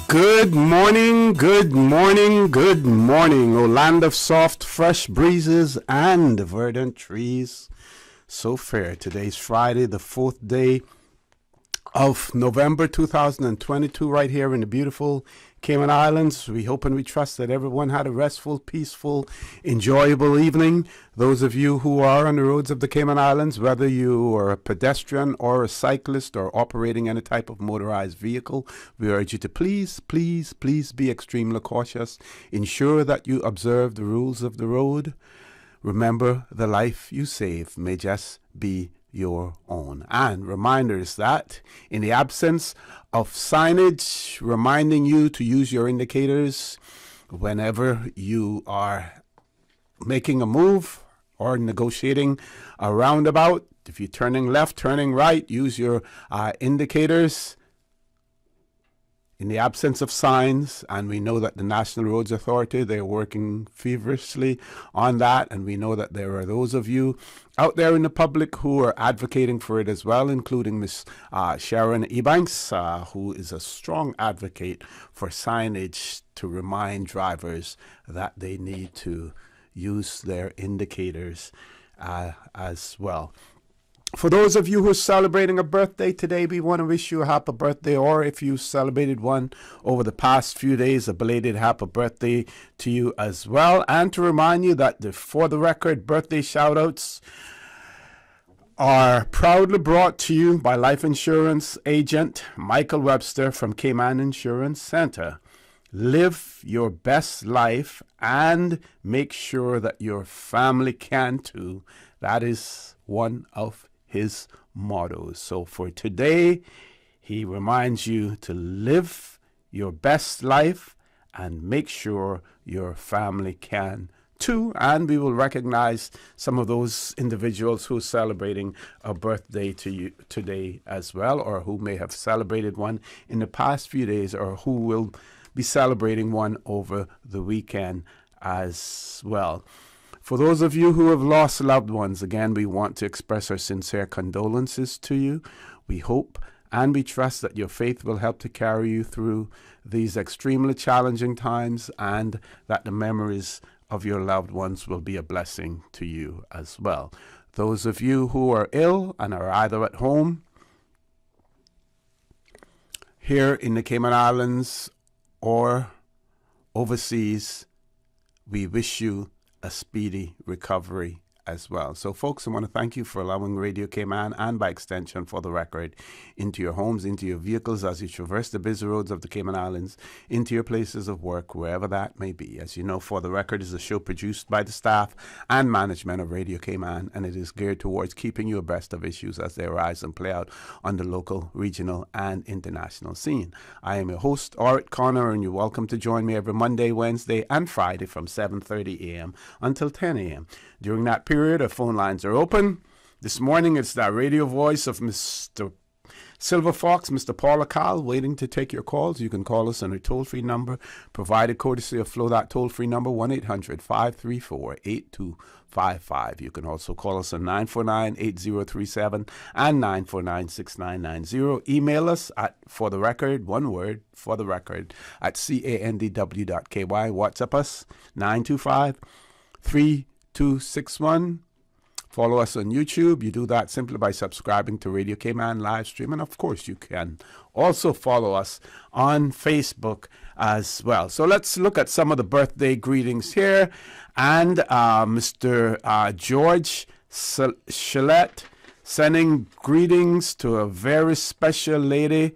Good morning, good morning, good morning, O land of soft, fresh breezes and verdant trees. So fair. Today's Friday, the 4th day of November 2022, right here in the beautiful Cayman Islands. We hope and we trust that everyone had a restful, peaceful, enjoyable evening. Those of you who are on the roads of the Cayman Islands, whether you are a pedestrian or a cyclist or operating any type of motorized vehicle, we urge you to please be extremely cautious. Ensure that you observe the rules of the road. Remember, the life you save may just be your own. And reminders that in the absence of signage reminding you to use your indicators whenever you are making a move or negotiating a roundabout, if you're turning left, turning right, use your indicators. In the absence of signs, and we know that the National Roads Authority, they're working feverishly on that, and we know that there are those of you out there in the public who are advocating for it as well, including Miss Sharon Ebanks, who is a strong advocate for signage to remind drivers that they need to use their indicators as well. For those of you who are celebrating a birthday today, we want to wish you a happy birthday, or if you celebrated one over the past few days, a belated happy birthday to you as well. And to remind you that the For the Record birthday shout-outs are proudly brought to you by life insurance agent Michael Webster from Cayman Insurance Center. Live your best life and make sure that your family can too. That is one of his mottos. So for today, he reminds you to live your best life and make sure your family can too. And we will recognize some of those individuals who are celebrating a birthday to you today as well, or who may have celebrated one in the past few days, or who will be celebrating one over the weekend as well. For those of you who have lost loved ones, again, we want to express our sincere condolences to you. We hope and we trust that your faith will help to carry you through these extremely challenging times, and that the memories of your loved ones will be a blessing to you as well. Those of you who are ill and are either at home here in the Cayman Islands or overseas, we wish you a speedy recovery as well. So folks, I want to thank you for allowing Radio Cayman, and by extension For the Record, into your homes, into your vehicles as you traverse the busy roads of the Cayman Islands, into your places of work, wherever that may be. As you know, For the Record is a show produced by the staff and management of Radio Cayman, and it is geared towards keeping you abreast of issues as they arise and play out on the local, regional, and international scene. I am your host, Orit Connor, and you're welcome to join me every Monday, Wednesday, and Friday from 7:30 a.m. until 10 a.m. During that period, our phone lines are open. This morning, it's that radio voice of Mr. Silver Fox, Mr. Paul Akal, waiting to take your calls. You can call us on a toll-free number, provided courtesy of Flow. That toll-free number, 1-800-534-8255. You can also call us on 949-8037 and 949-6990. Email us at For the Record, one word, For the Record, at candw.ky. WhatsApp us, 925-3261. Follow us on YouTube. You do that simply by subscribing to Radio Cayman live stream. And of course, you can also follow us on Facebook as well. So let's look at some of the birthday greetings here. And Mr. George Shillette sending greetings to a very special lady,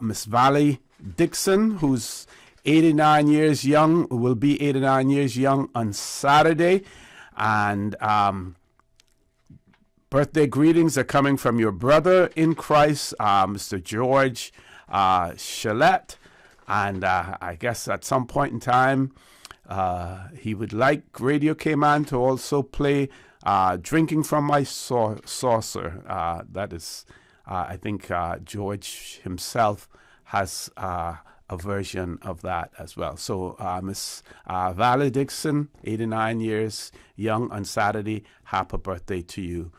Miss Valley Dixon, who's 89 years young, will be 89 years young on Saturday. And birthday greetings are coming from your brother in Christ, Mr. George Shillette. And I guess at some point in time, he would like Radio Cayman to also play Drinking from My Saucer. That is, I think George himself has a version of that as well. So Miss Valley Dixon, 89 years young on Saturday, happy birthday to you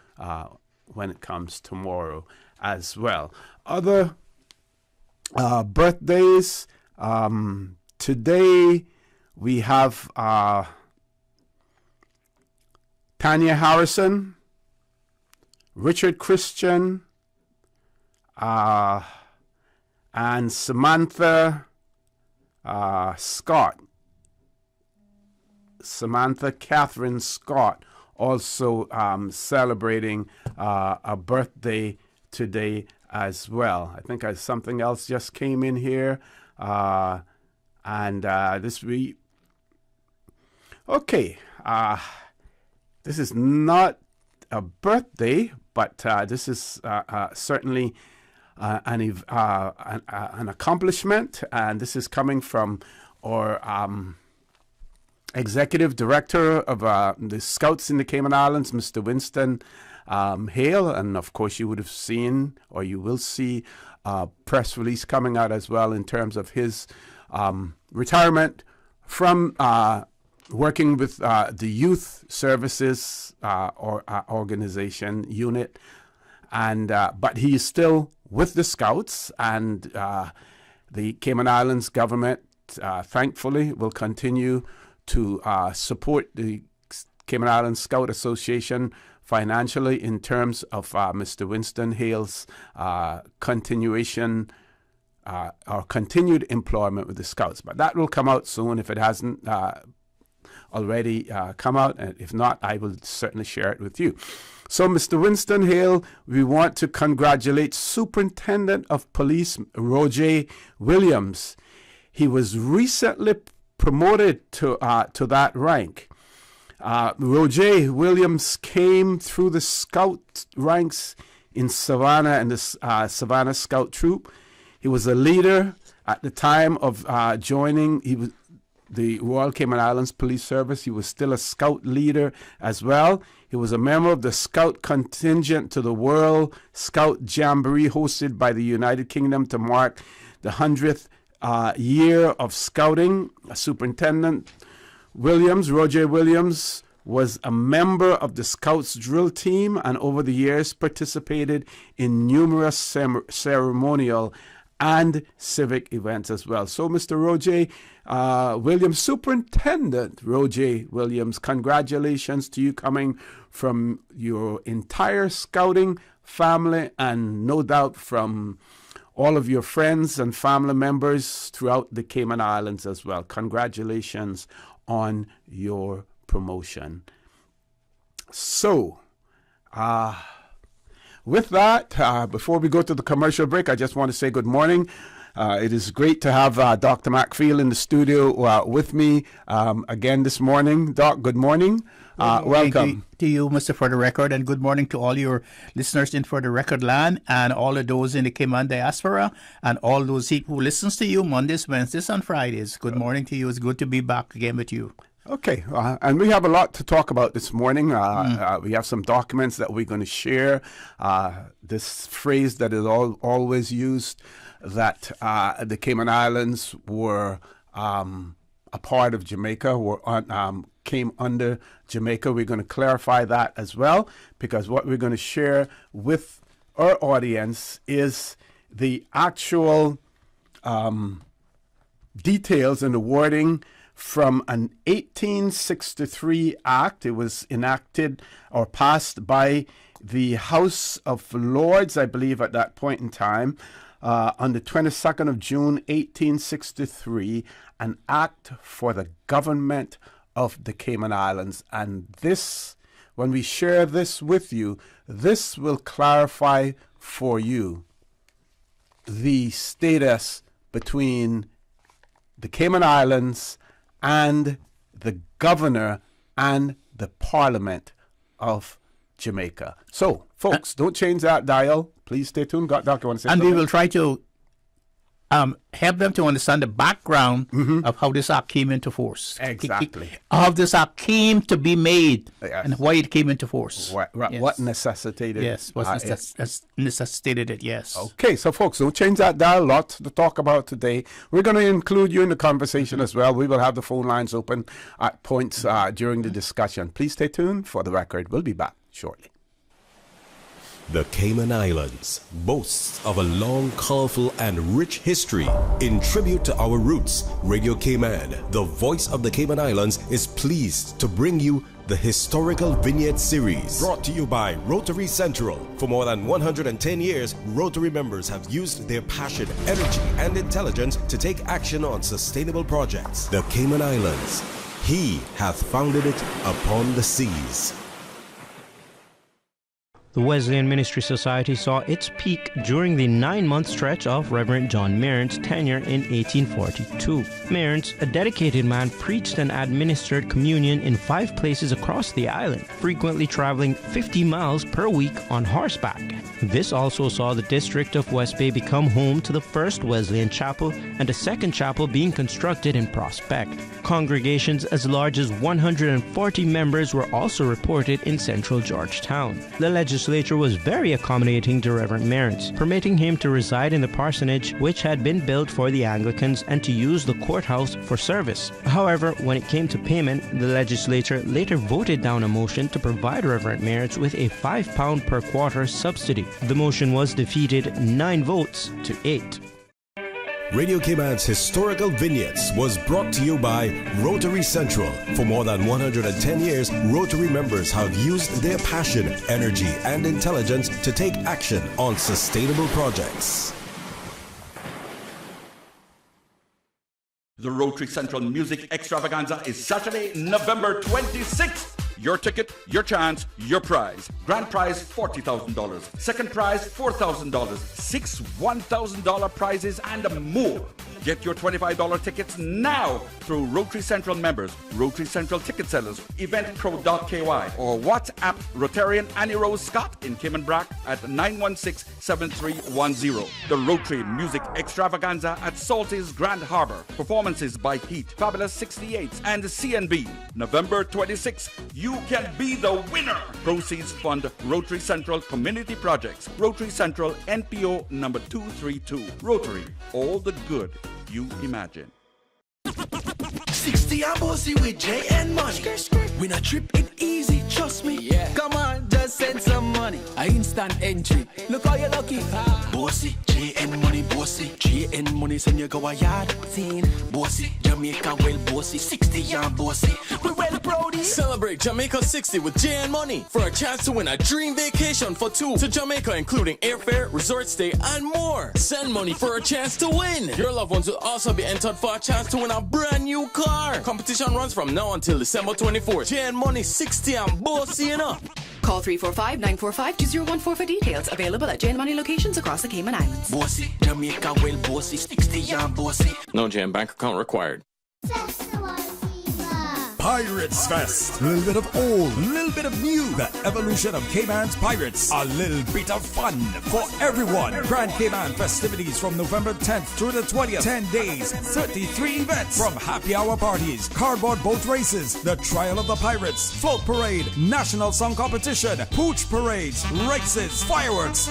when it comes tomorrow as well. Other birthdays Today we have Tanya Harrison, Richard Christian, and Samantha Scott. Samantha Catherine Scott also celebrating a birthday today as well. I think something else just came in here. This is not a birthday, but this is certainly an accomplishment, and this is coming from our Executive Director of the Scouts in the Cayman Islands, Mr. Winston Hale, and of course you would have seen, or you will see, a press release coming out as well in terms of his retirement from working with the Youth Services organization unit, and but he is still with the Scouts, and the Cayman Islands government, thankfully, will continue to support the Cayman Islands Scout Association financially in terms of Mr. Winston Hale's continuation or continued employment with the Scouts. But that will come out soon if it hasn't already come out. And if not, I will certainly share it with you. So, Mr. Winston Hale, we want to congratulate Superintendent of Police Roger Williams. He was recently promoted to that rank. Roger Williams came through the Scout ranks in Savannah and the Savannah Scout Troop. He was a leader at the time of joining the Royal Cayman Islands Police Service. He was still a Scout leader as well. He was a member of the Scout contingent to the World Scout Jamboree hosted by the United Kingdom to mark the 100th year of Scouting. Superintendent Roger Williams, was a member of the Scouts drill team and over the years participated in numerous ceremonial and civic events as well. So, Mr. Roger Williams, Superintendent Roger Williams, congratulations to you coming from your entire Scouting family and no doubt from all of your friends and family members throughout the Cayman Islands as well. Congratulations on your promotion. So, with that, before we go to the commercial break, I just want to say good morning. It is great to have Dr. McField in the studio with me again this morning. Doc, good morning. Welcome. To you, Mr. For the Record, and good morning to all your listeners in For the Record land and all of those in the Cayman diaspora and all those who listens to you Mondays, Wednesdays, and Fridays. Good morning to you. It's good to be back again with you. Okay, and we have a lot to talk about this morning. We have some documents that we're going to share. This phrase that is always used, that the Cayman Islands were a part of Jamaica, came under Jamaica. We're going to clarify that as well, because what we're going to share with our audience is the actual details and the wording from an 1863 act. It was enacted or passed by the House of Lords, I believe, at that point in time, on the 22nd of June, 1863, an act for the government of the Cayman Islands. And this, when we share this with you, this will clarify for you the status between the Cayman Islands and the governor and the Parliament of Jamaica. So, folks, don't change that dial. Please stay tuned. Doc, you want to say and something? We will try to help them to understand the background of how this act came into force. Exactly. How this act came to be made, Yes. and why it came into force. What necessitated Yes, what necessitated it, yes. Okay, so folks, don't change that dial. Lots to talk about today. We're going to include you in the conversation as well. We will have the phone lines open at points during the discussion. Please stay tuned. For the Record, we'll be back shortly. The Cayman Islands boasts of a long, colorful, and rich history. In tribute to our roots, Radio Cayman, the voice of the Cayman Islands, is pleased to bring you the Historical Vignette Series, brought to you by Rotary Central. For more than 110 years, Rotary members have used their passion, energy, and intelligence to take action on sustainable projects. The Cayman Islands, He hath founded it upon the seas. The Wesleyan Ministry Society saw its peak during the 9-month stretch of Reverend John Mearns' tenure in 1842. Mearns, a dedicated man, preached and administered communion in 5 places across the island, frequently traveling 50 miles per week on horseback. This also saw the district of West Bay become home to the first Wesleyan chapel and a second chapel being constructed in Prospect. Congregations as large as 140 members were also reported in central Georgetown. The legislature was very accommodating to Reverend Mearns, permitting him to reside in the parsonage which had been built for the Anglicans and to use the courthouse for service. However, when it came to payment, the legislature later voted down a motion to provide Reverend Mearns with a £5 per quarter subsidy. The motion was defeated 9 votes to 8. Radio Cayman's Historical Vignettes was brought to you by Rotary Central. For more than 110 years, Rotary members have used their passion, energy, and intelligence to take action on sustainable projects. The Rotary Central Music Extravaganza is Saturday, November 26th. Your ticket, your chance, your prize. Grand prize $40,000. Second prize $4,000. 6 $1,000 prizes and more. Get your $25 tickets now through Rotary Central members, Rotary Central ticket sellers, eventpro.ky, or WhatsApp Rotarian Annie Rose Scott in Cayman Brac at 916-7310. The Rotary Music Extravaganza at Salty's Grand Harbor. Performances by Heat, Fabulous 68s, and CNB. November 26th, you can be the winner. Proceeds fund Rotary Central Community Projects. Rotary Central NPO number 232. Rotary, all the good you imagine. 60 and bossy with J and money. Win a trip, it easy, trust me. Yeah. Come on, just send some money. A instant entry. Look how you're lucky. Bossy, J and money, bossy. J and money, send you go a yard. Scene, bossy, Jamaica well bossy. 60 and bossy. We well proudly. Celebrate Jamaica 60 with J and money for a chance to win a dream vacation for 2 to Jamaica, including airfare, resort stay, and more. Send money for a chance to win. Your loved ones will also be entered for a chance to win a brand new car. Competition runs from now until December 24th. J and money 60 and bossy enough. Call 345-945-2014 for details. Available at J and Money locations across the Cayman Islands. Bossy, Jamaica well bossy. 60 and bossy. No J and bank account required. Pirates Fest. A little bit of old, a little bit of new. The evolution of Cayman's Pirates. A little bit of fun for everyone. Grand Cayman festivities from November 10th through the 20th. 10 days, 33 events. From happy hour parties, cardboard boat races, the Trial of the Pirates, float parade, national song competition, pooch parades, races, fireworks.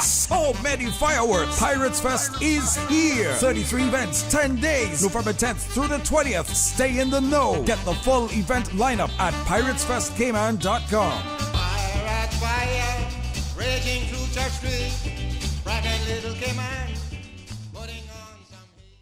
So many fireworks. Pirates Fest is here. 33 events, 10 days, November 10th through the 20th. Stay in the know. Get the full event lineup at piratesfestcayman.com. Pirate fire, raging through Church Street, bright and little Cayman, putting on some heat.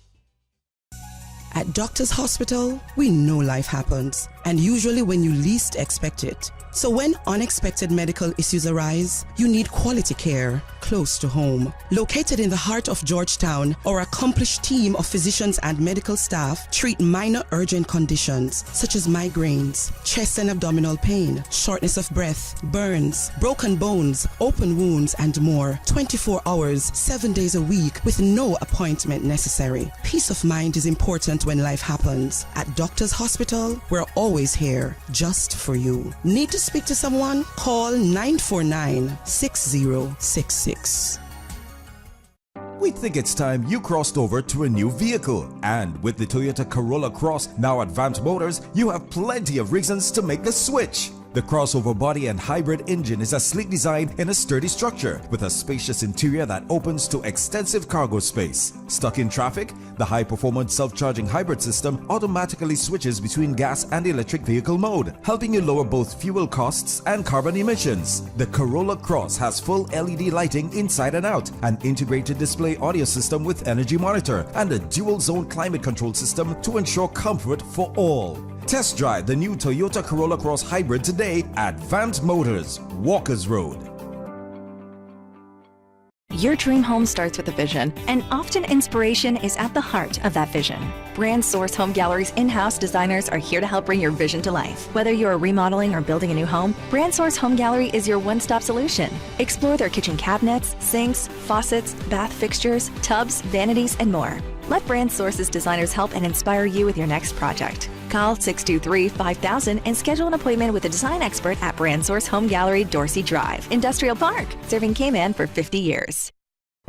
At Doctors Hospital, we know life happens, and usually when you least expect it. So when unexpected medical issues arise, you need quality care close to home. Located in the heart of Georgetown, our accomplished team of physicians and medical staff treat minor urgent conditions such as migraines, chest and abdominal pain, shortness of breath, burns, broken bones, open wounds, and more. 24 hours, 7 days a week with no appointment necessary. Peace of mind is important when life happens. At Doctors Hospital, we're always here just for you. Need to speak to someone? Call 949-6066. We think it's time you crossed over to a new vehicle. And with the Toyota Corolla Cross, now Advanced Motors, you have plenty of reasons to make the switch. The crossover body and hybrid engine is a sleek design in a sturdy structure with a spacious interior that opens to extensive cargo space. Stuck in traffic? The high-performance self-charging hybrid system automatically switches between gas and electric vehicle mode, helping you lower both fuel costs and carbon emissions. The Corolla Cross has full LED lighting inside and out, an integrated display audio system with energy monitor, and a dual-zone climate control system to ensure comfort for all. Test drive the new Toyota Corolla Cross Hybrid today at Vant Motors, Walkers Road. Your dream home starts with a vision, and often inspiration is at the heart of that vision. Brand Source Home Gallery's in-house designers are here to help bring your vision to life. Whether you're remodeling or building a new home, Brand Source Home Gallery is your one-stop solution. Explore their kitchen cabinets, sinks, faucets, bath fixtures, tubs, vanities, and more. Let Brand Source's designers help and inspire you with your next project. Call 623-5000 and schedule an appointment with a design expert at Brand Source Home Gallery, Dorsey Drive, Industrial Park, serving Cayman for 50 years.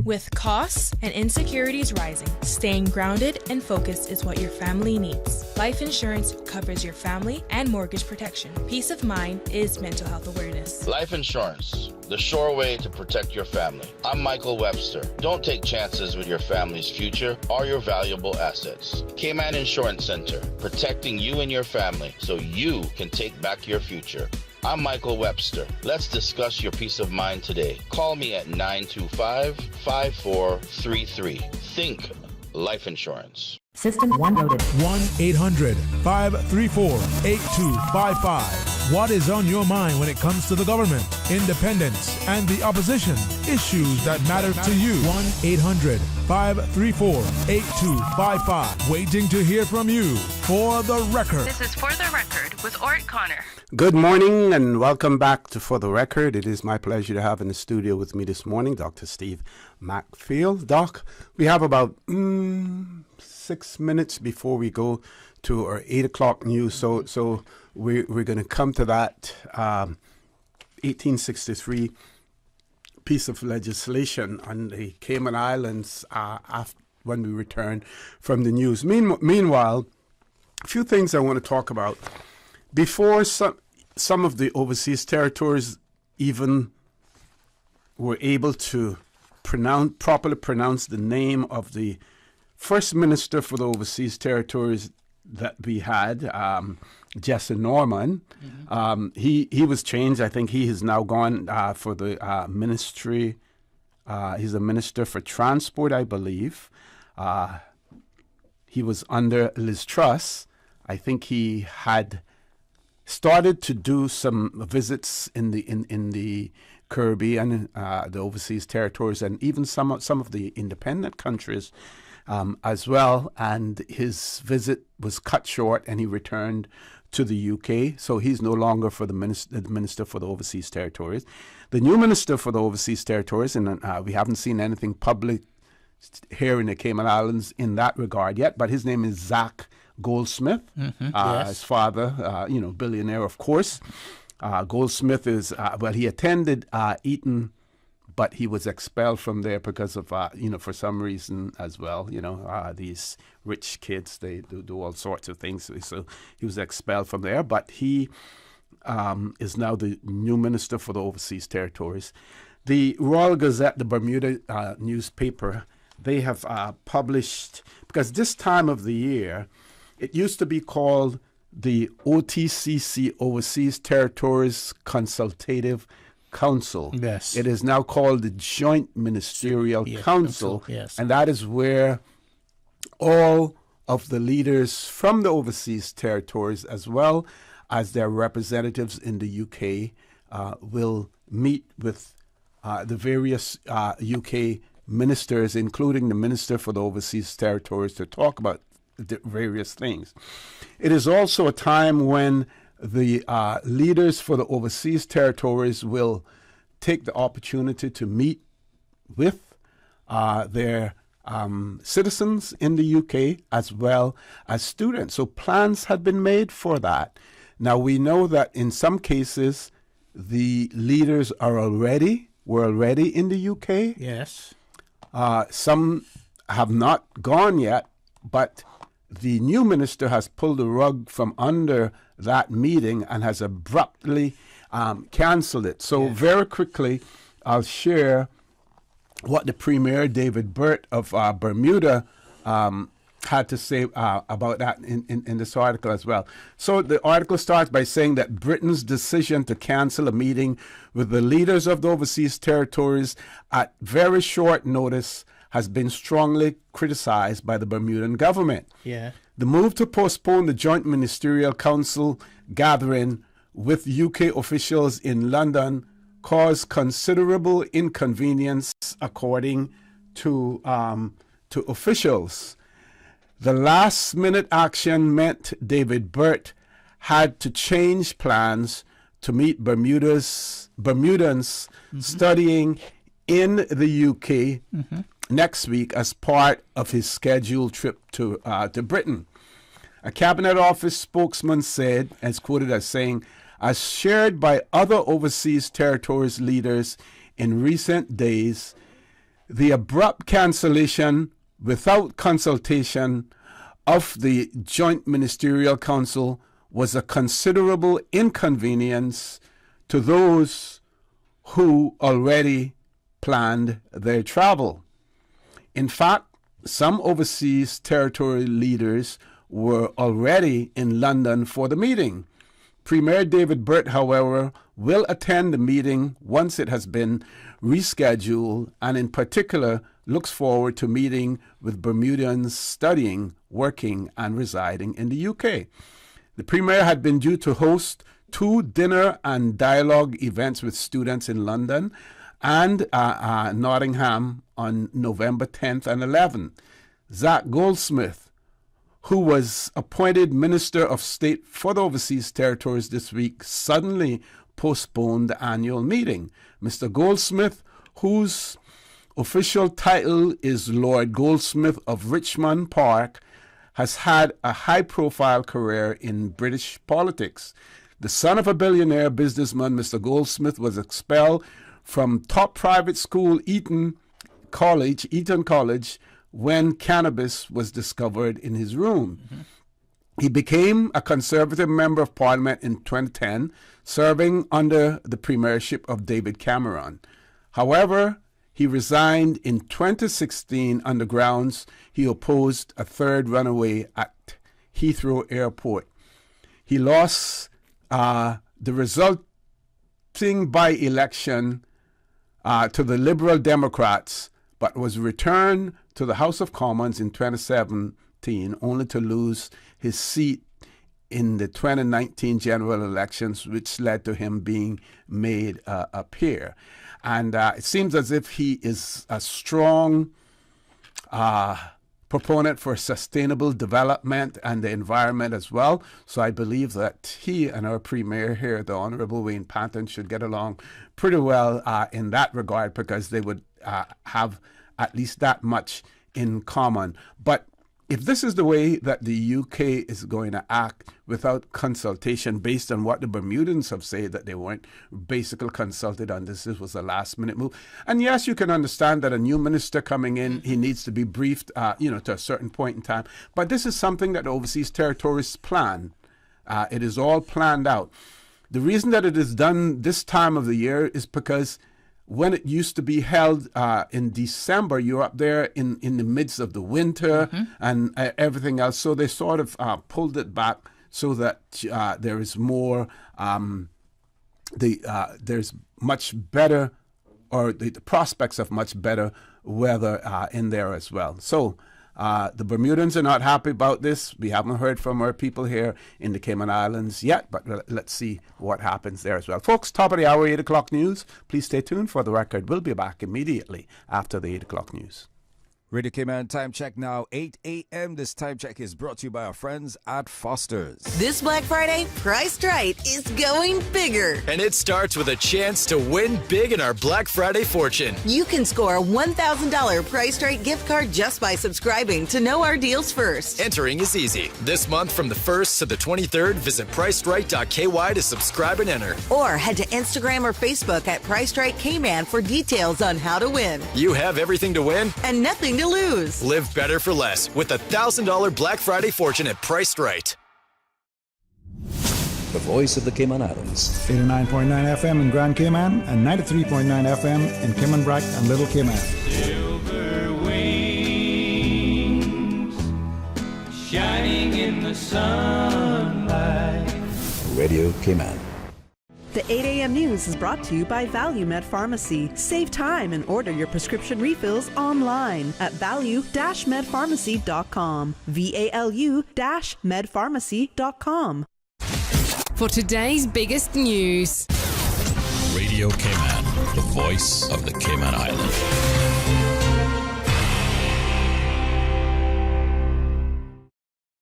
With costs and insecurities rising, staying grounded and focused is what your family needs. Life insurance covers your family and mortgage protection. Peace of mind is mental health awareness. Life insurance, the sure way to protect your family. I'm Michael Webster. Don't take chances with your family's future or your valuable assets. Cayman Insurance Center, protecting you and your family so you can take back your future. I'm Michael Webster. Let's discuss your peace of mind today. Call me at 925-5433. Think life insurance. System 1 loaded. 1-800-534-8255. What is on your mind when it comes to the government, independence, and the opposition? Issues that matter to you. 1-800-534-8255. Waiting to hear from you. For the Record. This is For the Record with Ort Connor. Good morning and welcome back to For the Record. It is my pleasure to have in the studio with me this morning Dr. Steve Macfield. Doc, we have about 6 minutes before we go to our 8 o'clock news. So we're going to come to that 1863 piece of legislation on the Cayman Islands when we return from the news. Meanwhile, a few things I want to talk about. Before some of the overseas territories even were able to properly pronounce the name of the first minister for the overseas territories that we had, Jesse Norman, he was changed. I think he has now gone for the ministry. He's a minister for transport, I believe. He was under Liz Truss. I think he had started to do some visits in the Caribbean, the overseas territories, and even some of the independent countries as well. And his visit was cut short, and he returned to the UK. So he's no longer for the minister for the overseas territories. The new minister for the overseas territories, and we haven't seen anything public here in the Cayman Islands in that regard yet, but his name is Zach Goldsmith. Yes. His father, billionaire, of course. Goldsmith is, he attended Eton, but he was expelled from there because of, for some reason as well. These rich kids, they do all sorts of things. So he was expelled from there, but he is now the new minister for the overseas territories. The Royal Gazette, the Bermuda newspaper, they have published, because this time of the year, it used to be called the OTCC, Overseas Territories Consultative Council. Yes. It is now called the Joint Ministerial Council, yes. And that is where all of the leaders from the overseas territories, as well as their representatives in the UK, will meet with the various UK ministers, including the Minister for the Overseas Territories, to talk about various things. It is also a time when the leaders for the overseas territories will take the opportunity to meet with their citizens in the UK as well as students. So plans had been made for that. Now we know that in some cases the leaders were already in the UK. Yes. Some have not gone yet, but the new minister has pulled the rug from under that meeting and has abruptly canceled it. So very quickly, I'll share what the Premier, David Burt of Bermuda, had to say about that in this article as well. So the article starts by saying that Britain's decision to cancel a meeting with the leaders of the overseas territories at very short notice has been strongly criticized by the Bermudan government. Yeah. The move to postpone the Joint Ministerial Council gathering with UK officials in London caused considerable inconvenience, according to officials. The last-minute action meant David Burt had to change plans to meet Bermudans studying in the UK next week as part of his scheduled trip to Britain. A Cabinet Office spokesman said, as quoted as saying, as shared by other overseas territories leaders in recent days, the abrupt cancellation without consultation of the Joint Ministerial Council was a considerable inconvenience to those who already planned their travel. In fact, some overseas territory leaders were already in London for the meeting. Premier David Burt, however, will attend the meeting once it has been rescheduled, and in particular looks forward to meeting with Bermudans studying, working, and residing in the UK. The Premier had been due to host 2 dinner and dialogue events with students in London and Nottingham on November 10th and 11th. Zach Goldsmith, who was appointed Minister of State for the Overseas Territories this week, suddenly postponed the annual meeting. Mr. Goldsmith, whose official title is Lord Goldsmith of Richmond Park, has had a high-profile career in British politics. The son of a billionaire businessman, Mr. Goldsmith was expelled from top private school Eton College, when cannabis was discovered in his room. He became a Conservative Member of Parliament in 2010, serving under the premiership of David Cameron. However, he resigned in 2016 on the grounds he opposed a third runaway at Heathrow Airport. He lost the resulting by-election to the Liberal Democrats, but was returned to the House of Commons in 2017, only to lose his seat in the 2019 general elections, which led to him being made a peer. And it seems as if he is a strong proponent for sustainable development and the environment as well. So I believe that he and our Premier here, the Honourable Wayne Panton, should get along pretty well in that regard, because they would have at least that much in common. But if this is the way that the UK is going to act without consultation, based on what the Bermudans have said, that they weren't basically consulted on this was a last-minute move. And yes, you can understand that a new minister coming in, he needs to be briefed, to a certain point in time. But this is something that the overseas territories plan. It is all planned out. The reason that it is done this time of the year is because when it used to be held in December, you're up there in the midst of the winter and everything else. So they sort of pulled it back so that there is more, there's much better, or the prospects of much better weather in there as well. So the Bermudans are not happy about this. We haven't heard from our people here in the Cayman Islands yet, but let's see what happens there as well. Folks, top of the hour, 8 o'clock news. Please stay tuned for the record. We'll be back immediately after the 8 o'clock news. Radio Cayman time check now, 8 a.m. This time check is brought to you by our friends at Foster's. This Black Friday, Priced Right is going bigger. And it starts with a chance to win big in our Black Friday fortune. You can score a $1,000 Priced Right gift card just by subscribing to Know Our Deals First. Entering is easy. This month from the 1st to the 23rd, visit PricedRight.ky to subscribe and enter. Or head to Instagram or Facebook at Priced Right Cayman for details on how to win. You have everything to win and nothing to lose. Live better for less with a $1,000 Black Friday fortune at Priced Right. the voice of the Cayman Islands. 89.9 FM in Grand Cayman and 93.9 FM in Cayman Brac and Little Cayman. Silver wings shining in the sunlight. Radio Cayman. The 8 a.m. news is brought to you by ValueMed Pharmacy. Save time and order your prescription refills online at value-medpharmacy.com. VALU-medpharmacy.com. For today's biggest news. Radio Cayman, the voice of the Cayman Islands.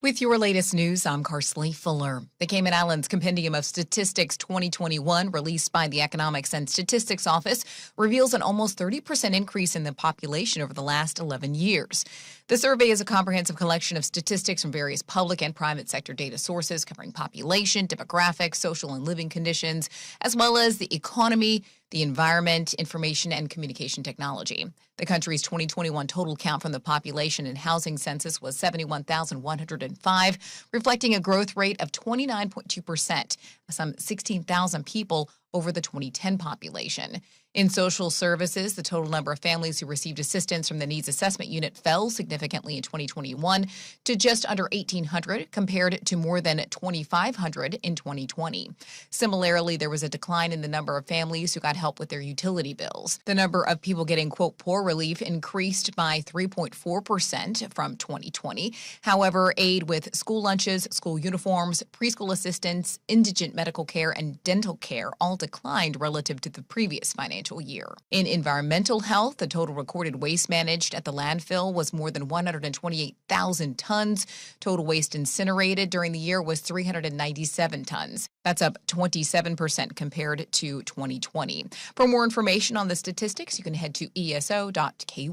With your latest news, I'm Carsley Fuller. The Cayman Islands Compendium of Statistics 2021, released by the Economics and Statistics Office, reveals an almost 30% increase in the population over the last 11 years. The survey is a comprehensive collection of statistics from various public and private sector data sources covering population, demographics, social and living conditions, as well as the economy, the environment, information, and communication technology. The country's 2021 total count from the population and housing census was 71,105, reflecting a growth rate of 29.2%, some 16,000 people over the 2010 population. In social services, the total number of families who received assistance from the Needs Assessment Unit fell significantly in 2021 to just under 1,800 compared to more than 2,500 in 2020. Similarly, there was a decline in the number of families who got help with their utility bills. The number of people getting, quote, poor relief increased by 3.4% from 2020. However, aid with school lunches, school uniforms, preschool assistance, indigent medical care, and dental care all declined relative to the previous financial year. In environmental health, the total recorded waste managed at the landfill was more than 128,000 tons. Total waste incinerated during the year was 397 tons. That's up 27% compared to 2020. For more information on the statistics, you can head to eso.ky.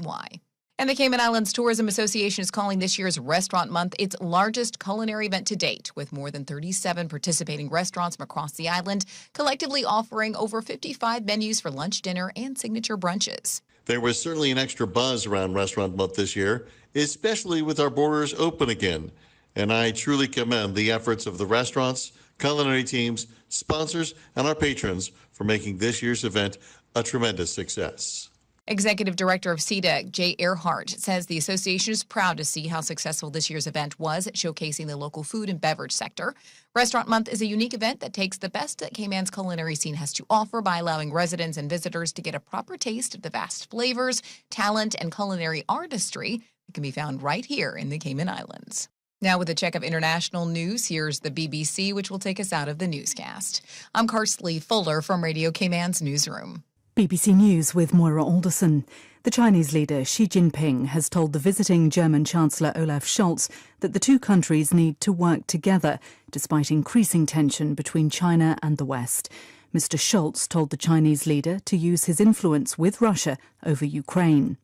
And the Cayman Islands Tourism Association is calling this year's Restaurant Month its largest culinary event to date, with more than 37 participating restaurants from across the island, collectively offering over 55 menus for lunch, dinner, and signature brunches. There was certainly an extra buzz around Restaurant Month this year, especially with our borders open again. And I truly commend the efforts of the restaurants, culinary teams, sponsors, and our patrons for making this year's event a tremendous success. Executive Director of CEDA, Jay Earhart, says the association is proud to see how successful this year's event was, showcasing the local food and beverage sector. Restaurant Month is a unique event that takes the best that Cayman's culinary scene has to offer by allowing residents and visitors to get a proper taste of the vast flavors, talent, and culinary artistry that can be found right here in the Cayman Islands. Now with a check of international news, here's the BBC, which will take us out of the newscast. I'm Carsley Fuller from Radio Cayman's newsroom. BBC News with Moira Alderson. The Chinese leader Xi Jinping has told the visiting German Chancellor Olaf Scholz that the two countries need to work together, despite increasing tension between China and the West. Mr. Scholz told the Chinese leader to use his influence with Russia over Ukraine.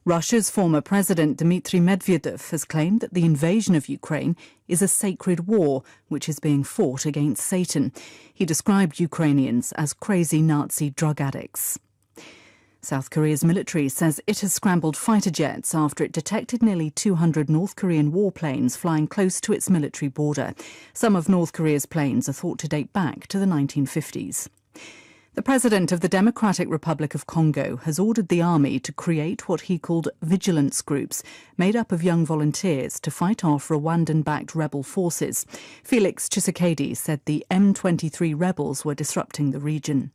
Russia's former president Dmitry Medvedev has claimed that the invasion of Ukraine is a sacred war which is being fought against Satan. He described Ukrainians as crazy Nazi drug addicts. South Korea's military says it has scrambled fighter jets after it detected nearly 200 North Korean warplanes flying close to its military border. Some of North Korea's planes are thought to date back to the 1950s. The president of the Democratic Republic of Congo has ordered the army to create what he called vigilance groups, made up of young volunteers to fight off Rwandan-backed rebel forces. Felix Tshisekedi said the M23 rebels were disrupting the region.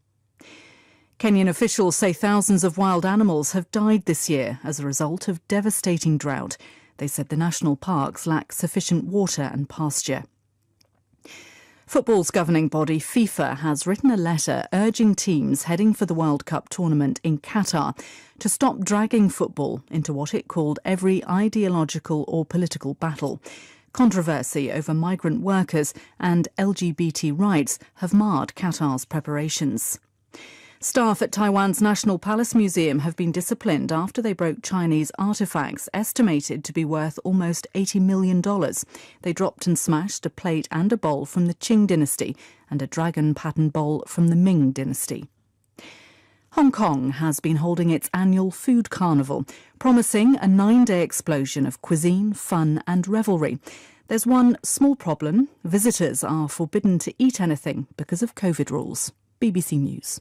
Kenyan officials say thousands of wild animals have died this year as a result of devastating drought. They said the national parks lack sufficient water and pasture. Football's governing body, FIFA, has written a letter urging teams heading for the World Cup tournament in Qatar to stop dragging football into what it called every ideological or political battle. Controversy over migrant workers and LGBT rights have marred Qatar's preparations. Staff at Taiwan's National Palace Museum have been disciplined after they broke Chinese artefacts estimated to be worth almost $80 million. They dropped and smashed a plate and a bowl from the Qing dynasty and a dragon-patterned bowl from the Ming dynasty. Hong Kong has been holding its annual food carnival, promising a 9-day explosion of cuisine, fun and revelry. There's one small problem. Visitors are forbidden to eat anything because of COVID rules. BBC News.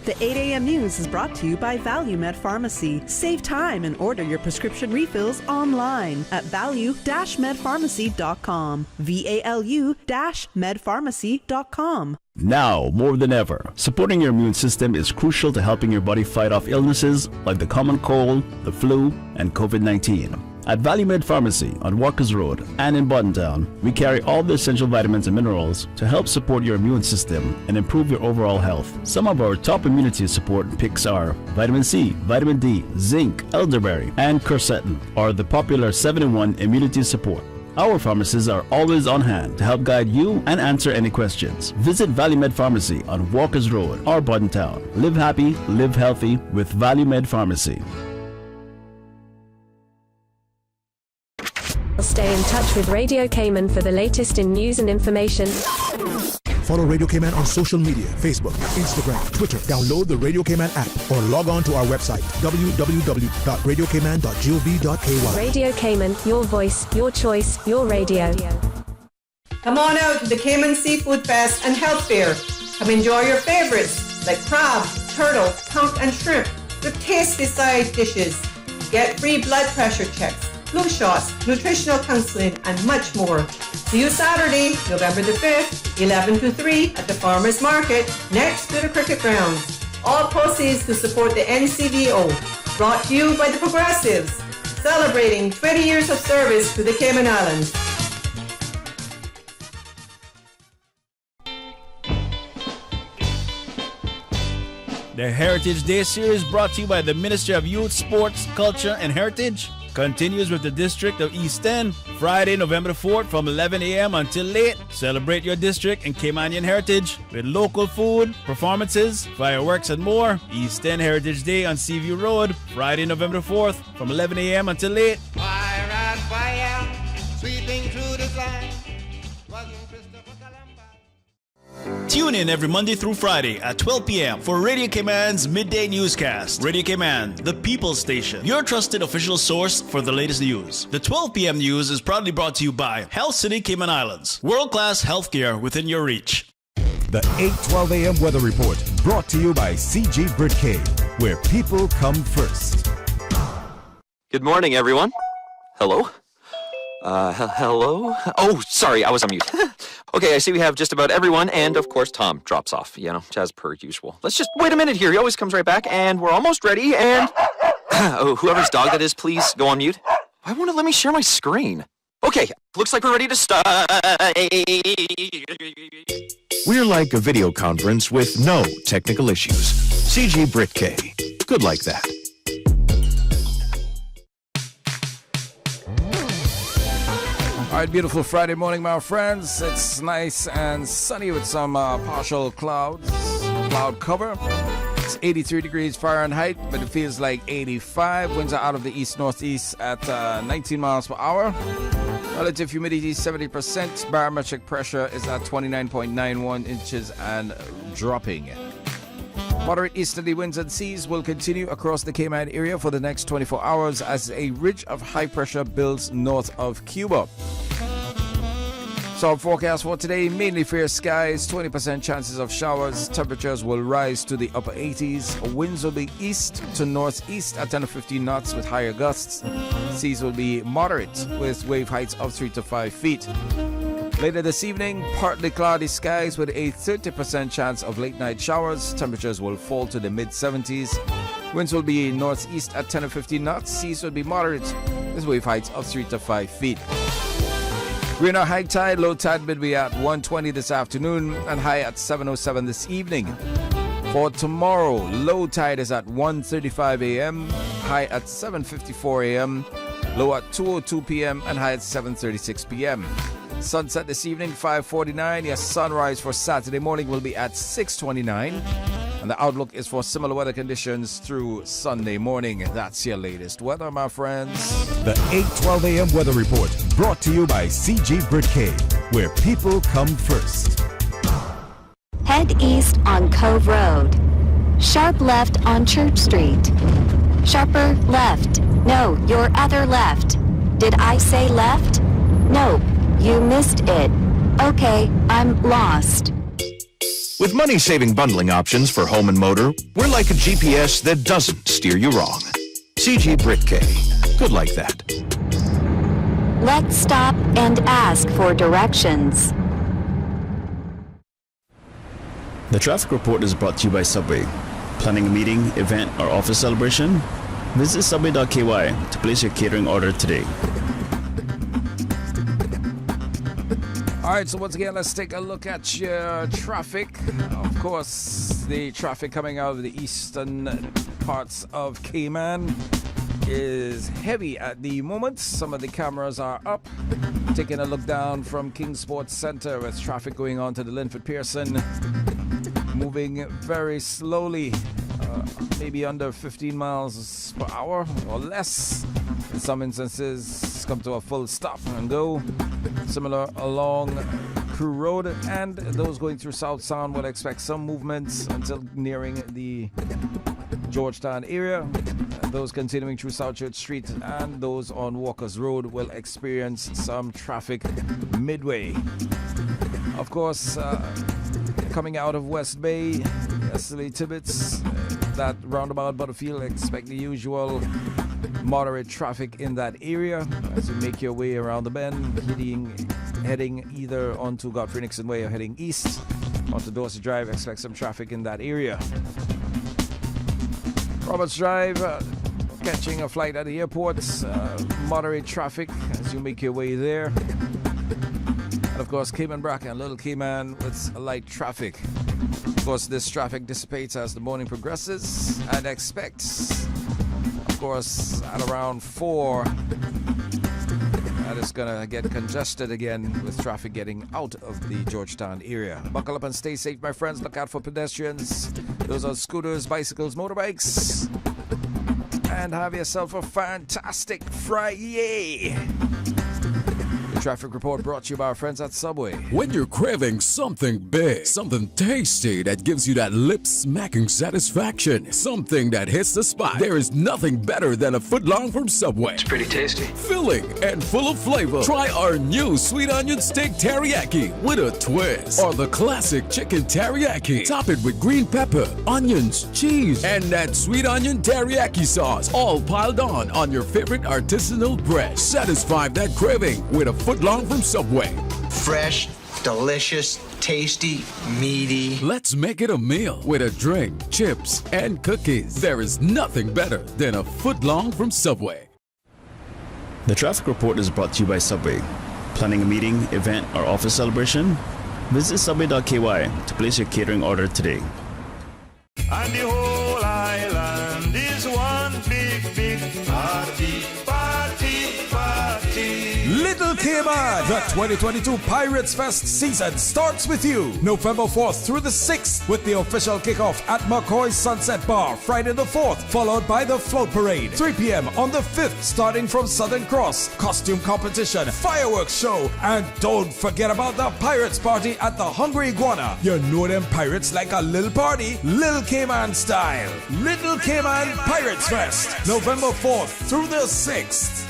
The 8 a.m. news is brought to you by ValueMed Pharmacy. Save time and order your prescription refills online at value-medpharmacy.com. VALU-medpharmacy.com. Now, more than ever, supporting your immune system is crucial to helping your body fight off illnesses like the common cold, the flu, and COVID-19. At ValueMed Pharmacy on Walkers Road and in Buttontown, we carry all the essential vitamins and minerals to help support your immune system and improve your overall health. Some of our top immunity support picks are vitamin C, vitamin D, zinc, elderberry, and quercetin, or the popular 7-in-1 immunity support. Our pharmacists are always on hand to help guide you and answer any questions. Visit ValueMed Pharmacy on Walkers Road or Buttontown. Live happy, live healthy with ValueMed Pharmacy. Stay in touch with Radio Cayman for the latest in news and information. Follow Radio Cayman on social media, Facebook, Instagram, Twitter. Download the Radio Cayman app or log on to our website, www.radiocayman.gov.ky. Radio Cayman, your voice, your choice, your radio. Come on out to the Cayman Seafood Fest and Health Fair. Come enjoy your favorites like crab, turtle, conch and shrimp with tasty side dishes. Get free blood pressure checks, flu shots, nutritional counseling, and much more. See you Saturday, November the 5th, 11 to 3 at the Farmers Market next to the cricket grounds. All proceeds to support the NCVO. Brought to you by the Progressives, celebrating 20 years of service to the Cayman Islands. The Heritage Day series brought to you by the Ministry of Youth, Sports, Culture and Heritage continues with the District of East End, Friday, November 4th from 11 a.m. until late. Celebrate your district and Caymanian heritage with local food, performances, fireworks and more. East End Heritage Day on Seaview Road, Friday, November 4th from 11 a.m. until late. Fire and fire, sweeping through the sky. Tune in every Monday through Friday at 12 p.m. for Radio Cayman's Midday Newscast. Radio Cayman, the People's Station, your trusted official source for the latest news. The 12 p.m. news is proudly brought to you by Health City Cayman Islands. World-class healthcare within your reach. The 8:12 a.m. weather report brought to you by CG Britcay, where people come first. Good morning, everyone. Hello? Hello? Oh, sorry, I was on mute. Okay, I see we have just about everyone, and of course Tom drops off, as per usual. Let's just wait a minute here. He always comes right back, and we're almost ready, and... oh, whoever's dog that is, please go on mute. Why won't it let me share my screen? Okay, looks like we're ready to start. We're like a video conference with no technical issues. CG Britcay. Good like that. All right, beautiful Friday morning, my friends. It's nice and sunny with some partial cloud cover. It's 83 degrees Fahrenheit, but it feels like 85. Winds are out of the east-northeast at 19 miles per hour. Relative humidity 70%. Barometric pressure is at 29.91 inches and dropping. Moderate easterly winds and seas will continue across the Cayman area for the next 24 hours as a ridge of high pressure builds north of Cuba. So our forecast for today, mainly fair skies, 20% chances of showers. Temperatures will rise to the upper 80s. Winds will be east to northeast at 10 to 15 knots with higher gusts. Seas will be moderate with wave heights of 3 to 5 feet. Later this evening, partly cloudy skies with a 30% chance of late night showers. Temperatures will fall to the mid-70s. Winds will be northeast at 10 to 15 knots. Seas will be moderate with wave heights of 3 to 5 feet. We're now high tide, low tide will be at 1:20 this afternoon and high at 7:07 this evening. For tomorrow, low tide is at 1:35 a.m., high at 7:54 a.m., low at 2:02 p.m. and high at 7:36 p.m. Sunset this evening, 5:49. Your sunrise for Saturday morning will be at 6:29. And the outlook is for similar weather conditions through Sunday morning. That's your latest weather, my friends. The 8:12 a.m. weather report brought to you by CG Britcay, where people come first. Head east on Cove Road. Sharp left on Church Street. Sharper left. No, your other left. Did I say left? No, You missed it. Okay, I'm lost. With money-saving bundling options for home and motor, we're like a GPS that doesn't steer you wrong. CG Brit-K. Good like that. Let's stop and ask for directions. The traffic report is brought to you by Subway. Planning a meeting, event, or office celebration? Visit subway.ky to place your catering order today. All right, so once again, let's take a look at your traffic. Of course, the traffic coming out of the eastern parts of Cayman is heavy at the moment. Some of the cameras are up. Taking a look down from King Sports Center with traffic going on to the Linford Pearson. Moving very slowly, maybe under 15 miles per hour or less. In some instances, come to a full stop and go. Similar along Crew Road, and those going through South Sound will expect some movements until nearing the Georgetown area. Those continuing through South Church Street and those on Walker's Road will experience some traffic midway. Of course, coming out of West Bay, Wesley Tibbetts, that roundabout Butterfield, expect the usual moderate traffic in that area as you make your way around the bend, heading either onto Godfrey Nixon Way or heading east onto Dorsey Drive. Expect some traffic in that area. Roberts Drive, catching a flight at the airport, moderate traffic as you make your way there. And of course, Cayman Brac and Little Cayman with light traffic. Of course, this traffic dissipates as the morning progresses, and expects, of course, at around 4, that is gonna get congested again with traffic getting out of the Georgetown area. Buckle up and stay safe, my friends. Look out for pedestrians. Those are scooters, bicycles, motorbikes. And have yourself a fantastic Friday. Traffic report brought to you by our friends at Subway. When you're craving something big, something tasty that gives you that lip-smacking satisfaction, something that hits the spot, there is nothing better than a footlong from Subway. It's pretty tasty. Filling and full of flavor. Try our new sweet onion steak teriyaki with a twist, or the classic chicken teriyaki. Top it with green pepper, onions, cheese, and that sweet onion teriyaki sauce, all piled on your favorite artisanal bread. Satisfy that craving with a footlong from Subway. Fresh, delicious, tasty, meaty. Let's make it a meal with a drink, chips, and cookies. There is nothing better than a footlong from Subway. The traffic report is brought to you by Subway. Planning a meeting, event, or office celebration? Visit subway.ky to place your catering order today. And the whole island is one big, big party, party, party. Little Cayman, the 2022 Pirates Fest season starts with you November 4th through the 6th with the official kickoff at McCoy's Sunset Bar Friday the 4th, followed by the float parade 3 p.m. on the 5th starting from Southern Cross, costume competition, fireworks show, and don't forget about the Pirates Party at the Hungry Iguana. You know them pirates like a little party, Little Cayman style. Little Cayman Pirates Fest, November 4th through the 6th.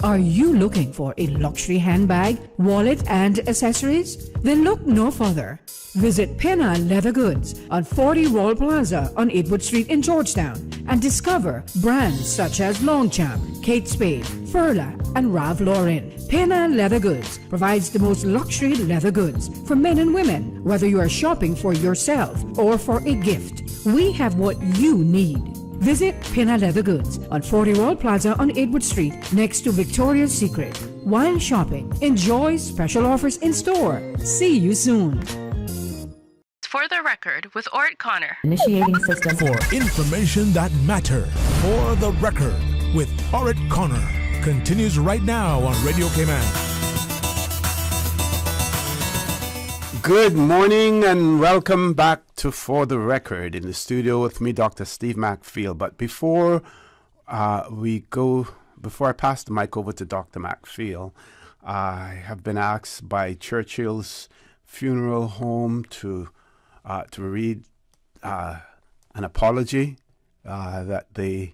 Are you looking for a luxury handbag, wallet, and accessories? Then look no further. Visit Pena Leather Goods on 40 Royal Plaza on 8 Street in Georgetown and discover brands such as Longchamp, Kate Spade, Furla, and Ralph Lauren. Pena Leather Goods provides the most luxury leather goods for men and women, whether you are shopping for yourself or for a gift. We have what you need. Visit Pena Leather Goods on 40 Royal Plaza on 8 Street next to Victoria's Secret. While shopping, enjoy special offers in store. See you soon. For the record with Ort Connor. Initiating system. For information that matter. For the record with Ort Connor. Continues right now on Radio Cayman. Good morning and welcome back to For the Record. In the studio with me, Dr. Steve MacPhail. But before I pass the mic over to Dr. MacPhail, I have been asked by Churchill's Funeral Home to read an apology that they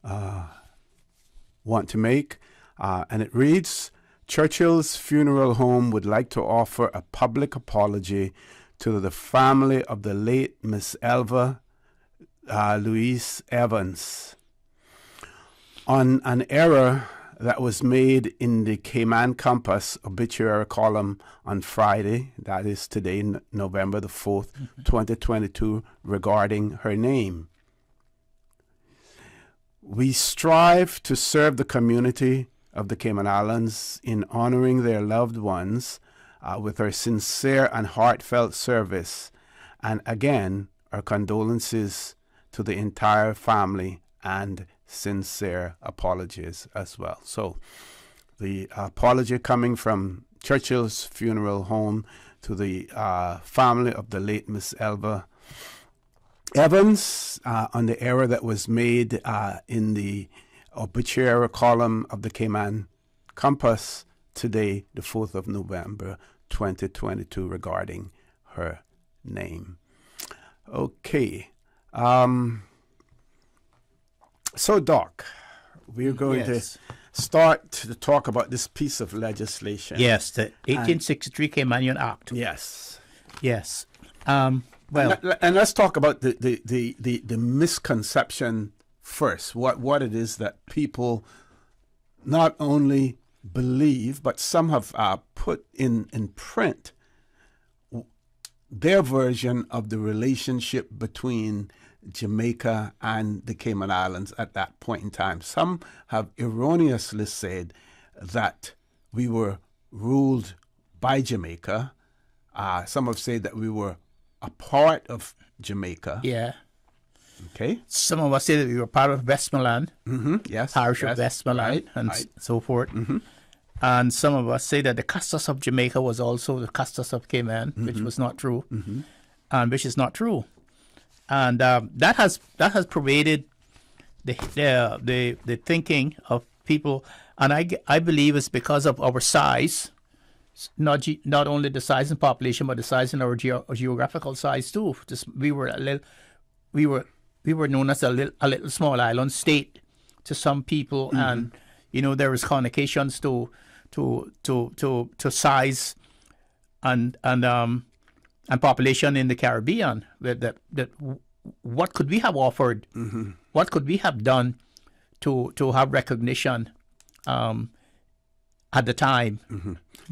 want to make. And it reads, Churchill's Funeral Home would like to offer a public apology to the family of the late Miss Elva Louise Evans on an error that was made in the Cayman Compass obituary column on Friday, that is today, November the 4th, 2022, regarding her name. We strive to serve the community of the Cayman Islands in honoring their loved ones with our sincere and heartfelt service, and again, our condolences to the entire family and sincere apologies as well. So the apology coming from Churchill's Funeral Home to the family of the late Miss Elva Evans on the error that was made in the obituary column of the Cayman Compass today, the 4th of November, 2022, regarding her name. Okay. So, Doc, we're going to start to talk about this piece of legislation. Yes, the 1863 Caymanian Act. Yes. Yes. Well, and let's talk about the misconception first. What it is that people not only believe, but some have put in print their version of the relationship between Jamaica and the Cayman Islands at that point in time. Some have erroneously said that we were ruled by Jamaica. Some have said that we were a part of Jamaica. Yeah. Okay. Some of us say that we were part of Westmoreland. Mm-hmm. Yes. Parish of Westmoreland and so forth. Mm-hmm. And some of us say that the Custos of Jamaica was also the Custos of Cayman, which was not true, and which is not true. And that has pervaded the thinking of people, and I believe it's because of our size, not only the size in population, but the size in our geographical size too. We were known as a little small island state to some people, and there was connotations to size and population in the Caribbean. That what could we have offered? What could we have done to have recognition at the time?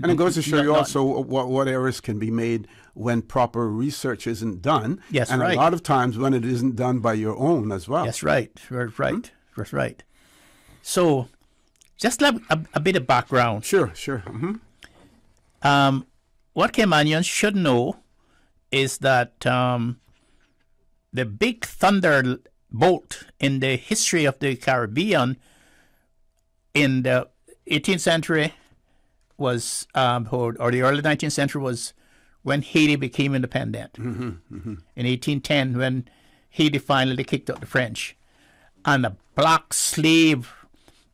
And it goes to show you also what errors can be made when proper research isn't done. Yes, and right. a lot of times when it isn't done by your own as well. That's right. Right. That's right. So, just like a bit of background. Sure. What Caymanians should know is that the big thunderbolt in the history of the Caribbean in the 18th century was, or the early 19th century, was when Haiti became independent. In 1810, when Haiti finally kicked out the French. And the black slave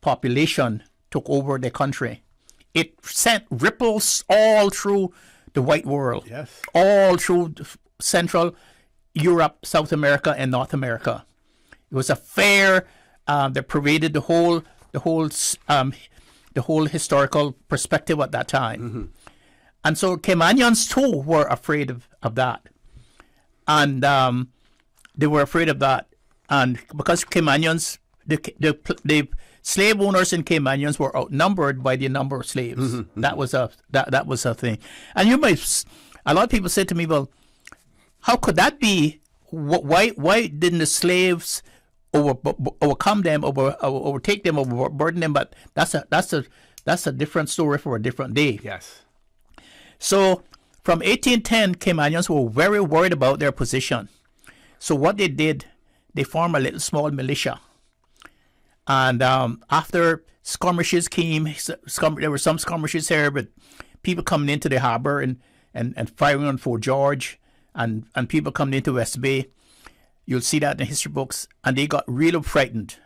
population took over the country. It sent ripples all through the white world, all through Central Europe, South America, and North America. It was a fair that pervaded the whole historical perspective at that time. And so Caymanians too were afraid of that, and they were afraid of that, and because Caymanians, the slave owners in Caymanians were outnumbered by the number of slaves. That was a thing. And a lot of people said to me, well, how could that be? Why didn't the slaves overcome them, overtake them, overburden them? But that's a different story for a different day. Yes. So from 1810, Caymanians were very worried about their position. So what they did, they formed a little small militia. And after skirmishes came, there were some skirmishes here, but people coming into the harbor and firing on Fort George, and people coming into West Bay. You'll see that in the history books. And they got really frightened.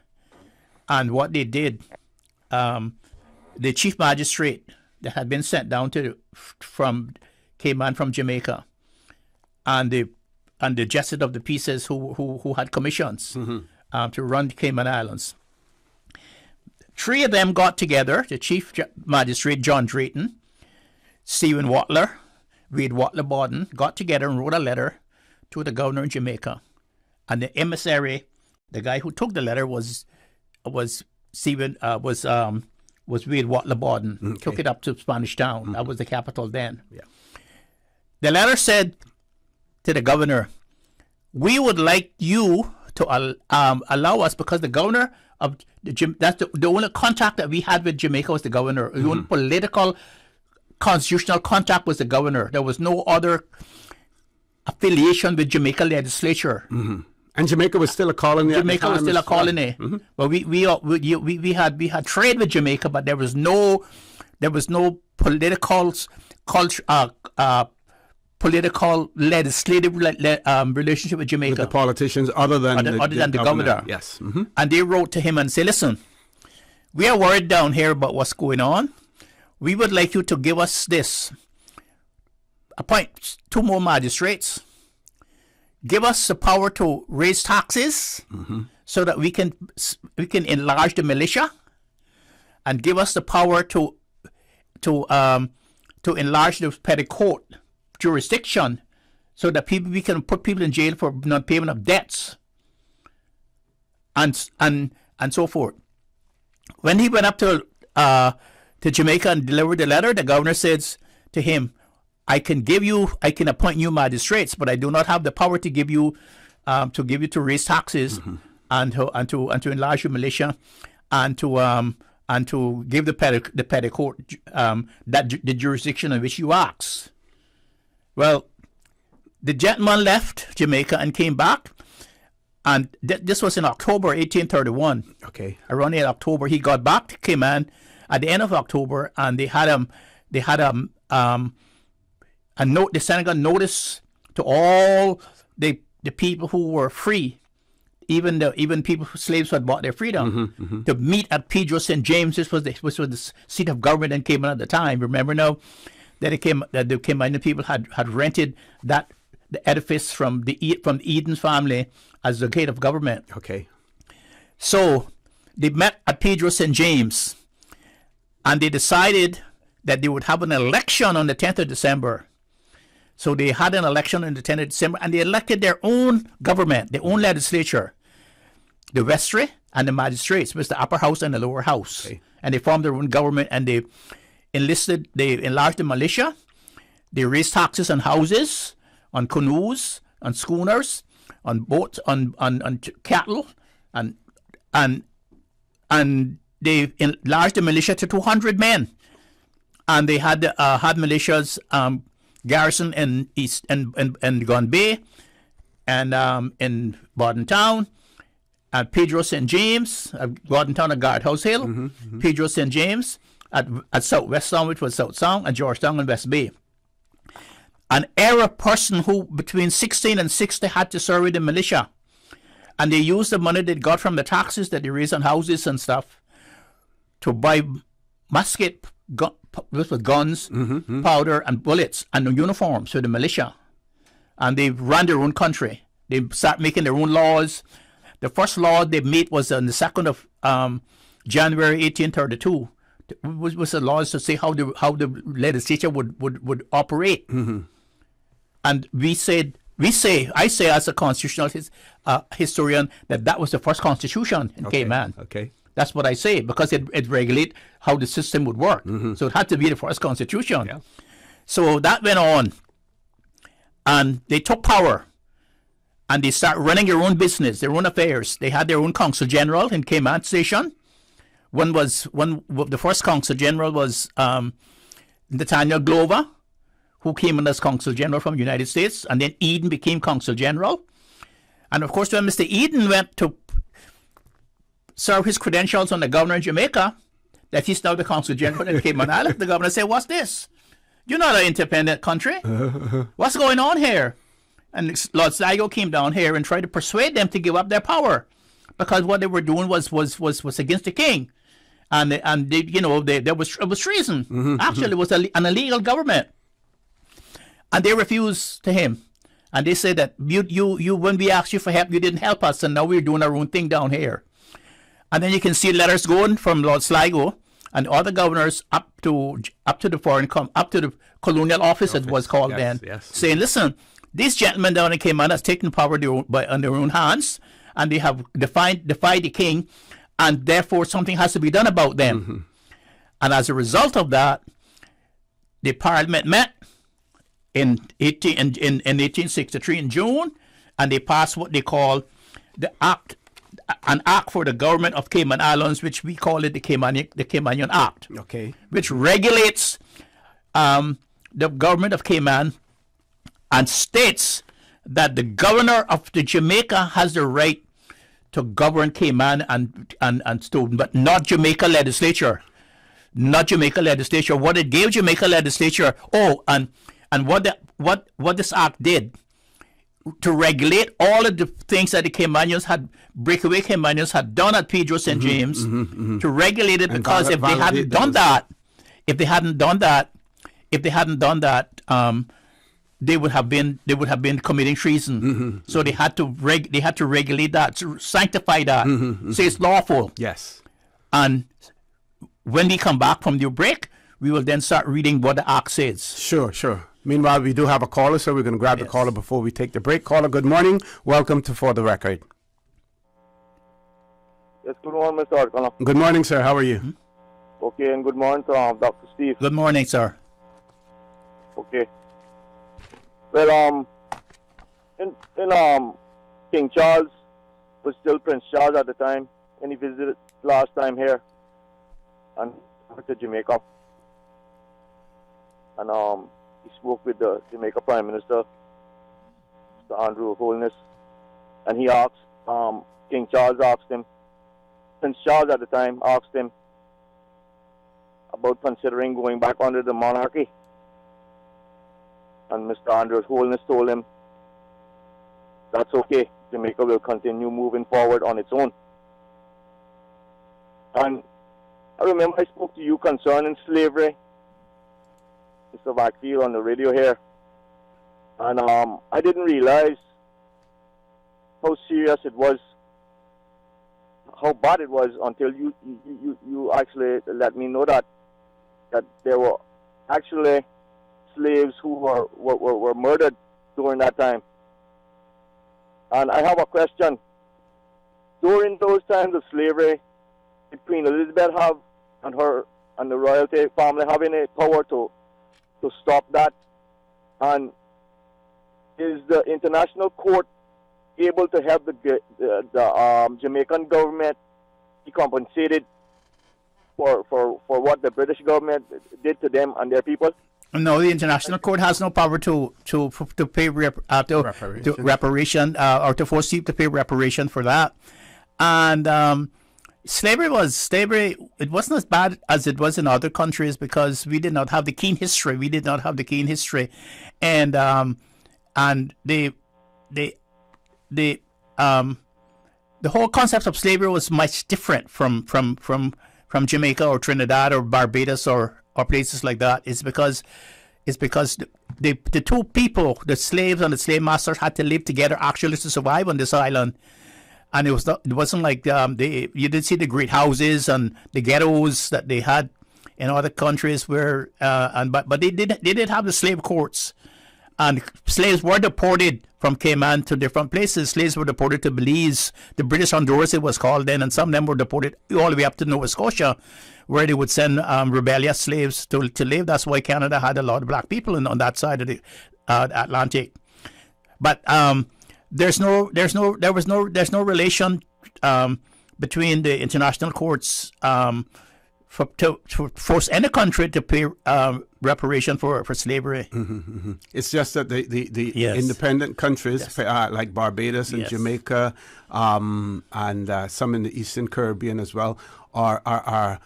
And what they did, the chief magistrate that had been sent down from Cayman, from Jamaica, and the Jesuit of the Pieces who had commissions to run the Cayman Islands, Three of them got together, the Chief Magistrate John Drayton, Stephen Watler, Wade Watler Borden, got together and wrote a letter to the governor in Jamaica. And the emissary, the guy who took the letter was Wade Watler Borden. Okay. Took it up to Spanish Town. That was the capital then. Yeah. The letter said to the governor, we would like you to allow us, because the governor of that's the only contact that we had with Jamaica was the governor. The only political constitutional contact was the governor. There was no other affiliation with Jamaica legislature. And Jamaica was still a colony. Jamaica was still a colony. But we had trade with Jamaica, but there was no political political legislative relationship with Jamaica. With the politicians other than the governor. Yes. And they wrote to him and said, listen, we are worried down here about what's going on. We would like you to give us this. Appoint 2 more magistrates. Give us the power to raise taxes so that we can enlarge the militia, and give us the power to enlarge the petticoat jurisdiction so that we can put people in jail for non-payment of debts and so forth. When he went up to Jamaica and delivered the letter, the governor says to him, I can appoint new magistrates, but I do not have the power to give you to raise taxes and to enlarge your militia and to give the petticoat the jurisdiction in which you ask. Well, the gentleman left Jamaica and came back, and this was in October 1831. Okay. Around in October, he got back, came in at the end of October, and they sent a notice to all the people who were free, even people slaves who had bought their freedom, to meet at Pedro St. James. This was the seat of government in Cayman at the time. Remember now that the Caymanian people had rented the edifice from the Eden family as the gate of government. Okay. So they met at Pedro St. James, and they decided that they would have an election on the 10th of December. So they had an election on the 10th of December, and they elected their own government, their own legislature, the vestry and the magistrates, which was the upper house and the lower house. Okay. And they formed their own government, and they enlarged the militia. They raised taxes on houses, on canoes, on schooners, on boats, on cattle, and they enlarged the militia to 200 men. And they had militias garrison in East and Gun Bay, and in Borden Town, at Pedro St. James, at Borden Town and Guardhouse Hill, Pedro St. James, at Southwest Sound, which was South Sound, and Georgetown and West Bay. And every person who between 16 and 60 had to serve with the militia, and they used the money they got from the taxes that they raised on houses and stuff to buy musket with guns, powder, and bullets, and uniforms for the militia. And they ran their own country. They started making their own laws. The first law they made was on the 2nd of January 1832. Was the laws to say how the legislature would operate. And I say as a constitutional historian that was the first constitution in Cayman. Okay. That's what I say, because it regulates how the system would work. So it had to be the first constitution. Yeah. So that went on. And they took power. And they started running their own business, their own affairs. They had their own consul general in Cayman Station. The first consul general was Nathaniel Glover, who came in as consul general from the United States. And then Eden became consul general. And of course, when Mr. Eden went to serve his credentials on the governor in Jamaica, that he's now the consul general in Cayman Islands, the governor said, "What's this? You're not an independent country. What's going on here?" And Lord Sligo came down here and tried to persuade them to give up their power, because what they were doing was against the king, and it was treason. Actually, it was an illegal government, and they refused to him, and they said that you when we asked you for help, you didn't help us, and now we're doing our own thing down here. And then you can see letters going from Lord Sligo and other governors up to the colonial office, it was called then, saying, listen, these gentlemen down in Cayman has taken power on their own hands, and they have defied the king, and therefore something has to be done about them. Mm-hmm. And as a result of that, the Parliament met in 1863 in June, and they passed what they call an act for the government of Cayman Islands, which we call it the Caymanian Act, which regulates the government of Cayman and states that the governor of the Jamaica has the right to govern Cayman and Stone, but not Jamaica legislature. Not Jamaica legislature. What it gave Jamaica legislature, and what this act did to regulate all of the things that the Caymanians breakaway Caymanians had done at Pedro St. James, to regulate it, because if they hadn't done that, they would have been committing treason. So they had to regulate that, to sanctify that, so it's lawful. Yes. And when we come back from the break, we will then start reading what the act says. Sure. Meanwhile, we do have a caller, so we're going to grab the caller before we take the break. Caller, good morning. Welcome to For the Record. Yes, good morning, Mr. O'Connor. Good morning, sir. How are you? Okay, and good morning to Dr. Steve. Good morning, sir. Okay. Well, in King Charles was still Prince Charles at the time, and he visited last time here, and went to Jamaica, and he spoke with the Jamaica Prime Minister, Mr. Andrew Holness, and he asked, King Charles asked him, Prince Charles at the time asked him about considering going back under the monarchy. And Mr. Andrew Holness told him, that's okay, Jamaica will continue moving forward on its own. And I remember I spoke to you concerning slavery, Mr. Backfield, on the radio here. And I didn't realize how serious it was, how bad it was, until you actually let me know that there were actually slaves who were murdered during that time. And I have a question. During those times of slavery, did Queen Elizabeth have and the royalty family have any power to stop that? And is the international court able to help the Jamaican government be compensated for what the British government did to them and their people? No, the international court has no power to pay reparation or to force you to pay reparation for that. And slavery. It wasn't as bad as it was in other countries because we did not have the keen history. And the whole concept of slavery was much different from Jamaica or Trinidad or Barbados or places like that. It's because the two people, the slaves and the slave masters, had to live together actually to survive on this island. And it wasn't like you did see the great houses and the ghettos that they had in other countries where but they did have the slave courts, and slaves were deported from Cayman to different places. Slaves were deported to Belize, the British Honduras it was called then, and some of them were deported all the way up to Nova Scotia, where they would send rebellious slaves to live. That's why Canada had a lot of black people on that side of the Atlantic. But there was no relation between the international courts to force any country to pay reparation for slavery. Mm-hmm. It's just that the independent countries like Barbados and Jamaica and some in the Eastern Caribbean as well are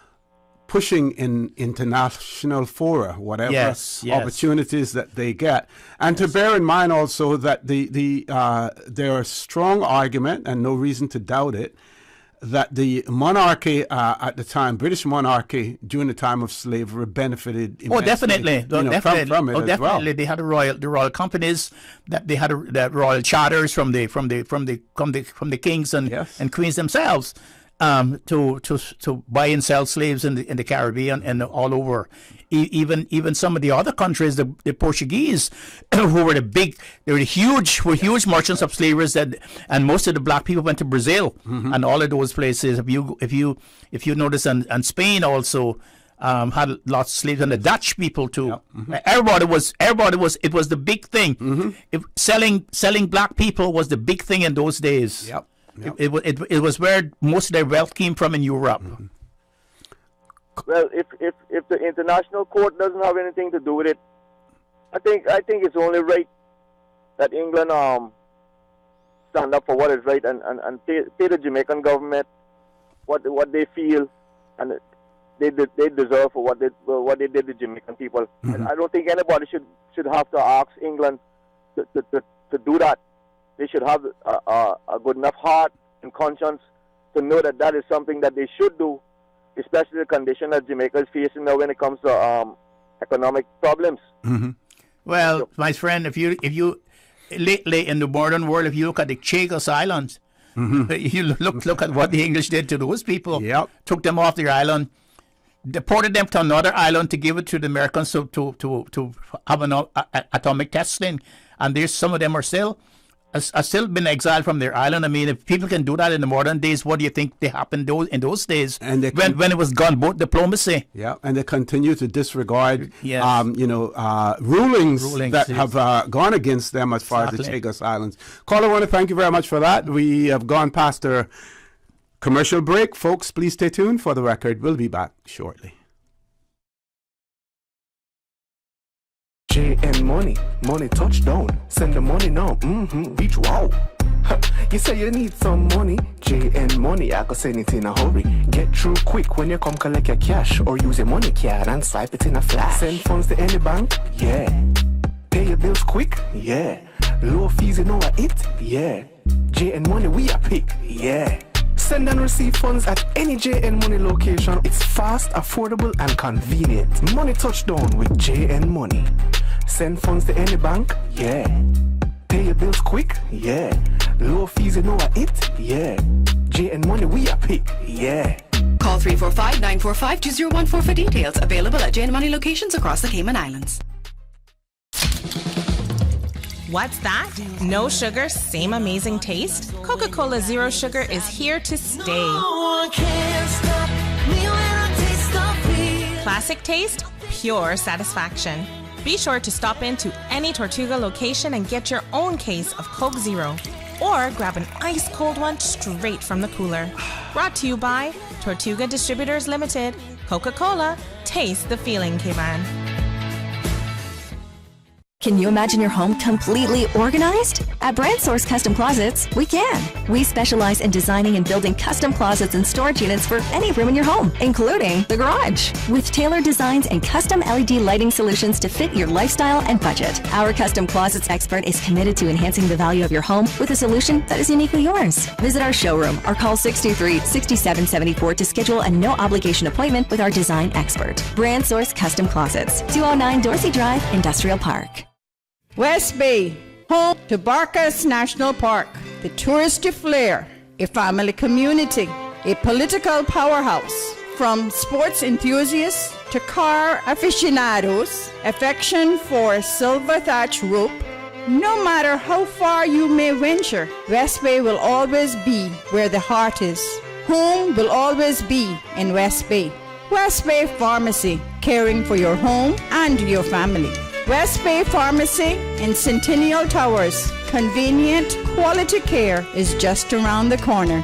pushing in international fora, whatever opportunities that they get. And to bear in mind also that there are strong argument, and no reason to doubt it, that the monarchy at the time, British monarchy during the time of slavery, benefited immensely. Oh, definitely. Definitely. From it as well. They had the royal companies, that they had the royal charters from the kings and queens themselves. to buy and sell slaves in the Caribbean and all over. Even some of the other countries, the Portuguese, who were huge merchants of slaves, and most of the black people went to Brazil and all of those places. If you notice, and Spain also had lots of slaves, and the Dutch people too. Everybody was. It was the big thing. Selling black people was the big thing in those days. It was where most of their wealth came from in Europe. Well, if the international court doesn't have anything to do with it, I think it's only right that England stand up for what is right and pay the Jamaican government what they feel and they deserve for what they did to Jamaican people. And I don't think anybody should have to ask England to do that. They should have a good enough heart and conscience to know that is something that they should do, especially the condition that Jamaica is facing now when it comes to economic problems. Well, my friend, if you lately in the modern world, if you look at the Chagos Islands, you look at what the English did to those people. Took them off their island, deported them to another island to give it to the Americans to have an atomic testing, and there's some of them are still been exiled from their island. I mean, if people can do that in the modern days, what do you think they happened in those days when it was gunboat diplomacy? Yeah, and they continue to disregard, rulings that have gone against them as far as the Chagos Islands. Caller, I want to thank you very much for that. We have gone past our commercial break. Folks, please stay tuned for the record. We'll be back shortly. JN money touchdown. Send the money now. Reach wow. You say you need some money. JN money, I can send it in a hurry. Get through quick when you come collect your cash, or use a money card and swipe it in a flash. Send funds to any bank, yeah. Pay your bills quick, yeah. Low fees, you know what it, yeah. JN money, we are pick, yeah. Send and receive funds at any JN Money location. It's fast, affordable, and convenient. Money touchdown with JN Money. Send funds to any bank, yeah. Pay your bills quick, yeah. Low fees, you know what it, yeah. JN Money, we are pick, yeah. Call 345-945-2014 for details. Available at JN Money locations across the Cayman Islands. What's that? No sugar, same amazing taste? Coca-Cola Zero Sugar is here to stay. No one can stop me when I taste the feel. Classic taste, pure satisfaction. Be sure to stop into any Tortuga location and get your own case of Coke Zero. Or grab an ice cold one straight from the cooler. Brought to you by Tortuga Distributors Limited. Coca-Cola, taste the feeling, Cayman. Can you imagine your home completely organized? At Brand Source Custom Closets, we can. We specialize in designing and building custom closets and storage units for any room in your home, including the garage. With tailored designs and custom LED lighting solutions to fit your lifestyle and budget. Our Custom Closets expert is committed to enhancing the value of your home with a solution that is uniquely yours. Visit our showroom or call 623-6774 to schedule a no-obligation appointment with our design expert. Brand Source Custom Closets, 209 Dorsey Drive, Industrial Park. West Bay, home to Barkas National Park, the touristy flair, a family community, a political powerhouse. From sports enthusiasts to car aficionados, affection for silver thatch rope. No matter how far you may venture, West Bay will always be where the heart is. Home will always be in West Bay. West Bay Pharmacy, caring for your home and your family. West Bay Pharmacy in Centennial Towers. Convenient, quality care is just around the corner.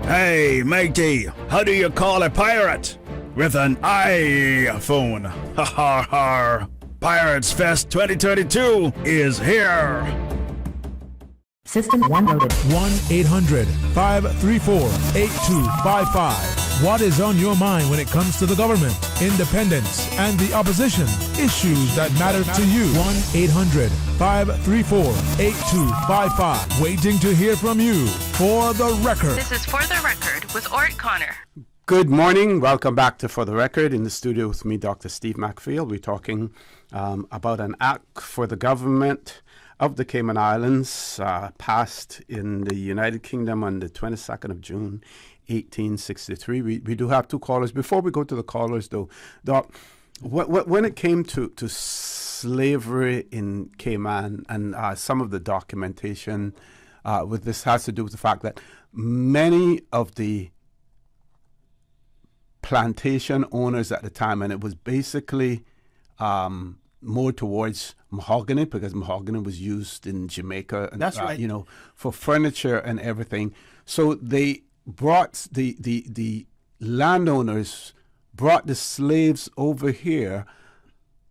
Hey, matey, how do you call a pirate? With an iPhone. Ha ha ha. Pirates Fest 2032 is here. System 1 loaded. 1-800-534-8255. What is on your mind when it comes to the government, independence, and the opposition? Issues that matter to you. 1-800-534-8255. Waiting to hear from you. For the record. This is For the Record with Ort Connor. Good morning. Welcome back to For the Record. In the studio with me, Dr. Steve MacPhail. We're talking about an act for the government of the Cayman Islands passed in the United Kingdom on the 22nd of June, 1863. We do have two callers. Before we go to the callers, though, Doc, when it came to slavery in Cayman and some of the documentation with this has to do with the fact that many of the plantation owners at the time, and it was basically more towards mahogany, because mahogany was used in Jamaica, and, That's right. for furniture and everything. So they brought the landowners brought the slaves over here,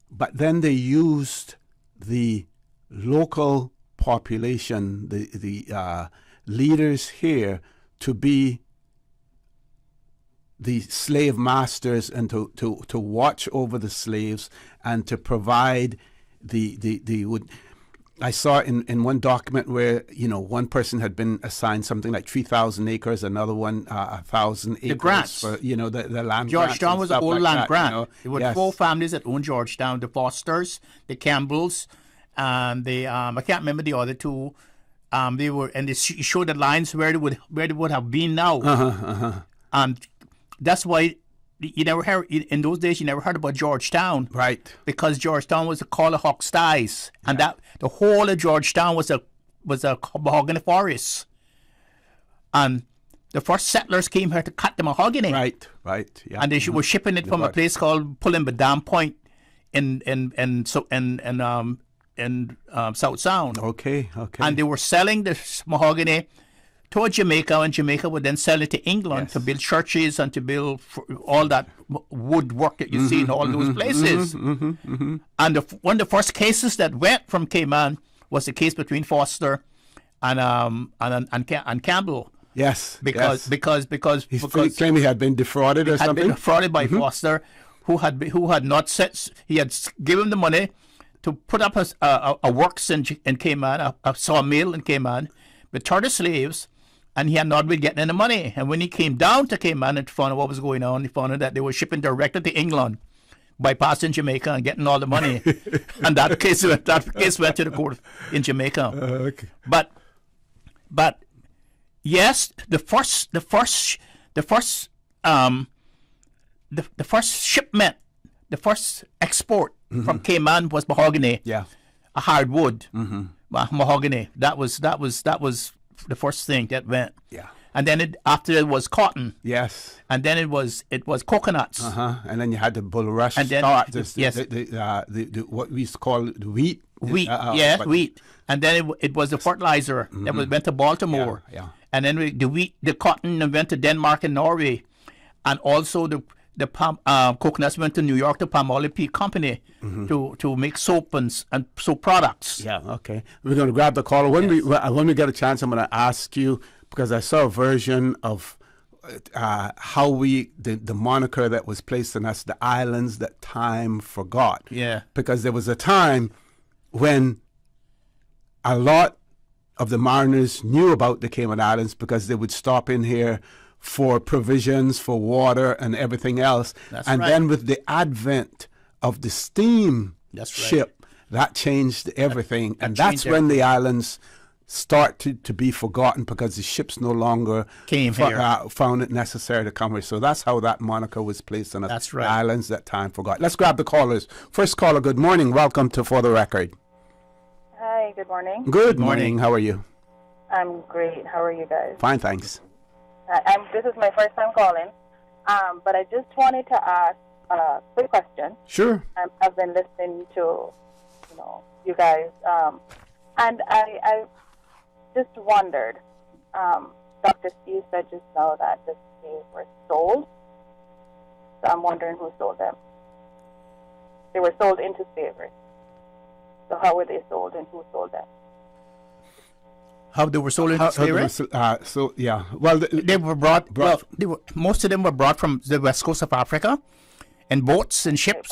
but then they used the local population, the leaders here, to be the slave masters and to watch over the slaves and to provide I saw in one document where one person had been assigned something like 3,000 acres, another one 1,000 acres. The grants for the land. Georgetown was an old land grant. There were Yes. 4 families that owned Georgetown: the Fosters, the Campbells, and the I can't remember the other 2. They were, and they showed the lines where they would have been now. And that's why you never heard in those days. You never heard about Georgetown, right? Because Georgetown was a Callahawk styes, and that the whole of Georgetown was a mahogany forest. And the first settlers came here to cut the mahogany, right, yeah. And they were shipping it from a place called Pulimbadam Point in South Sound. Okay. And they were selling the mahogany to Jamaica, and Jamaica would then sell it to England to build churches and to build all that woodwork that you see in all those places. And one of the first cases that went from Cayman was the case between Foster and Campbell. Yes, because he claimed he had been defrauded or something. Had been defrauded by Foster, who had not set. He had given the money to put up a works in Cayman, a sawmill in Cayman, with 30 slaves. And he had not been getting any money. And when he came down to Cayman and found out what was going on, he found out that they were shipping directly to England, bypassing Jamaica and getting all the money. And that case went to the court in Jamaica. Okay. But yes, the first shipment, the first export from Cayman was mahogany. Yeah, a hardwood mahogany. That was the first thing that went. Yeah. And then after it was cotton. Yes. And then it was coconuts. And then you had the bulrush. And then the what we used to call the wheat. Wheat. Wheat. And then it was the fertilizer that went to Baltimore. Yeah. And then the cotton went to Denmark and Norway, and also the coconuts went to New York to Palmolive Peak Company to make soap and soap products. Yeah, okay. We're going to grab the caller. When we get a chance, I'm going to ask you, because I saw a version of how the moniker that was placed on us, the islands that time forgot. Yeah. Because there was a time when a lot of the mariners knew about the Cayman Islands because they would stop in here for provisions, for water and everything else. Then with the advent of the steam ship, that changed everything. And that's when the islands start to be forgotten, because the ships no longer found it necessary to come here. So that's how that moniker was placed on us. That's right. The islands that time forgot. Let's grab the callers. First caller, good morning. Welcome to For the Record. Hi, good morning. Good morning. How are you? I'm great. How are you guys? Fine, thanks. This is my first time calling, but I just wanted to ask a quick question. Sure. I've been listening to, you guys, and I just wondered. Dr. Steve said just now that the slaves were sold, so I'm wondering who sold them. They were sold into slavery. So how were they sold, and who sold them? How they were sold into slavery? Well, they were brought. Most of them were brought from the west coast of Africa, in boats and ships.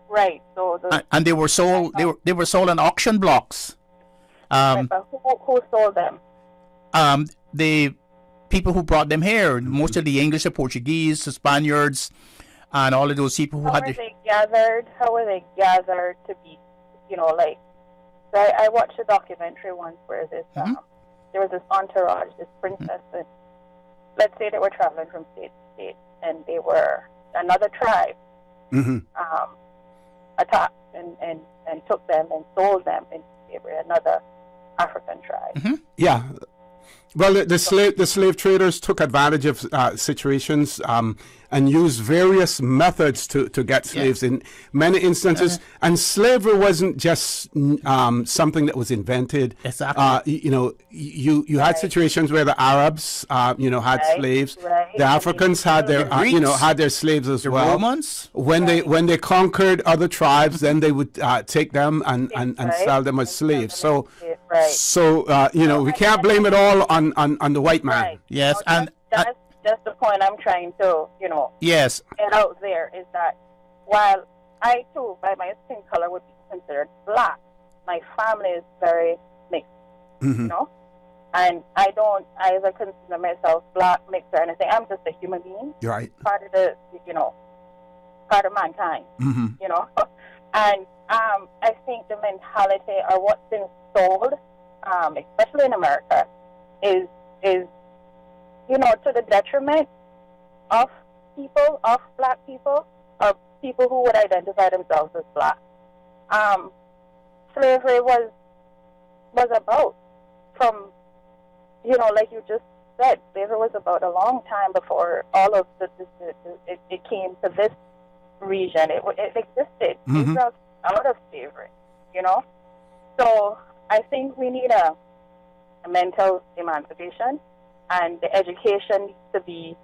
Right. So and they were sold. They were sold on auction blocks. But who sold them? The people who brought them here, most of the English, the Portuguese, the Spaniards, and all of those people who How were they gathered to be, So I watched a documentary once where there was this entourage, this princess, and let's say they were traveling from state to state, and they were another tribe attacked and took them and sold them into slavery, another African tribe. Yeah. Well, the slave traders took advantage of situations and used various methods to get slaves in many instances. And slavery wasn't just something that was invented. Exactly. You had situations where the Arabs, had slaves. The Africans had their, had their slaves as well. The Romans. When they conquered other tribes, then they would take them and sell them as slaves. So. We can't blame it all on the white man. Right. Yes, That's the point I'm trying to, yes, get out there, is that while I too, by my skin color, would be considered black, my family is very mixed, and I ever consider myself black, mixed, or anything. I'm just a human being. You're right. Part of the, part of mankind, and I think the mentality or what's been sold, especially in America, is to the detriment of people, of black people, of people who would identify themselves as black. Slavery was about, from, like you just said, slavery was about a long time before all of it came to this region. It existed. It was out of slavery, So I think we need a mental emancipation, and the education needs to be,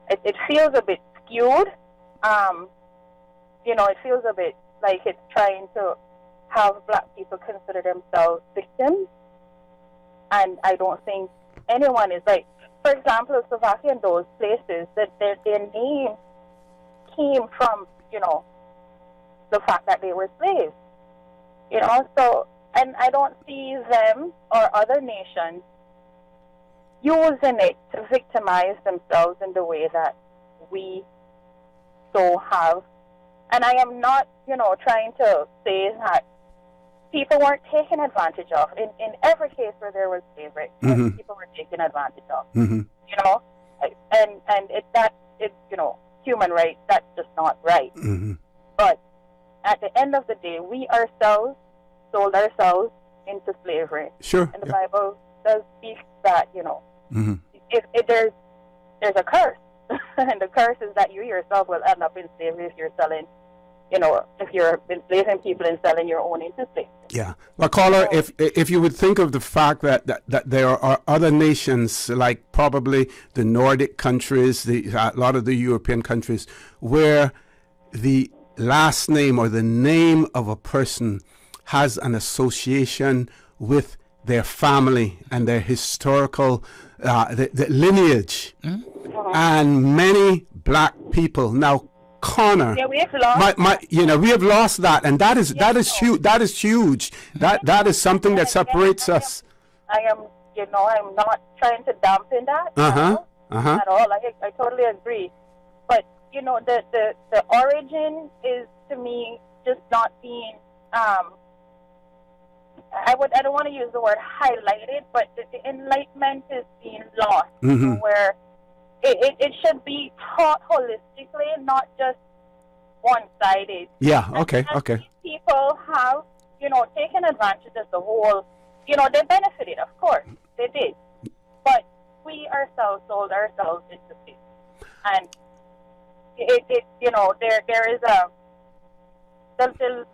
it feels a bit skewed. It feels a bit like it's trying to have black people consider themselves victims, and I don't think anyone is like, for example, Slovakia and those places, that their name came from, the fact that they were slaves, so, and I don't see them or other nations using it to victimize themselves in the way that we so have. And I am not, trying to say that people weren't taken advantage of. In every case where there was slavery, people were taken advantage of. And it's human rights, that's just not right. But at the end of the day, we ourselves sold ourselves into slavery. Sure. And the Bible does speak that, if there's a curse, and the curse is that you yourself will end up in slavery if you're selling, if you're enslaving people and selling your own into slavery. Yeah. Well, caller, if you would think of the fact that there are other nations, like probably the Nordic countries, a lot of the European countries, where the last name or the name of a person has an association with their family and their historical the lineage, and many black people now. Connor, we have lost. We have lost that, and that is huge. That is huge. That is something that separates us. I am, I'm not trying to dampen that at all. I totally agree, but the origin is, to me, just not being. I don't want to use the word highlighted, but the enlightenment is being lost, where it should be taught holistically, not just one-sided. Yeah, okay. People have, taken advantage of the whole, they benefited, of course, they did. But we ourselves sold ourselves into slavery. And there is there's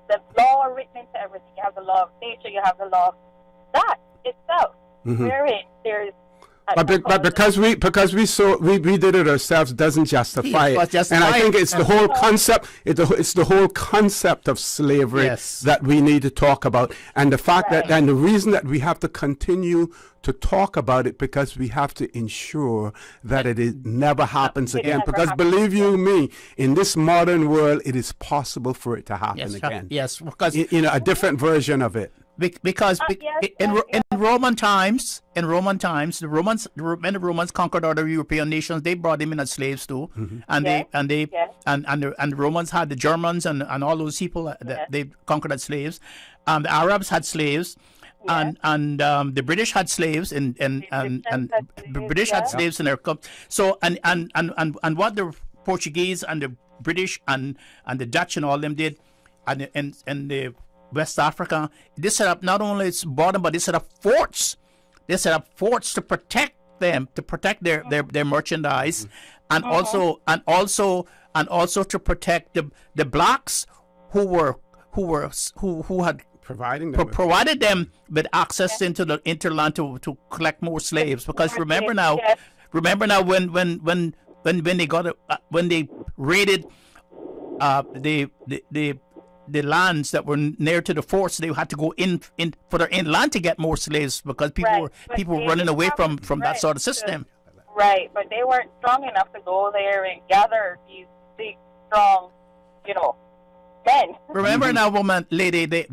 the law written into everything. You have the law of nature, you have the law of that itself, wherein there is. But because we did it ourselves doesn't justify it. And I think it's the whole concept. It's the whole concept of slavery that we need to talk about, and the fact that, and the reason that we have to continue to talk about it, because we have to ensure that it never happens again. Because believe you me, in this modern world, it is possible for it to happen again. Yes, because a different version of it. Because in Roman times, when the Romans conquered other European nations, they brought them in as slaves too, and the Romans had the Germans and all those people that they conquered as slaves. The Arabs had slaves, and the British had slaves, and the British had slaves in their so and what the Portuguese and the British and the Dutch and all them did, and the West Africa, they set up not only its border, but they set up forts. They set up forts to protect them, to protect their merchandise, and also to protect the blacks who had provided them with access into the interland to collect more slaves. Because remember now when they raided the lands that were near to the forts, they had to go in for their inland to get more slaves because people were running away from that sort of system. Right, but they weren't strong enough to go there and gather these big, strong, men. Remember now, woman, lady, they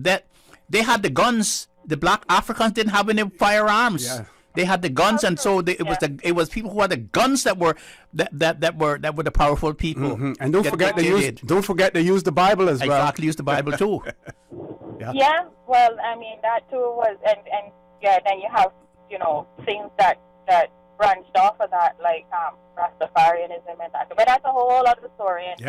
had the guns. The black Africans didn't have any firearms. Yeah. They had the guns, and so it was people who had the guns that were the powerful people. And don't forget to use the Bible as well. Exactly, use the Bible too. Yeah. Well, I mean that too was, and then you have things that branched off of that, like Rastafarianism and that. But that's a whole other story. And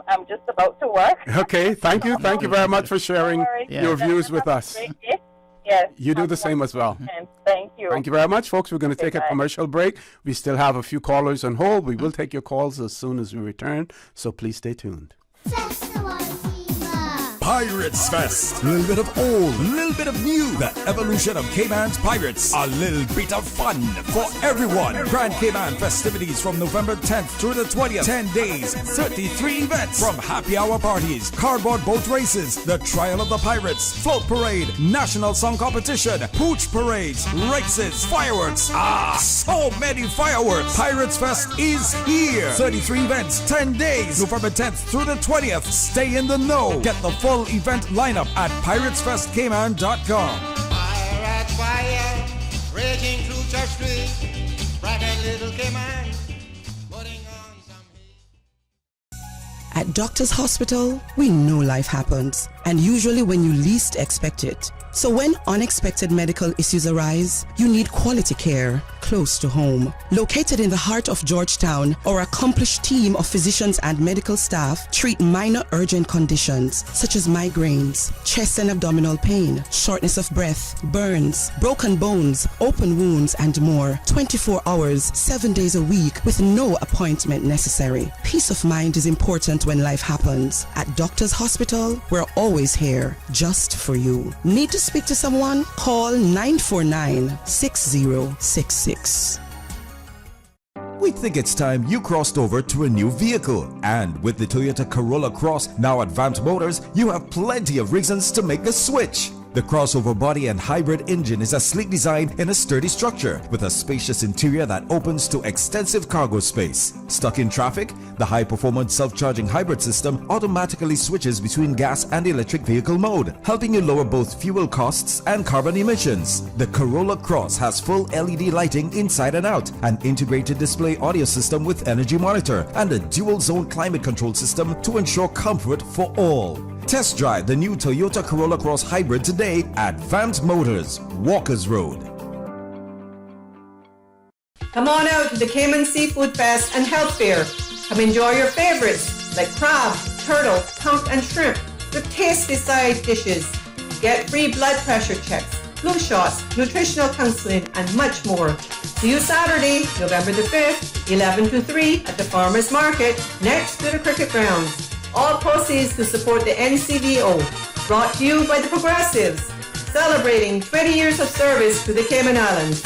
I'm just about to work. Okay, thank you very much for sharing your views with us. Yes. You do the same as well. And thank you. Thank you very much, folks. We're going to take a commercial break. We still have a few callers on hold. We will take your calls as soon as we return, so please stay tuned. Pirates Fest. A little bit of old, a little bit of new. The evolution of Cayman's Pirates. A little bit of fun for everyone. Grand Cayman festivities from November 10th through the 20th. 10 days, 33 events. From happy hour parties, cardboard boat races, the Trial of the Pirates, float parade, national song competition, pooch parades, races, fireworks. So many fireworks. Pirates Fest is here. 33 events, 10 days, November 10th through the 20th. Stay in the know. Get the full event lineup at piratesfestcayman.com. Fire, raging through Church Street, bright and little Cayman, putting on some heat. At Doctors Hospital, we know life happens, and usually when you least expect it. So when unexpected medical issues arise, you need quality care close to home. Located in the heart of Georgetown, our accomplished team of physicians and medical staff treat minor urgent conditions such as migraines, chest and abdominal pain, shortness of breath, burns, broken bones, open wounds, and more. 24 hours, 7 days a week with no appointment necessary. Peace of mind is important when life happens. At Doctors Hospital, we're always here just for you. Need to speak to someone? Call 949-6066. We think it's time you crossed over to a new vehicle. And with the Toyota Corolla Cross now at Vant Motors, you have plenty of reasons to make the switch. The crossover body and hybrid engine is a sleek design in a sturdy structure with a spacious interior that opens to extensive cargo space. Stuck in traffic? The high-performance self-charging hybrid system automatically switches between gas and electric vehicle mode, helping you lower both fuel costs and carbon emissions. The Corolla Cross has full LED lighting inside and out, an integrated display audio system with energy monitor, and a dual-zone climate control system to ensure comfort for all. Test drive the new Toyota Corolla Cross Hybrid today at Vant Motors, Walkers Road. Come on out to the Cayman Seafood Fest and Health Fair. Come enjoy your favorites like crab, turtle, conch, and shrimp with tasty side dishes. Get free blood pressure checks, flu shots, nutritional counseling, and much more. See you Saturday, November the 5th, 11 to 3 at the Farmers Market next to the cricket grounds. All proceeds to support the NCVO. Brought to you by the Progressives, celebrating 20 years of service to the Cayman Islands.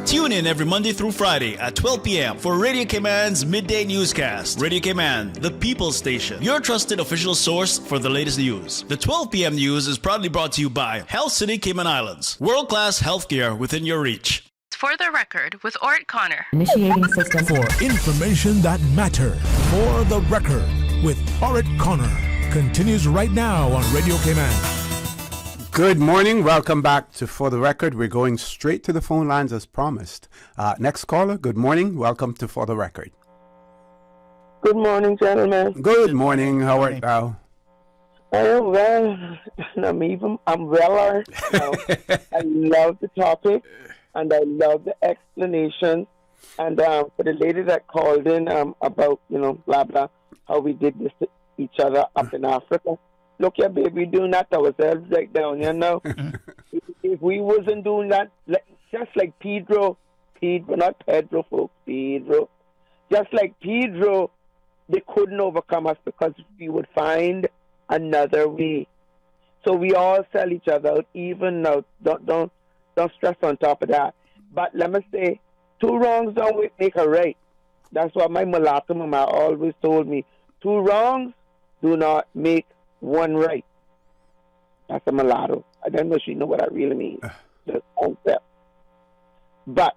Tune in every Monday through Friday at 12 p.m. for Radio Cayman's Midday Newscast. Radio Cayman, the People's Station, your trusted official source for the latest news. The 12 p.m. news is proudly brought to you by Health City Cayman Islands. World-class healthcare within your reach. For the record, with Ort Connor. Initiating system for information that matter. For the record, with Orit Connor. Continues right now on Radio Cayman. Good morning. Welcome back to For the Record. We're going straight to the phone lines as promised. Next caller, good morning. Welcome to For the Record. Good morning, gentlemen. Good morning. How are you? I am well. I'm well. I love the topic, and I love the explanation. And for the lady that called in about, blah, blah, how we did this to each other up in Africa. Look here, baby, we doing that ourselves right down here now. If we wasn't doing that, just like Pedro, not Pedro, folks, Pedro. Just like Pedro, they couldn't overcome us because we would find another way. So we all sell each other out, even now. Don't stress on top of that. But let me say, 2 wrongs don't make a right. That's what my mulatto mama always told me. 2 wrongs do not make 1 right. That's a mulatto. I don't know if she know what that really means. The concept. But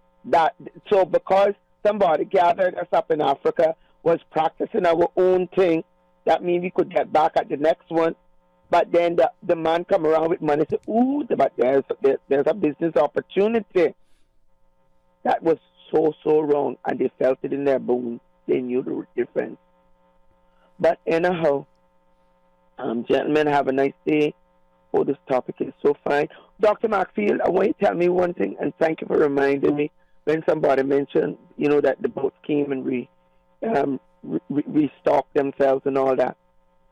so because somebody gathered us up in Africa, was practicing our own thing, that means we could get back at the next one. But then the man come around with money and say, ooh, but there's a business opportunity. That was so wrong, and they felt it in their bones. They knew the difference. But anyhow, gentlemen, have a nice day. Oh, this topic is so fine. Dr. Macfield, I want you to tell me one thing, and thank you for reminding me when somebody mentioned, that the boats came and restocked themselves and all that.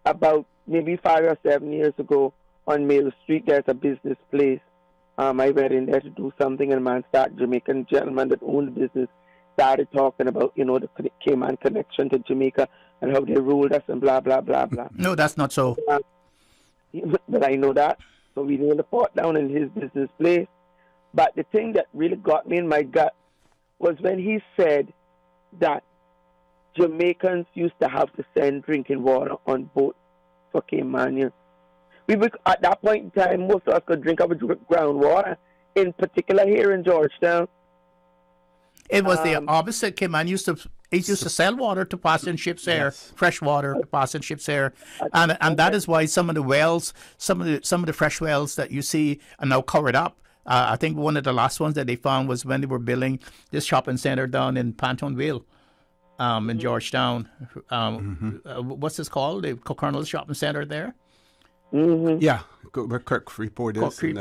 About maybe 5 or 7 years ago on Mill Street, there's a business place. I went in there to do something, and a man started, Jamaican gentleman that owned the business, started talking about, the Cayman connection to Jamaica and how they ruled us and blah, blah, blah, blah. No, that's not so. But I know that. So we nailed the pot down in his business place. But the thing that really got me in my gut was when he said that Jamaicans used to have to send drinking water on boats for Caymanians. At that point in time, most of us could drink our groundwater, in particular here in Georgetown. It was the opposite. Cayman used to sell water to passing ships there, fresh water to passing ships there, and that is why some of the wells, some of the fresh wells that you see are now covered up. I think one of the last ones that they found was when they were building this shopping center down in Pantonville, in Georgetown. What's this called? The Colonel's Shopping Center there. Mm-hmm. Yeah, where Kirk Freeport is. They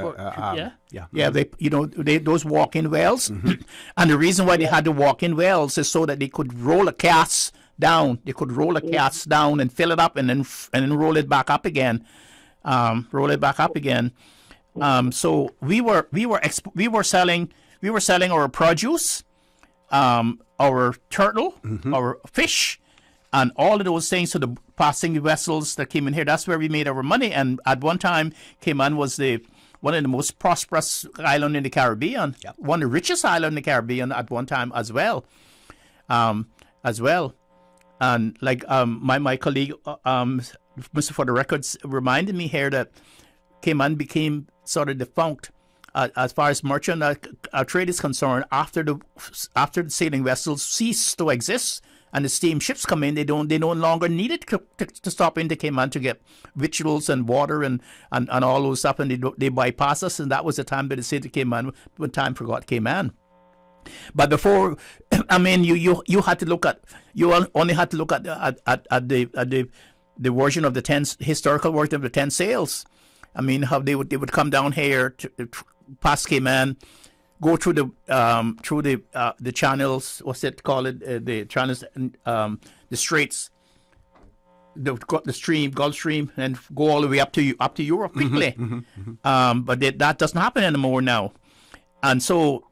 those walk-in wells, and the reason why they had the walk-in wells is so that they could roll a cask down. They could roll a cask down and fill it up, and then roll it back up again. So we were selling our produce, our turtle, our fish, and all of those things to the passing vessels that came in here. That's where we made our money. And at one time, Cayman was one of the most prosperous islands in the Caribbean, one of the richest islands in the Caribbean at one time as well. And like my colleague, Mr. For the Records, reminded me here that Cayman became sort of defunct as far as merchant trade is concerned after the sailing vessels ceased to exist. And the steamships come in, they no longer need it to stop into Cayman to get victuals and water and all those stuff, and they bypass us, and that was the time that they said to Cayman when time forgot Cayman. But before, I mean, you had to look at, only had to look at the version of the 10 historical version of the 10 sails. I mean, how they would come down here to past Cayman, go through the channels. What's it called? The channels, the straits, the Gulf Stream, and go all the way up to Europe quickly. But that doesn't happen anymore now, and so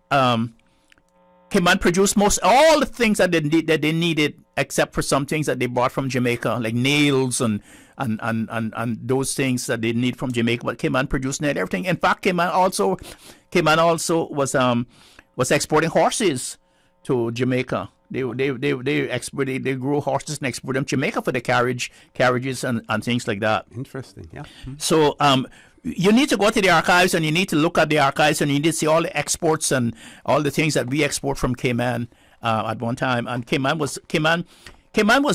Cayman produced all the things that they needed, except for some things that they bought from Jamaica, like nails and those things that they need from Jamaica. But Cayman produced nearly everything. In fact, Cayman also was exporting horses to Jamaica. They grow horses and export them to Jamaica for the carriages and things like that. Interesting, yeah. So you need to go to the archives, and you need to look at the archives, and you need to see all the exports and all the things that we export from Cayman at one time. And Cayman was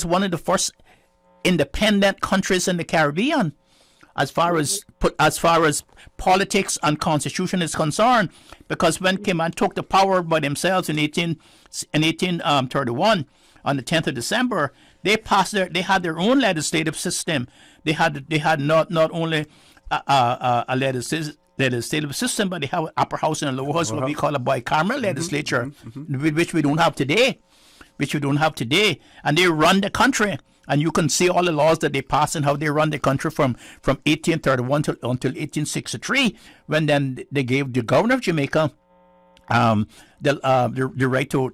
one of the first independent countries in the Caribbean. as far as politics and constitution is concerned, because when Cayman took the power by themselves in 1831 on the 10th of December, they had their own legislative system. They had not only a legislative system, but they have an upper house and a lower house, what we call a bicameral legislature, which we don't have today. And they run the country. And you can see all the laws that they passed and how they run the country from 1831 until 1863, when then they gave the governor of Jamaica the right to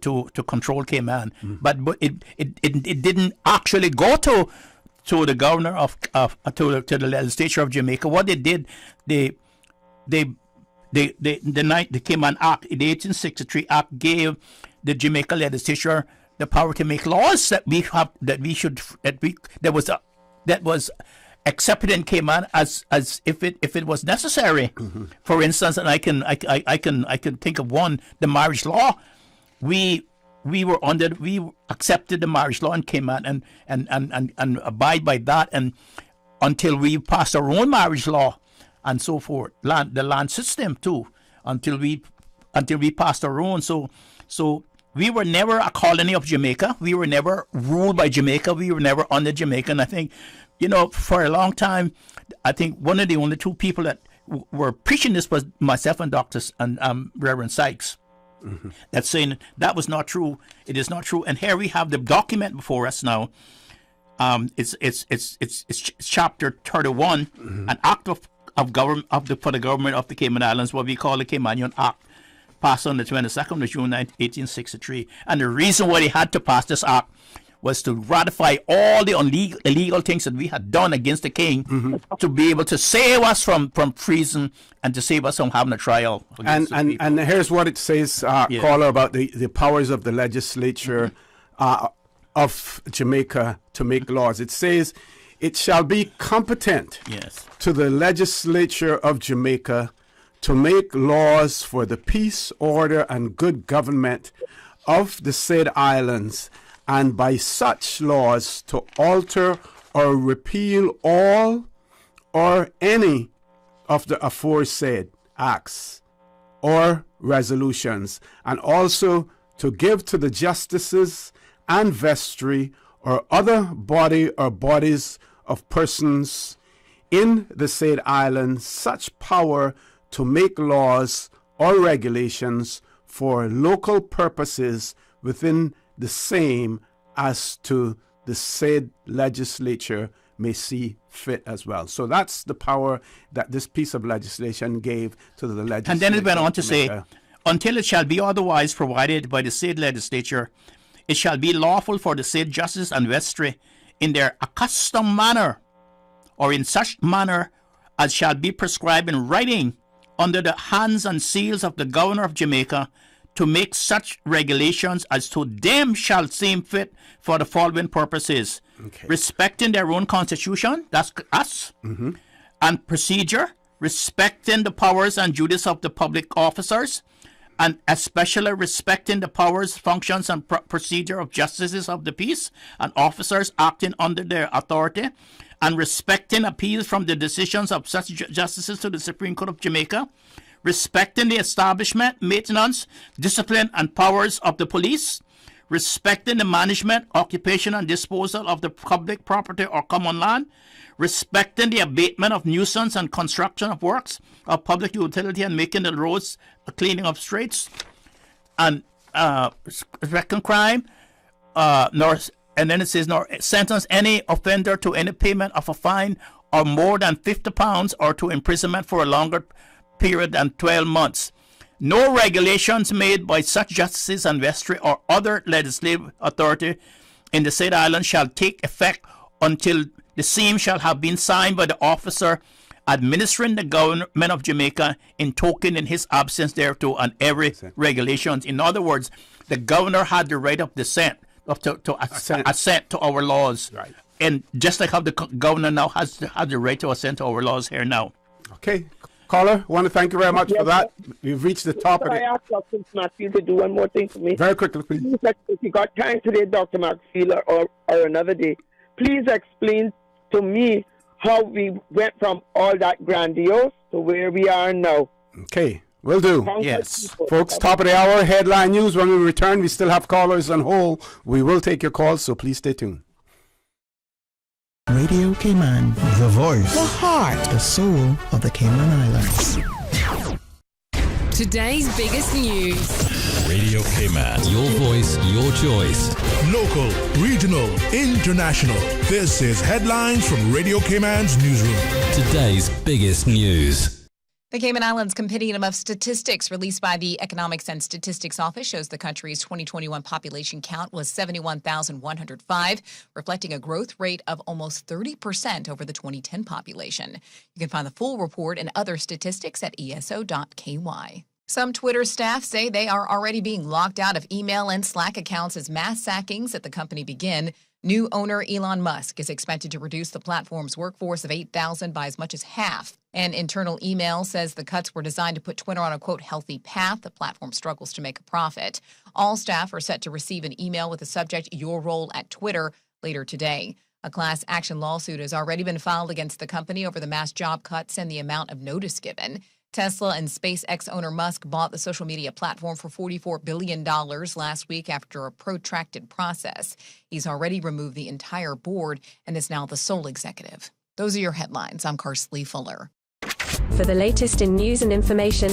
control Cayman. But it didn't actually go to the governor to the legislature of Jamaica. What they did, the Cayman Act, the 1863 Act, gave the Jamaica legislature the power to make laws that was accepted in Cayman as if it was necessary. For instance, and I can think of one, the marriage law. We accepted the marriage law in Cayman and abide by that, and until we passed our own marriage law and so forth, the land system too, until we passed our own. So we were never a colony of Jamaica. We were never ruled by Jamaica. We were never under Jamaica. And I think, for a long time, I think one of the only two people that were preaching this was myself and Reverend Sykes. That's saying that was not true. It is not true. And here we have the document before us now. It's chapter 31, an act for the government of the Cayman Islands, what we call the Caymanian Act, passed on the 22nd of June 1863. And the reason why they had to pass this act was to ratify all the illegal things that we had done against the king, to be able to save us from treason and to save us from having a trial. And here's what it says, caller, about the powers of the legislature of Jamaica to make laws. It says, it shall be competent to the legislature of Jamaica to make laws for the peace, order, and good government of the said islands, and by such laws to alter or repeal all or any of the aforesaid acts or resolutions, and also to give to the justices and vestry or other body or bodies of persons in the said island such power to make laws or regulations for local purposes within the same as to the said legislature may see fit as well. So that's the power that this piece of legislation gave to the legislature. And then it went on to say, until it shall be otherwise provided by the said legislature, it shall be lawful for the said justice and vestry in their accustomed manner, or in such manner as shall be prescribed in writing, under the hands and seals of the governor of Jamaica, to make such regulations as to them shall seem fit for the following purposes: respecting their own constitution, that's us, and procedure, respecting the powers and duties of the public officers, and especially respecting the powers, functions, and procedure of justices of the peace and officers acting under their authority, and respecting appeals from the decisions of such justices to the Supreme Court of Jamaica, respecting the establishment, maintenance, discipline, and powers of the police, respecting the management, occupation, and disposal of the public property or common land, respecting the abatement of nuisance and construction of works of public utility and making the roads, cleaning of streets, and respecting crime, and then it says, nor sentence any offender to any payment of a fine or more than £50 or to imprisonment for a longer period than 12 months. No regulations made by such justices and vestry or other legislative authority in the said island shall take effect until the same shall have been signed by the officer administering the government of Jamaica in token in his absence thereto, and every regulations. In other words, the governor had the right of dissent, to assent to our laws. Right. And just like how the governor now has the right to assent to our laws here now. Okay. Caller, want to thank you very much for that. We've reached the top of it. I ask Dr. Maxfield to do one more thing for me? Very quickly, please. If you got time today, Dr. Maxfield, or another day, please explain to me how we went from all that grandiose to where we are now. Okay, will do. Yes. Folks, top of the hour, headline news. When we return, we still have callers on hold. We will take your calls, so please stay tuned. Radio Cayman, the voice, the heart, the soul of the Cayman Islands. Today's biggest news. Radio Cayman, your voice, your choice. Local, regional, international. This is Headlines from Radio Cayman's newsroom. Today's biggest news. The Cayman Islands Compendium of Statistics released by the Economics and Statistics Office shows the country's 2021 population count was 71,105, reflecting a growth rate of almost 30% over the 2010 population. You can find the full report and other statistics at eso.ky. Some Twitter staff say they are already being locked out of email and Slack accounts as mass sackings at the company begin. New owner Elon Musk is expected to reduce the platform's workforce of 8,000 by as much as half. An internal email says the cuts were designed to put Twitter on a, quote, healthy path. The platform struggles to make a profit. All staff are set to receive an email with the subject, Your Role at Twitter, later today. A class action lawsuit has already been filed against the company over the mass job cuts and the amount of notice given. Tesla and SpaceX owner Musk bought the social media platform for $44 billion last week after a protracted process. He's already removed the entire board and is now the sole executive. Those are your headlines. I'm Karsley Fuller. For the latest in news and information,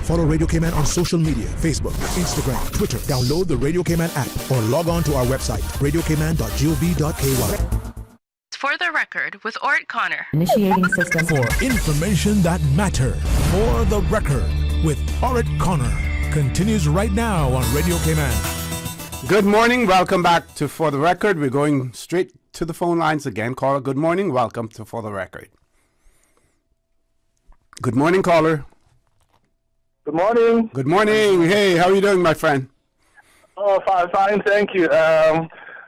Follow Radio Cayman on social media, Facebook, Instagram, Twitter. Download the Radio Cayman app or log on to our website, radiocayman.gov.ky. For the record, with Ort Connor. Initiating system. For information that matter. For the record, with Orit Connor. Continues right now on Radio Cayman. Good morning. Welcome back to For the Record. We're going straight to the phone lines again. Caller, good morning. Welcome to For the Record. Good morning, caller. Good morning. Good morning. Hey, how are you doing, my friend? Oh, fine, thank you.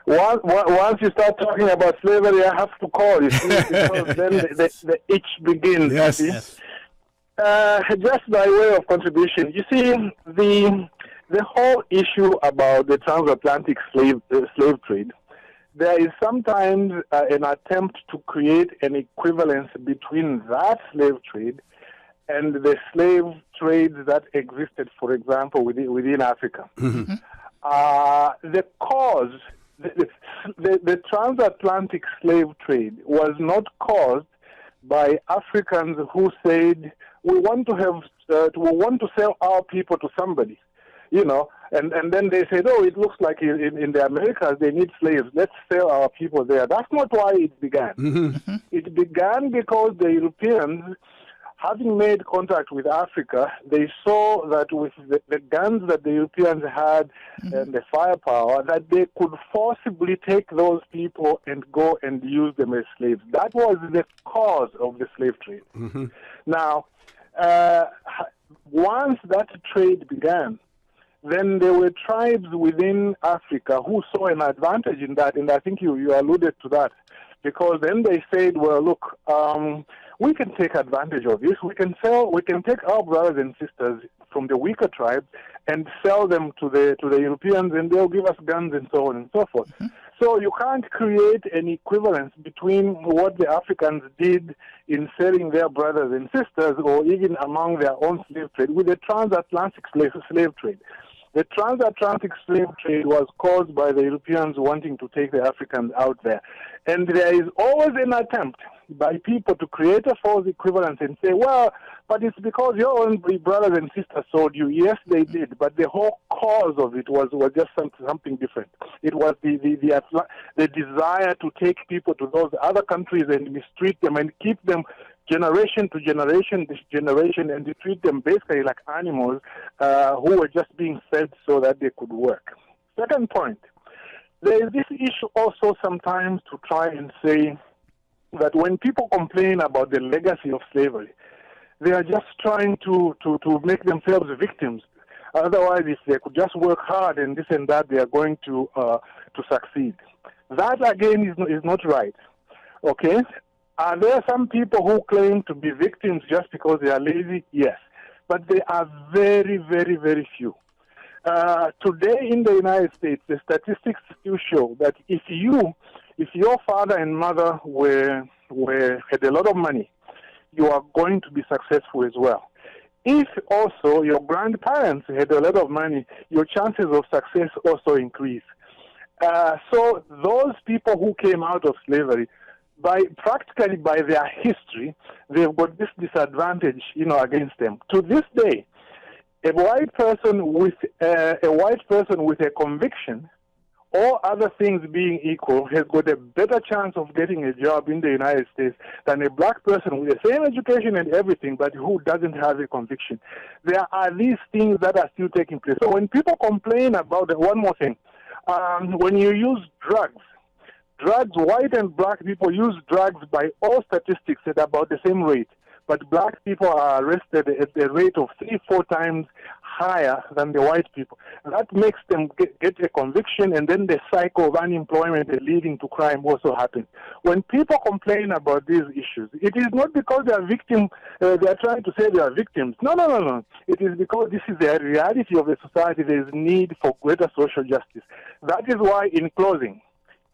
Once you start talking about slavery, I have to call you, see, because then the itch begins. Yes. Just by way of contribution, you see, the whole issue about the transatlantic slave trade, there is sometimes an attempt to create an equivalence between that slave trade and the slave trade that existed, for example, within Africa. Mm-hmm. The cause, the transatlantic slave trade was not caused by Africans who said, we want to sell our people to somebody, you know, and then they said, oh, it looks like in the Americas they need slaves. Let's sell our people there. That's not why it began. Mm-hmm. It began because the Europeans, having made contact with Africa, they saw that with the guns that the Europeans had and the firepower, that they could forcibly take those people and go and use them as slaves. That was the cause of the slave trade. Mm-hmm. Now, once that trade began, then there were tribes within Africa who saw an advantage in that, and I think you alluded to that, because then they said, well, look, we can take advantage of this. We can take our brothers and sisters from the weaker tribes and sell them to the Europeans, and they'll give us guns and so on and so forth. Mm-hmm. So you can't create an equivalence between what the Africans did in selling their brothers and sisters, or even among their own slave trade, with the transatlantic slave trade. The transatlantic slave trade was caused by the Europeans wanting to take the Africans out there. And there is always an attempt by people to create a false equivalence and say, well, but it's because your own brothers and sisters sold you. Yes, they did, but the whole cause of it was just something different. It was the desire to take people to those other countries and mistreat them and keep them generation to generation, and to treat them basically like animals who were just being fed so that they could work. Second point, there is this issue also sometimes to try and say that when people complain about the legacy of slavery, they are just trying to make themselves victims. Otherwise, if they could just work hard and this and that, they are going to succeed. That, again, is not right. Okay? Are there some people who claim to be victims just because they are lazy? Yes. But they are very, very, very few. Today in the United States, the statistics still show that if your father and mother were had a lot of money, you are going to be successful as well. If also your grandparents had a lot of money, your chances of success also increase. So those people who came out of slavery, practically by their history, they've got this disadvantage, against them. To this day, a white person with a conviction, all other things being equal, has got a better chance of getting a job in the United States than a black person with the same education and everything, but who doesn't have a conviction. There are these things that are still taking place. So when people complain about one more thing, when you use drugs, white and black people use drugs by all statistics at about the same rate. But black people are arrested at the rate of 3-4 times higher than the white people. That makes them get a conviction, and then the cycle of unemployment leading to crime also happens. When people complain about these issues, it is not because they are victims, they are trying to say they are victims. No. It is because this is the reality of the society. There is need for greater social justice. That is why, in closing,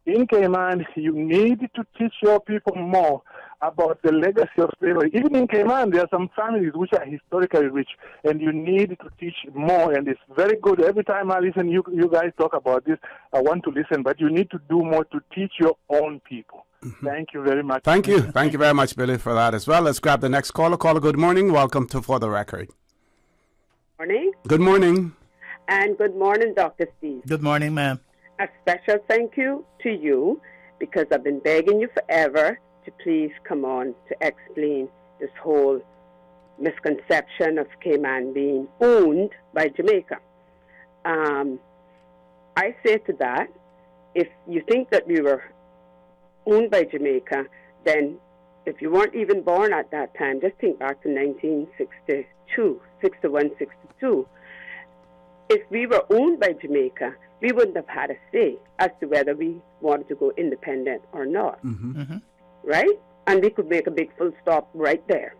in Cayman, you need to teach your people more about the legacy of slavery. Even in Cayman, there are some families which are historically rich, and you need to teach more, and it's very good. Every time I listen, you guys talk about this, I want to listen, but you need to do more to teach your own people. Thank you very much. Thank you. Thank you very much, Billy, for that as well. Let's grab the next caller. Caller, good morning. Welcome to For the Record. Morning. Good morning. And good morning, Dr. Steve. Good morning, ma'am. A special thank you to you, because I've been begging you forever to please come on to explain this whole misconception of Cayman being owned by Jamaica. I say to that, if you think that we were owned by Jamaica, then if you weren't even born at that time, just think back to 61, 62. If we were owned by Jamaica, we wouldn't have had a say as to whether we wanted to go independent or not. Right? And we could make a big full stop right there.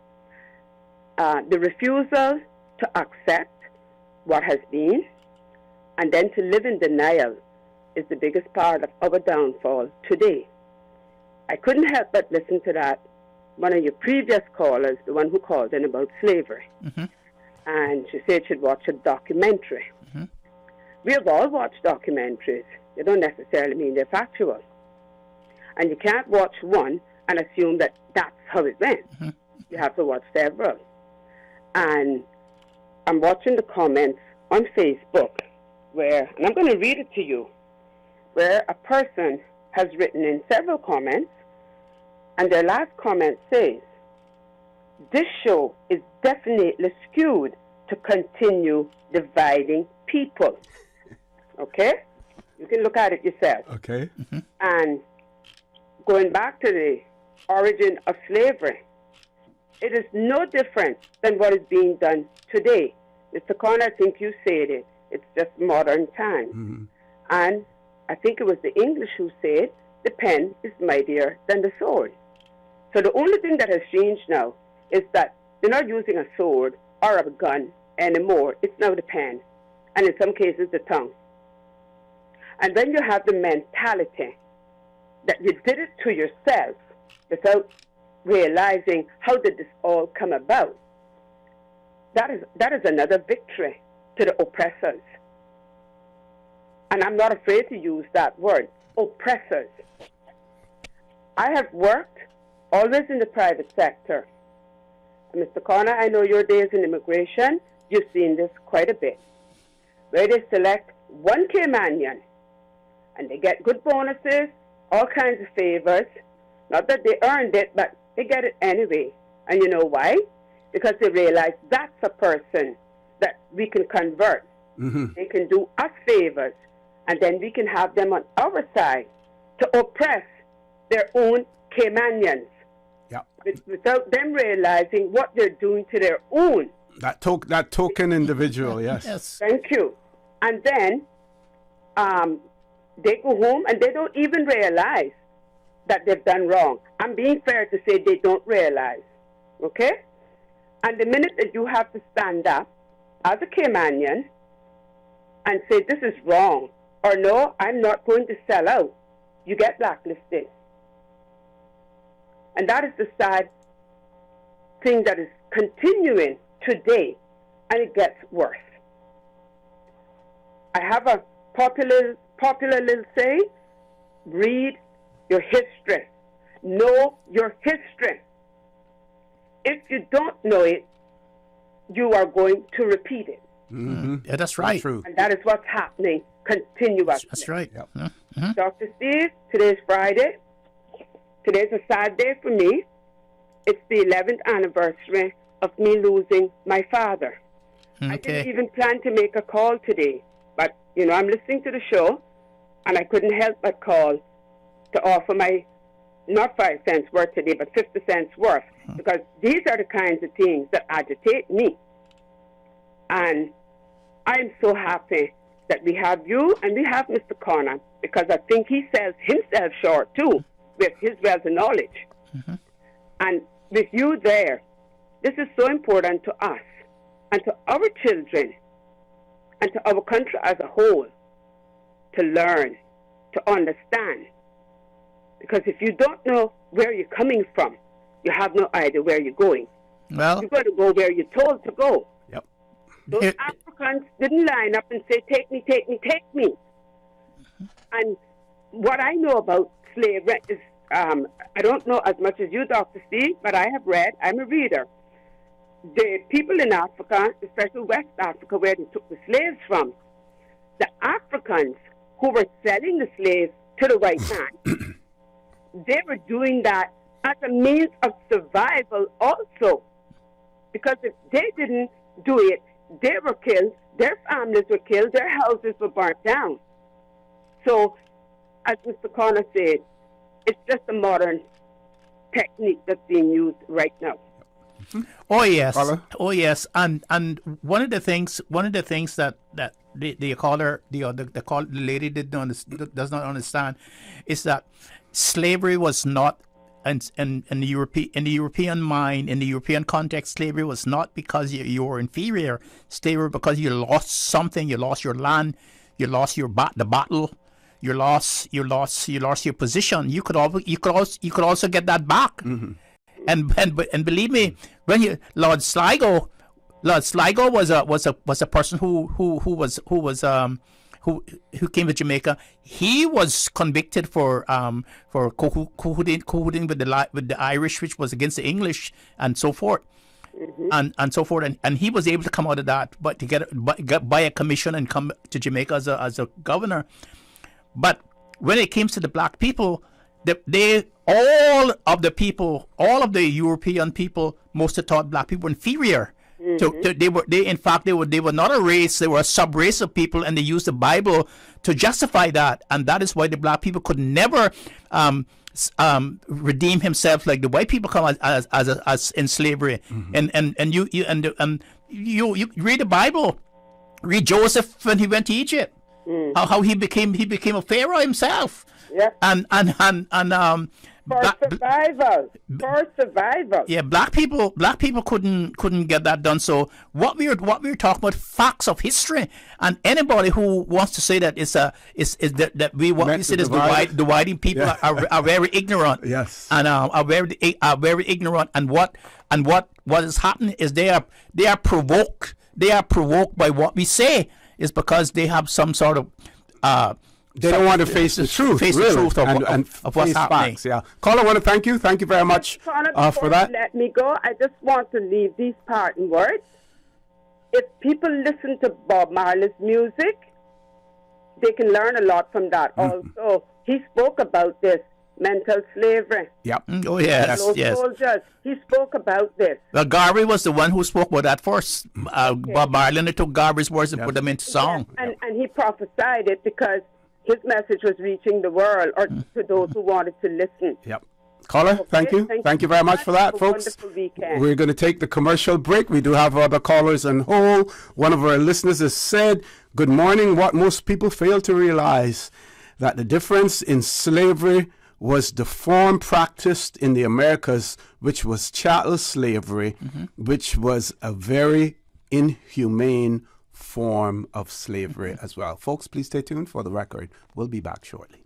The refusal to accept what has been and then to live in denial is the biggest part of our downfall today. I couldn't help but listen to that, one of your previous callers, the one who called in about slavery. And she said she'd watch a documentary. We have all watched documentaries. They don't necessarily mean they're factual. And you can't watch one and assume that that's how it went. You have to watch several. And I'm watching the comments on Facebook where, and I'm going to read it to you, where a person has written in several comments, and their last comment says, this show is definitely skewed to continue dividing people. Okay? You can look at it yourself. Okay. And going back to the origin of slavery, it is no different than what is being done today. Mr. Conner, I think you said it. It's just modern times. And I think it was the English who said, the pen is mightier than the sword. So the only thing that has changed now is that they're not using a sword or a gun anymore. It's now the pen, and in some cases the tongue. And when you have the mentality that you did it to yourself without realizing how did this all come about, that is another victory to the oppressors. And I'm not afraid to use that word, oppressors. I have worked always in the private sector. Mr. Conner, I know your days in immigration, you've seen this quite a bit, where they select one Caymanian, and they get good bonuses, all kinds of favors. Not that they earned it, but they get it anyway. And you know why? Because they realize that's a person that we can convert. They can do us favors, and then we can have them on our side to oppress their own Caymanians. Without them realizing what they're doing to their own. That token individual, yes. Thank you. And then they go home and they don't even realize that they've done wrong. I'm being fair to say they don't realize. Okay? And the minute that you have to stand up as a Caymanian and say this is wrong, or no, I'm not going to sell out, you get blacklisted. And that is the sad thing that is continuing today, and it gets worse. I have a popular little saying: read your history. Know your history. If you don't know it, you are going to repeat it. Mm-hmm. Yeah, that's right. True. And that is what's happening continuously. That's right. Yep. Mm-hmm. Dr. Steve, today's Friday. Today's a sad day for me. It's the 11th anniversary of me losing my father. Okay. I didn't even plan to make a call today. But, I'm listening to the show, and I couldn't help but call to offer my, not 5 cents worth today, but 50 cents worth. Because these are the kinds of things that agitate me. And I'm so happy that we have you and we have Mr. Connor, because I think he sells himself short, too, with his wealth and knowledge. Mm-hmm. And with you there, this is so important to us and to our children and to our country as a whole, to learn, to understand. Because if you don't know where you're coming from, you have no idea where you're going. Well, you're going to go where you're told to go. Yep. Those Africans didn't line up and say, take me, take me, take me. And what I know about slavery is, I don't know as much as you, Dr. Steve, but I have read, I'm a reader. The people in Africa, especially West Africa, where they took the slaves from, the Africans who were selling the slaves to the white man, they were doing that as a means of survival also. Because if they didn't do it, they were killed, their families were killed, their houses were burnt down. So, as Mr. Connor said, it's just a modern technique that's being used right now. Oh yes, Caller? oh yes, and one of the things that the caller, the lady does not understand is that slavery was not, in the European mind, in the European context, slavery was not because you were inferior. Slavery because you lost something, you lost your land, you lost the battle. You lost your position. You could also get that back. Mm-hmm. And believe me, when Lord Sligo was a person who came to Jamaica. He was convicted for cahooting with the Irish, which was against the English, and so forth. Mm-hmm. And so forth, and he was able to come out of that, but to get by a commission and come to Jamaica as a governor. But when it came to the black people, all of the European people mostly thought black people were inferior. Mm-hmm. They were not a race; they were a sub-race of people, and they used the Bible to justify that. And that is why the black people could never redeem himself like the white people come as in slavery. Mm-hmm. And you read the Bible, read Joseph when he went to Egypt. How he became a pharaoh himself. Yeah. And for survival. Yeah, black people couldn't get that done. So what we're talking about, facts of history, and anybody who wants to say that we say is dividing people are very ignorant. Yes. And are very ignorant, and what is happening is they are provoked by what we say. Is because they have some sort of they don't want to face the truth, of what's happening. Facts, yeah. Caller, I want to thank you very much for that. Let me go. I just want to leave these parting words. If people listen to Bob Marley's music, they can learn a lot from that. Also, he spoke about this mental slavery. Yep. Oh yes, yes. Soldiers. He spoke about this. Well, Garvey was the one who spoke about that first. Bob Marley took Garvey's words and put them into song. Yes. And he prophesied it because his message was reaching the world, or to those who wanted to listen. Yep. Caller, thank you. Thank you very much for that, folks. We're going to take the commercial break. We do have other callers on hold. One of our listeners has said, good morning. What most people fail to realize, that the difference in slavery was the form practiced in the Americas, which was chattel slavery, which was a very inhumane form of slavery as well. Folks, please stay tuned for the record. We'll be back shortly.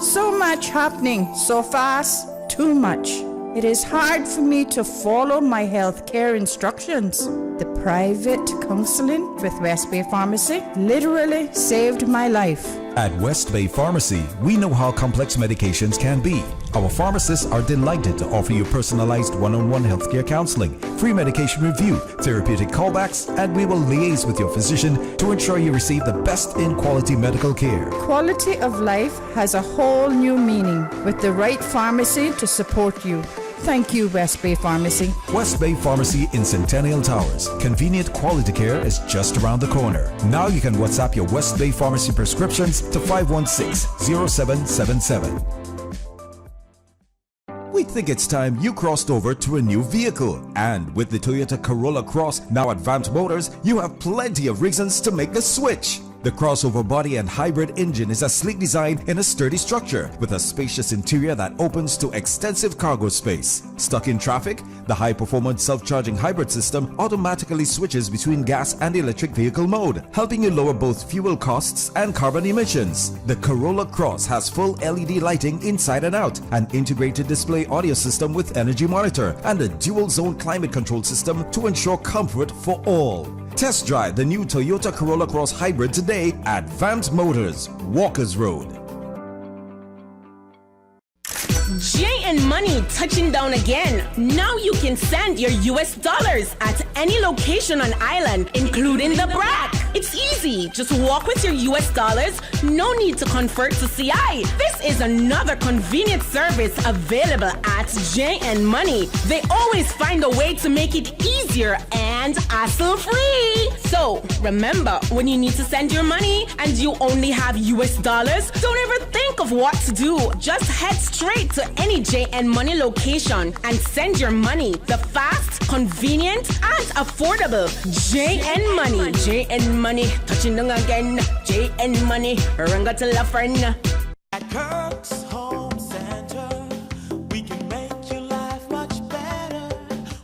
So much happening so fast, too much. It is hard for me to follow my health care instructions. The private counseling with West Bay Pharmacy literally saved my life. At West Bay Pharmacy, we know how complex medications can be. Our pharmacists are delighted to offer you personalized one-on-one healthcare counseling, free medication review, therapeutic callbacks, and we will liaise with your physician to ensure you receive the best in quality medical care. Quality of life has a whole new meaning with the right pharmacy to support you. Thank you, West Bay Pharmacy. West Bay Pharmacy in Centennial Towers. Convenient quality care is just around the corner. Now you can WhatsApp your West Bay Pharmacy prescriptions to 516-0777. We think it's time you crossed over to a new vehicle. And with the Toyota Corolla Cross now at Vant Motors, you have plenty of reasons to make the switch. The crossover body and hybrid engine is a sleek design in a sturdy structure with a spacious interior that opens to extensive cargo space. Stuck in traffic? The high-performance self-charging hybrid system automatically switches between gas and electric vehicle mode, helping you lower both fuel costs and carbon emissions. The Corolla Cross has full LED lighting inside and out, an integrated display audio system with energy monitor, and a dual-zone climate control system to ensure comfort for all. Test drive the new Toyota Corolla Cross Hybrid today at Vant Motors, Walkers Road. J&M Money touching down again. Now you can send your US dollars at any location on island, including the BRAC. It's easy. Just walk with your US dollars. No need to convert to CI. This is another convenient service available at J&M Money. They always find a way to make it easier and hassle-free. So remember, when you need to send your money and you only have US dollars, don't ever think of what to do. Just head straight to any J&M Money location and send your money the fast, convenient, and affordable J&M Money. J&M Money, touching down again. J&M Money, ranga to la friend. At Kirk's Home Center, we can make your life much better.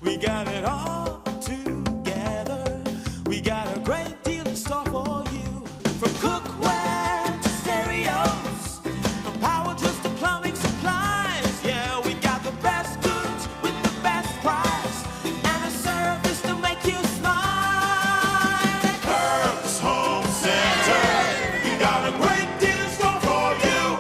We got it all together. We got a great deal in store for you. From cookware to stereos, from power tools to plumbing supplies. Yeah, we got the best goods with the best price and a service to make you smile. At Kirk's Home Center, we got a great deal in store for you.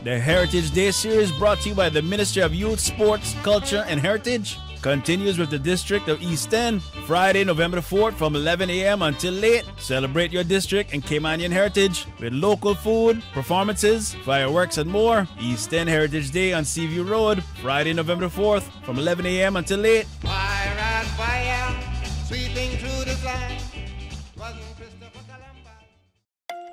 The Heritage Day series brought to you by the Ministry of Youth, Sports, Culture and Heritage continues with the District of East End, Friday, November 4th from 11 a.m. until late. Celebrate your district and Caymanian heritage with local food, performances, fireworks and more. East End Heritage Day on Seaview Road, Friday, November 4th from 11 a.m. until late. Fire and fire, sweeping through the flag.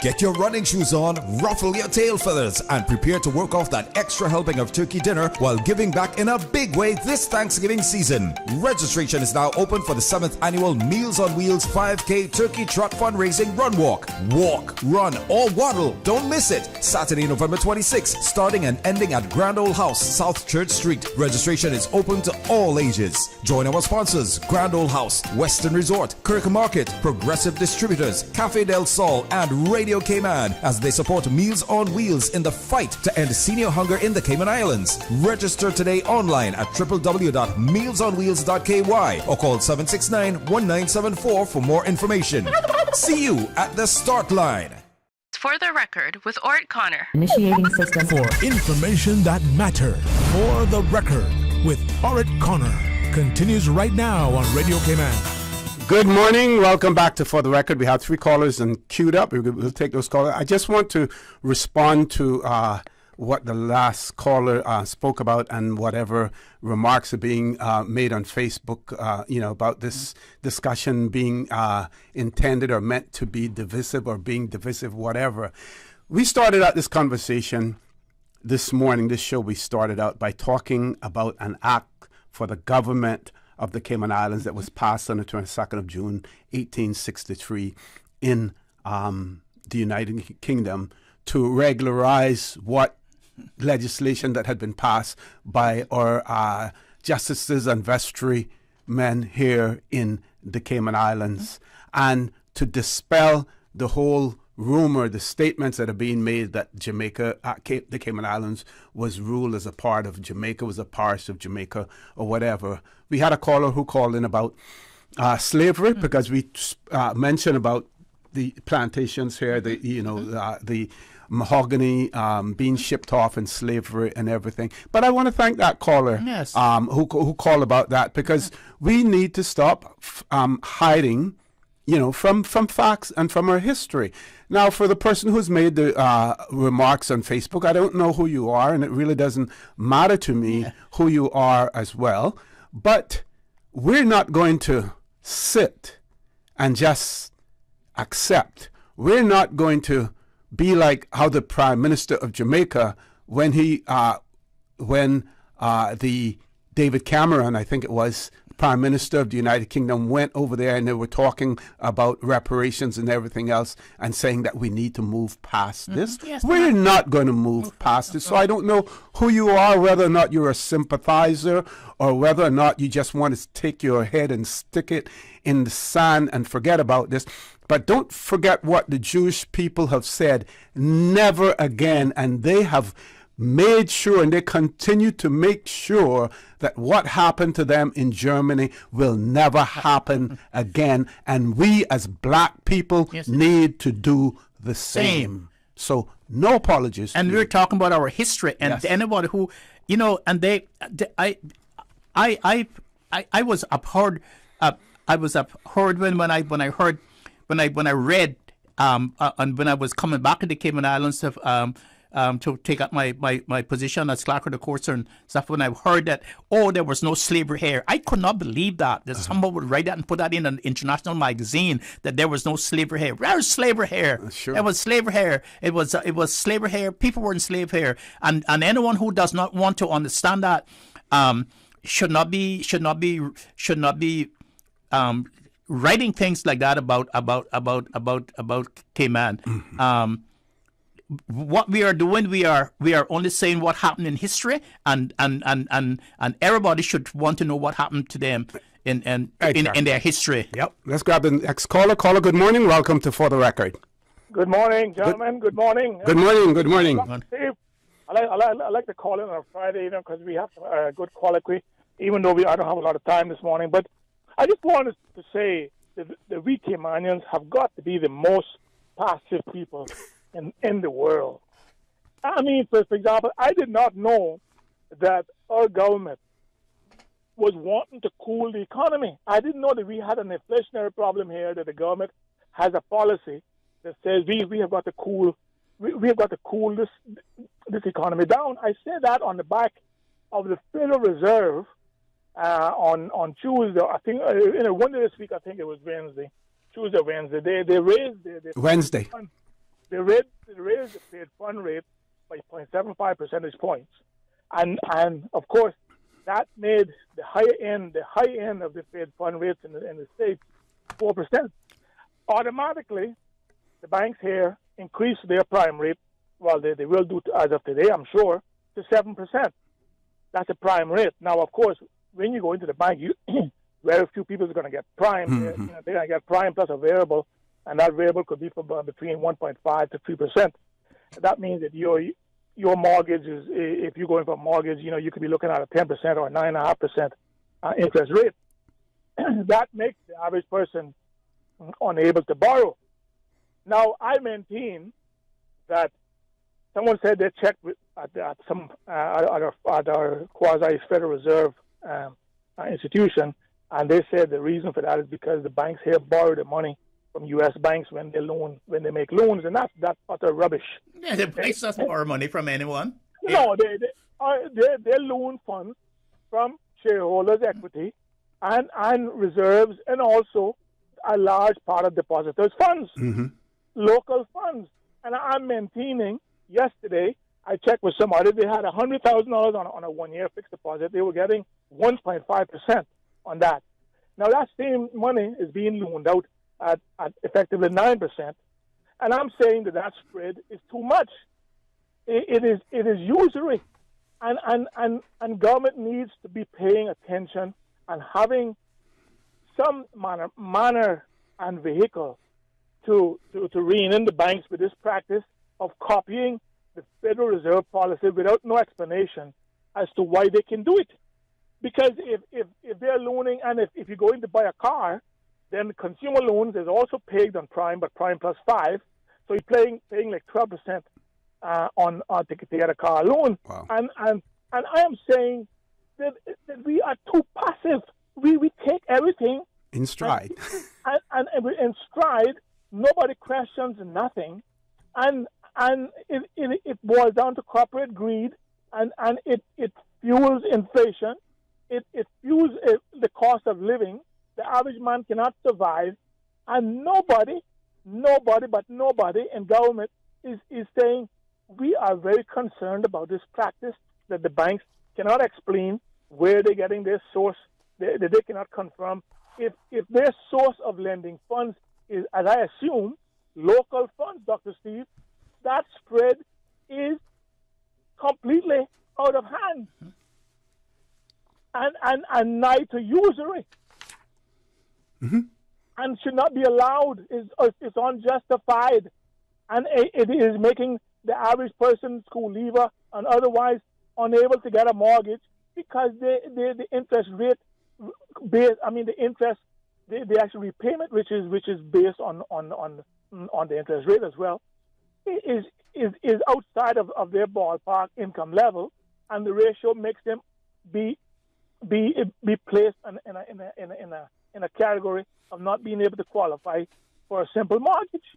Get your running shoes on, ruffle your tail feathers, and prepare to work off that extra helping of turkey dinner while giving back in a big way this Thanksgiving season. Registration is now open for the 7th annual Meals on Wheels 5K Turkey Trot Fundraising Run Walk. Walk, run, or waddle. Don't miss it. Saturday, November 26th, starting and ending at Grand Ole House, South Church Street. Registration is open to all ages. Join our sponsors, Grand Ole House, Western Resort, Kirk Market, Progressive Distributors, Cafe Del Sol, and Radio Cayman as they support Meals on Wheels in the fight to end senior hunger in the Cayman Islands. Register today online at www.mealsonwheels.ky or call 769-1974 for more information. See you at the start line. For the record, with Ort Connor. Initiating system. For information that matters. For the record, with Ort Connor. Continues right now on Radio Cayman. Good morning. Welcome back to For the Record. We have 3 callers and queued up. We'll take those callers. I just want to respond to what the last caller spoke about and whatever remarks are being made on Facebook, about this discussion being intended or meant to be divisive or being divisive, whatever. We started out this conversation this morning, this show, we started out by talking about an act for the government of the Cayman Islands that was passed on the 22nd of June, 1863 in the United Kingdom to regularize what legislation that had been passed by our justices and vestry men here in the Cayman Islands, and to dispel the whole rumor, the statements that are being made that Jamaica, the Cayman Islands, was ruled as a part of Jamaica, was a parish of Jamaica, or whatever. We had a caller who called in about slavery, because we mentioned about the plantations here, the mahogany being shipped off in slavery and everything. But I want to thank that caller who called about that, because we need to stop hiding, from facts and from our history. Now, for the person who's made the remarks on Facebook, I don't know who you are, and it really doesn't matter to me who you are as well. But we're not going to sit and just accept. We're not going to be like how the Prime Minister of Jamaica, when the David Cameron, I think it was, Prime Minister of the United Kingdom, went over there and they were talking about reparations and everything else and saying that we need to move past this. Yes, we're not going to move past this. So I don't know who you are, whether or not you're a sympathizer or whether or not you just want to take your head and stick it in the sand and forget about this. But don't forget what the Jewish people have said, never again. And they have made sure, and they continue to make sure, that what happened to them in Germany will never happen again. And we as black people need to do the same. So no apologies. And we're talking about our history, and anybody who, and I was abhorred. I was abhorred when I read and when I was coming back to the Cayman Islands to take up my position as clerk of the courts and stuff, when I heard that, there was no slavery here. I could not believe that someone would write that and put that in an international magazine, that there was no slavery here. Where's slavery here? Sure. It was slavery here. It was slavery here. People were enslaved here. And anyone who does not want to understand that should not be writing things like that about Cayman. What we are doing, we are only saying what happened in history, and everybody should want to know what happened to them in their history. Yep. Let's grab the next caller. Caller, good morning. Welcome to For the Record. Good morning, gentlemen. Good morning. Good morning. Good morning. Steve, I like to call in on a Friday, because we have a good colloquy, even though I don't have a lot of time this morning. But I just wanted to say that we Caymanians have got to be the most passive people in the world. I mean, for example, I did not know that our government was wanting to cool the economy. I didn't know that we had an inflationary problem here, that the government has a policy that says we have got to cool this economy down. I said that on the back of the Federal Reserve on Tuesday. I think one day this week, I think it was Wednesday. Tuesday or Wednesday. They raised the Wednesday. They raised the Fed fund rate by 0.75 percentage points, and of course that made the high end of the Fed fund rates in the States 4%. Automatically, the banks here increased their prime rate. Well, they will do as of today, I'm sure, to 7%. That's a prime rate. Now, of course, when you go into the bank, very few people are going to get prime. They're going to get prime plus a variable. And that variable could be from between 1.5 to 3%. That means that your mortgage is, if you're going for a mortgage, you could be looking at a 10% or a 9.5% interest rate. That makes the average person unable to borrow. Now, I maintain that someone said they checked at our quasi-Federal Reserve institution, and they said the reason for that is because the banks here borrow the money from U.S. banks when they make loans, and that's utter rubbish. Yeah, the banks doesn't borrow money from anyone. No, they loan funds from shareholders' equity and reserves, and also a large part of depositors' funds, local funds. And I'm maintaining. Yesterday, I checked with somebody. They had $100,000 on a one-year fixed deposit. They were getting 1.5% on that. Now that same money is being loaned out at effectively 9%, and I'm saying that spread is too much. It is usury, and government needs to be paying attention and having some manner and vehicle to rein in the banks with this practice of copying the Federal Reserve policy without no explanation as to why they can do it. Because if they're loaning, and if you're going to buy a car, then consumer loans is also pegged on prime, but prime plus 5. So you're paying like 12% on to get a car loan. Wow. And I am saying that we are too passive. We take everything in stride. And in stride, nobody questions nothing, and it boils down to corporate greed, and it fuels inflation. It fuels the cost of living. The average man cannot survive, and nobody in government is saying we are very concerned about this practice that the banks cannot explain where they're getting their source. They cannot confirm if their source of lending funds is, as I assume, local funds, Dr. Steve. That spread is completely out of hand and nigh to usury, and should not be allowed. It's unjustified, and it is making the average person, school leaver and otherwise, unable to get a mortgage because the interest rate based. I mean, the interest, the actual repayment, which is based on the interest rate as well, is outside of their ballpark income level, and the ratio makes them be placed in a category of not being able to qualify for a simple mortgage,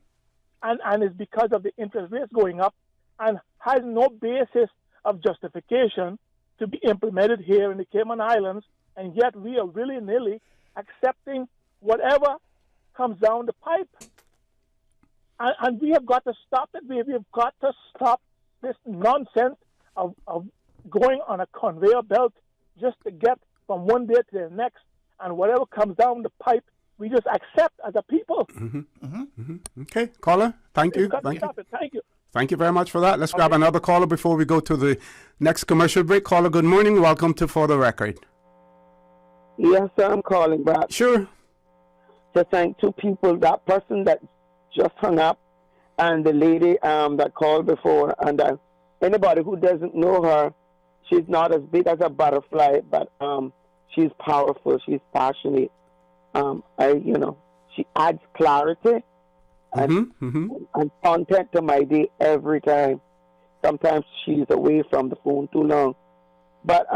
and it's because of the interest rates going up, and has no basis of justification to be implemented here in the Cayman Islands, and yet we are willy-nilly accepting whatever comes down the pipe. And we have got to stop it. We have got to stop this nonsense of going on a conveyor belt just to get from one day to the next, and whatever comes down the pipe, we just accept as a people. Okay, caller, thank you. Thank you. Thank you very much for that. Let's grab another caller before we go to the next commercial break. Caller, good morning. Welcome to For the Record. Yes, sir, I'm calling back. Sure. To thank two people, that person that just hung up and the lady that called before. And anybody who doesn't know her, she's not as big as a butterfly, but she's powerful. She's passionate. She adds clarity and content to my day every time. Sometimes she's away from the phone too long. But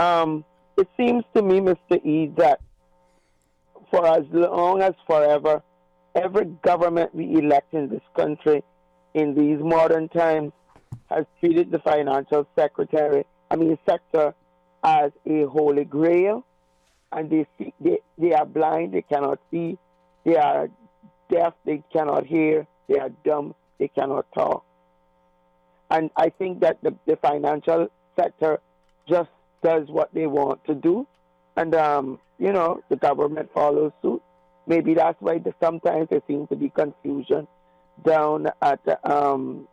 it seems to me, Mr. E, that for as long as forever, every government we elect in this country in these modern times has treated the financial sector as a holy grail, and they are blind, they cannot see, they are deaf, they cannot hear, they are dumb, they cannot talk. And I think that the financial sector just does what they want to do, and the government follows suit. Maybe that's why sometimes there seems to be confusion down at the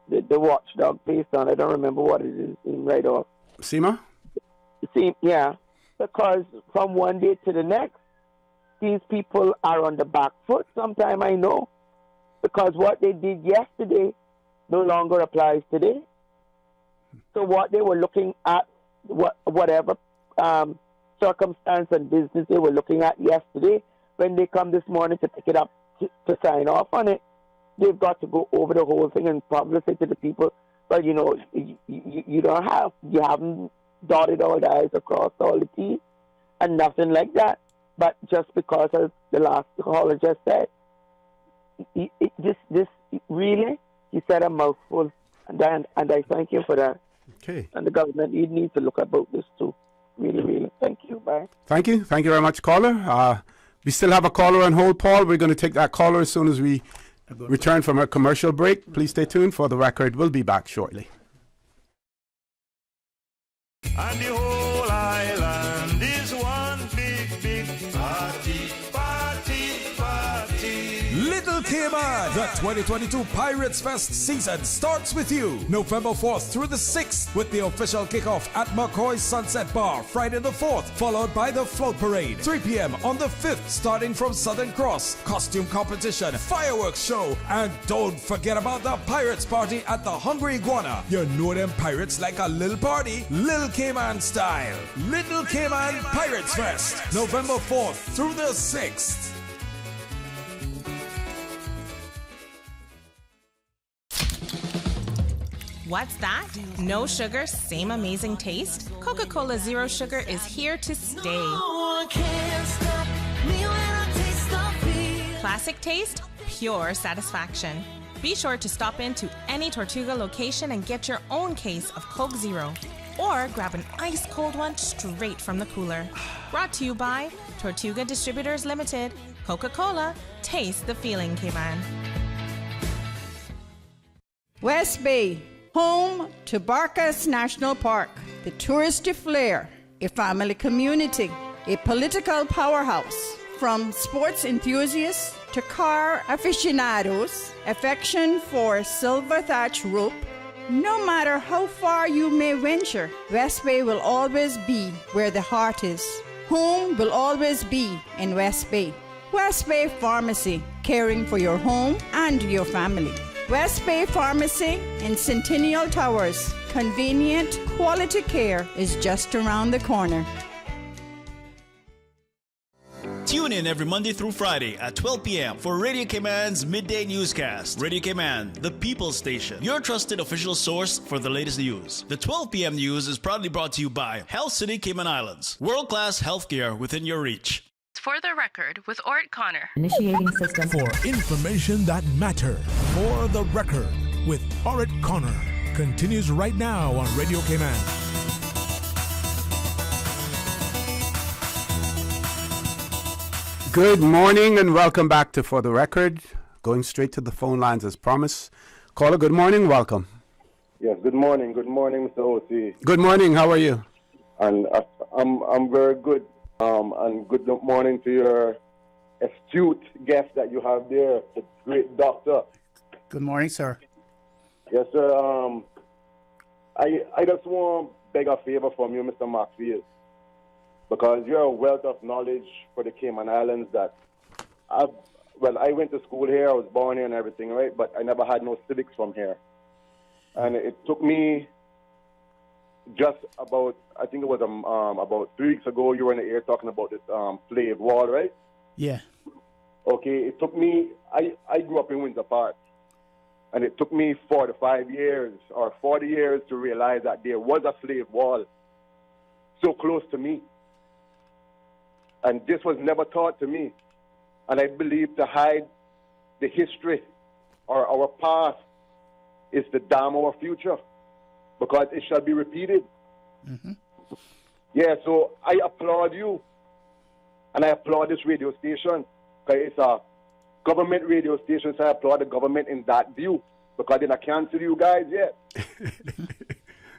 watchdog based on, I don't remember what it is right off. SEMA? Yeah, because from one day to the next, these people are on the back foot sometime, I know, because what they did yesterday no longer applies today. So what they were looking at, whatever circumstance and business they were looking at yesterday, when they come this morning to pick it up to sign off on it, they've got to go over the whole thing and probably say to the people, well, you haven't dotted all the I's across all the T's and nothing like that. But just because, as the last caller just said, this really, he said a mouthful, and I thank you for that. Okay. And the government, you need to look about this too. Really, really. Thank you. Bye. Thank you. Thank you very much, caller. We still have a caller on hold, Paul. We're going to take that caller as soon as we return from a commercial break. Please stay tuned for the record. We'll be back shortly. And the whole island is one big party, party, party. Little K Cayman. The 2022 Pirates Fest season starts with you November 4th through the 6th with the official kickoff at McCoy's Sunset Bar Friday the 4th, followed by the float parade 3 p.m. on the 5th starting from Southern Cross, costume competition, fireworks show, and don't forget about the Pirates Party at the Hungry Iguana. You know them pirates like a little party, Little Cayman style. Little Cayman Pirates Fest, November 4th through the 6th. What's that? No sugar, same amazing taste? Coca-Cola Zero Sugar is here to stay. Classic taste, pure satisfaction. Be sure to stop into any Tortuga location and get your own case of Coke Zero. Or grab an ice-cold one straight from the cooler. Brought to you by Tortuga Distributors Limited. Coca-Cola, taste the feeling, Cayman. West Bay, home to Barkas National Park, the touristy flair, a family community, a political powerhouse. From sports enthusiasts to car aficionados, affection for silver thatch rope. No matter how far you may venture, West Bay will always be where the heart is. Home will always be in West Bay. West Bay Pharmacy, caring for your home and your family. West Bay Pharmacy in Centennial Towers. Convenient, quality care is just around the corner. Tune in every Monday through Friday at 12 p.m. for Radio Cayman's Midday Newscast. Radio Cayman, the People's Station, your trusted official source for the latest news. The 12 p.m. news is proudly brought to you by Health City Cayman Islands. World-class healthcare within your reach. For the record with Ort Connor. Initiating system. For information that matters. For the record with Ort Connor. Continues right now on Radio Cayman. Good morning and welcome back to For the Record. Going straight to the phone lines as promised. Caller, good morning, welcome. Yes, good morning. Good morning, Mr. O.C. Good morning, how are you? And I'm very good. And good morning to your astute guest that you have there, the great doctor. Good morning, sir. Yes, sir. I just want to beg a favor from you, Mr. Maxfield, because you're a wealth of knowledge for the Cayman Islands that I went to school here, I was born here and everything, right? But I never had no civics from here. And it took me just about, I think it was about 3 weeks ago, you were in the air talking about this slave wall, right? Yeah. Okay, it took me, I grew up in Windsor Park, and it took me 45 years or 40 years to realize that there was a slave wall so close to me. And this was never taught to me. And I believe to hide the history or our past is to damn our future, because it shall be repeated. Mm-hmm. Yeah, so I applaud you, and I applaud this radio station, because it's a government radio station, so I applaud the government in that view, because they don't cancel you guys yet.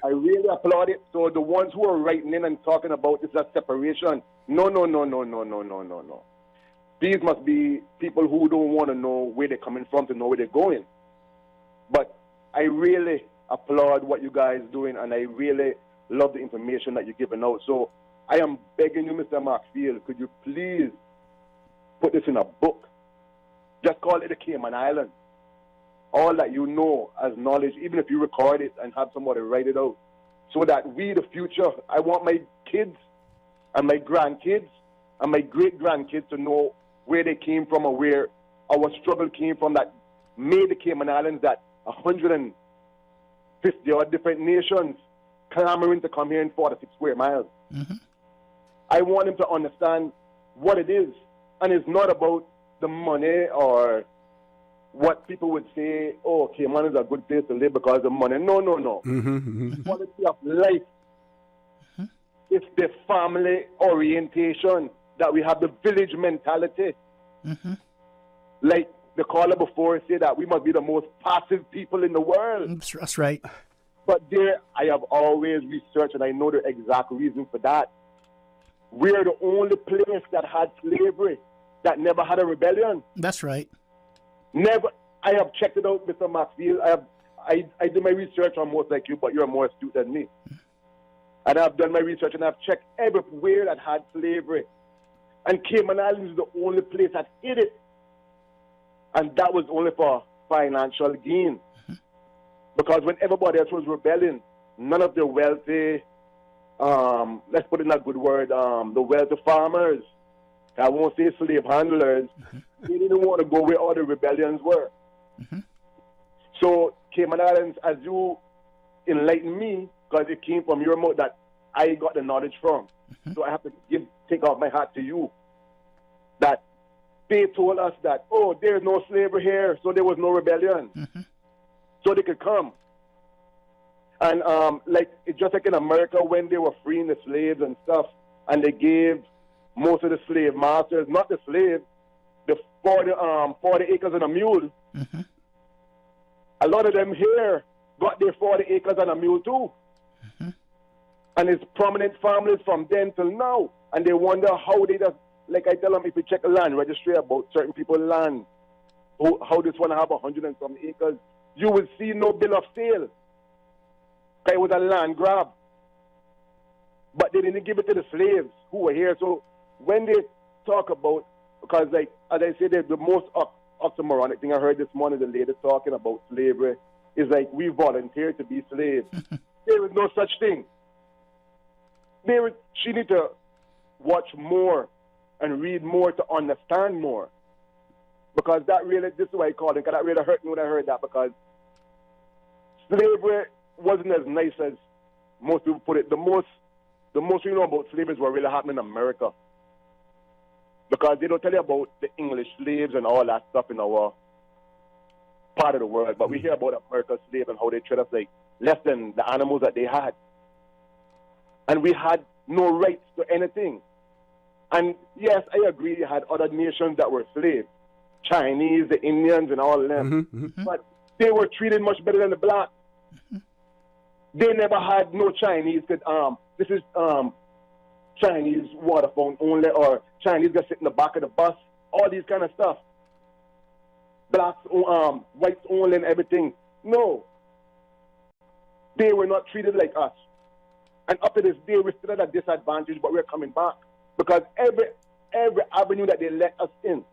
I really applaud it. So the ones who are writing in and talking about this as separation, no. These must be people who don't want to know where they're coming from to know where they're going. But I really applaud what you guys are doing, and I really love the information that you're giving out. So I am begging you, Mr. Maxfield, could you please put this in a book? Just call it the Cayman Islands. All that you know as knowledge, even if you record it and have somebody write it out, so that we, the future, I want my kids and my grandkids and my great-grandkids to know where they came from or where our struggle came from that made the Cayman Islands that 150-odd different nations clamoring to come here in 46 square miles. Mm-hmm. I want them to understand what it is. And it's not about the money or what people would say, oh, Cayman is a good place to live because of money. No. Mm-hmm. The quality of life. Mm-hmm. It's the family orientation, that we have the village mentality. Mm-hmm. Like the caller before said that we must be the most passive people in the world. That's right. But there, I have always researched, and I know the exact reason for that. We're the only place that had slavery, that never had a rebellion. That's right. Never. I have checked it out, Mr. Maxfield. I do my research on most like you, but you're more astute than me. And I've done my research and I've checked everywhere that had slavery. And Cayman Islands is the only place that hid it. And that was only for financial gain. Because when everybody else was rebelling, none of the wealthy, let's put in a good word, the wealthy farmers, I won't say slave handlers, they didn't want to go where all the rebellions were. So Cayman Islands, as you enlighten me, because it came from your mouth that I got the knowledge from. So I have to take off my hat to you. That they told us that, oh, there's no slavery here, so there was no rebellion. So they could come. And it's just like in America when they were freeing the slaves and stuff, and they gave most of the slave masters, not the slaves, the 40 acres and a mule. A lot of them here got their 40 acres and a mule too. And it's prominent families from then till now. And they wonder how they just, like I tell them, if you check a land registry about certain people's land, how this one have 100 and some acres, you will see no bill of sale. It was a land grab. But they didn't give it to the slaves who were here. So when they talk about, because like, as I said, the most oxymoronic thing I heard this morning, the lady talking about slavery, is like we volunteered to be slaves. There is no such thing. She need to watch more and read more to understand more. Because that really, this is why I call it, because that really hurt me when I heard that, because slavery wasn't as nice as most people put it. The most we know about slavery is what really happened in America. Because they don't tell you about the English slaves and all that stuff in our part of the world. But we hear about America's slaves and how they treat us like less than the animals that they had. And we had no rights to anything. And yes, I agree, you had other nations that were slaves. Chinese, the Indians, and all of them. But they were treated much better than the blacks. They never had no Chinese. This is Chinese water fountain only, or Chinese that sit in the back of the bus. All these kind of stuff. Blacks, whites only, and everything. No, they were not treated like us. And up to this day, we're still at a disadvantage, but we're coming back. Because every avenue that they let us in,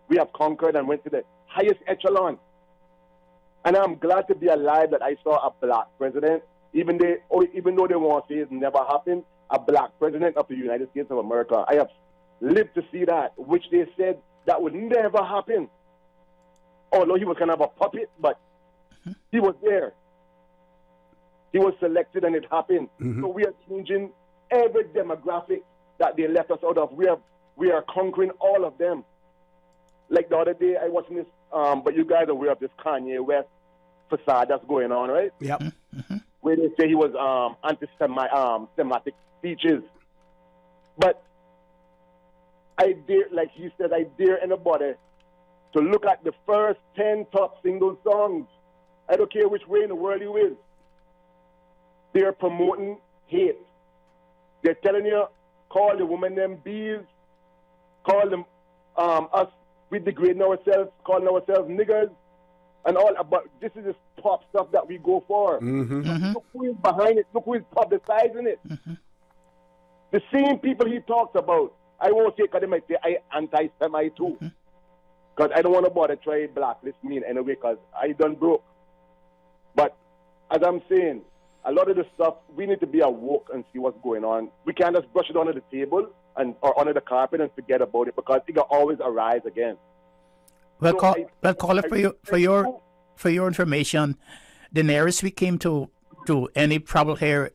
we have conquered and went to the highest echelon. And I'm glad to be alive that I saw a black president, even though they want to say it never happened, a black president of the United States of America. I have lived to see that, which they said that would never happen. Although he was kind of a puppet, but he was there. He was selected and it happened. So we are changing every demographic that they left us out of. We are conquering all of them. Like the other day, I watched this, but you guys are aware of this Kanye West facade that's going on, right? Yep. Where they say he was anti-Semitic speeches. But I dare, like he said, I dare anybody to look at the first 10 top single songs. I don't care which way in the world you is. They're promoting hate. They're telling you, call the women them bees, call them us, we degrading ourselves, calling ourselves niggers, and all. But this is the pop stuff that we go for. Look who is behind it. Look who is publicizing it. The same people he talks about. I won't say, because they might say I anti-Semite too. Because I don't want to bother try blacklist me in any way, because I done broke. But as I'm saying, a lot of the stuff, we need to be awoke and see what's going on. We can't just brush it under the table or under the carpet and forget about it, because it can always arise again. Well, caller, for your information, the nearest we came to any trouble here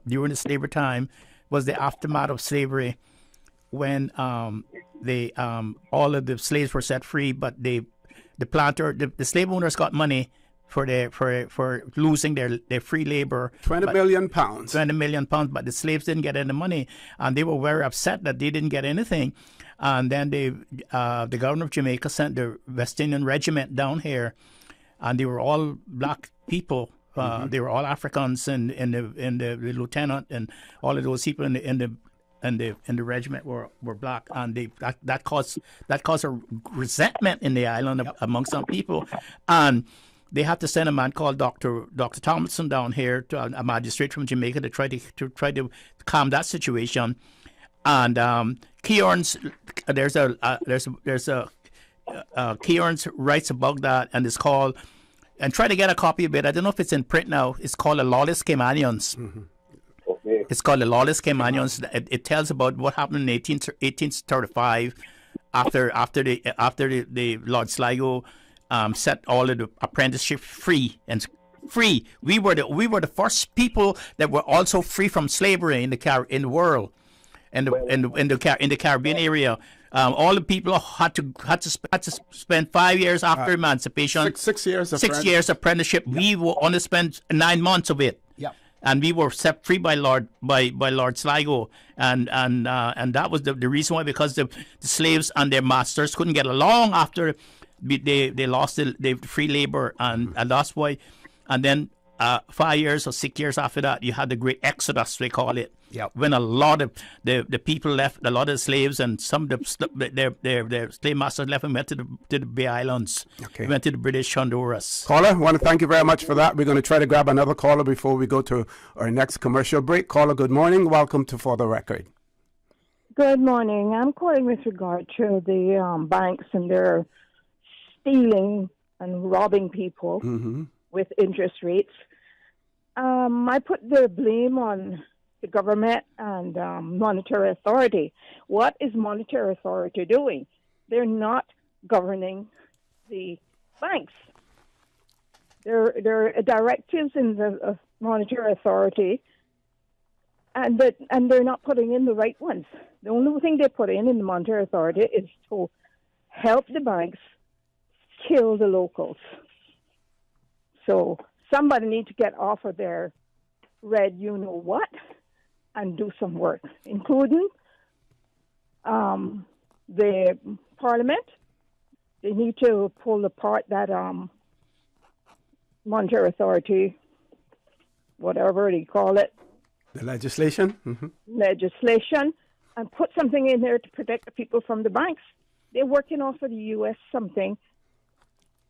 during the slavery time was the aftermath of slavery, when all of the slaves were set free, but the slave owners got money for losing their free labor. 20 million pounds. 20 million pounds, but the slaves didn't get any money, and they were very upset that they didn't get anything. And then the governor of Jamaica sent the West Indian Regiment down here, and they were all black people. They were all Africans, and the lieutenant and all of those people in the the regiment were black, and that caused a resentment in the island among some people, and they had to send a man called Dr. Thompson down here, to a magistrate from Jamaica, to try to calm that situation. And Kearns, there's a Kearns writes about that, and it's called, and try to get a copy of it. I don't know if it's in print now. It's called The Lawless Caymanians. Mm-hmm. Okay. It's called The Lawless Caymanians. It tells about what happened in 1835 after the Lord Sligo set all of the apprenticeship free. We were the first people that were also free from slavery in the world, in the Caribbean area. All the people had to spend 5 years after emancipation. 6 years. 6 years apprenticeship. Yep. We will only spend 9 months of it. Yep. And we were set free by Lord Sligo, and that was the reason why, because the slaves and their masters couldn't get along after they lost the free labor, and that's why. And then 5 years or 6 years after that, you had the Great Exodus, they call it. Yep. When a lot of the people left, a lot of the slaves, and some of their slave masters left and went to the Bay Islands. Okay. Went to the British Honduras. Caller, I want to thank you very much for that. We're going to try to grab another caller before we go to our next commercial break. Caller, good morning. Welcome to For the Record. Good morning. I'm calling with regard to the banks and their stealing and robbing people with interest rates. I put the blame on the government and monetary authority. What is monetary authority doing? They're not governing the banks. There are directives in the monetary authority, and they're not putting in the right ones. The only thing they put in the monetary authority is to help the banks kill the locals. So somebody needs to get off of their red you-know-what and do some work, including the Parliament. They need to pull apart that monetary authority, whatever they call it. The legislation? Legislation, and put something in there to protect the people from the banks. They're working off of the U.S. something.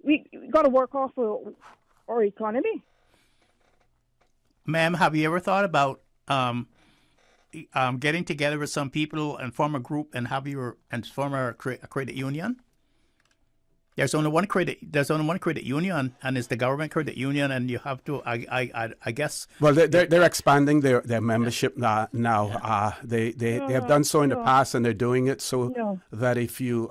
We got to work off of our economy. Ma'am, have you ever thought about getting together with some people and form a group and form a credit union? There's only one credit union, and it's the government credit union, and you have to. I guess. Well, they're expanding their membership now. They have done so in the past, and they're doing it so that if you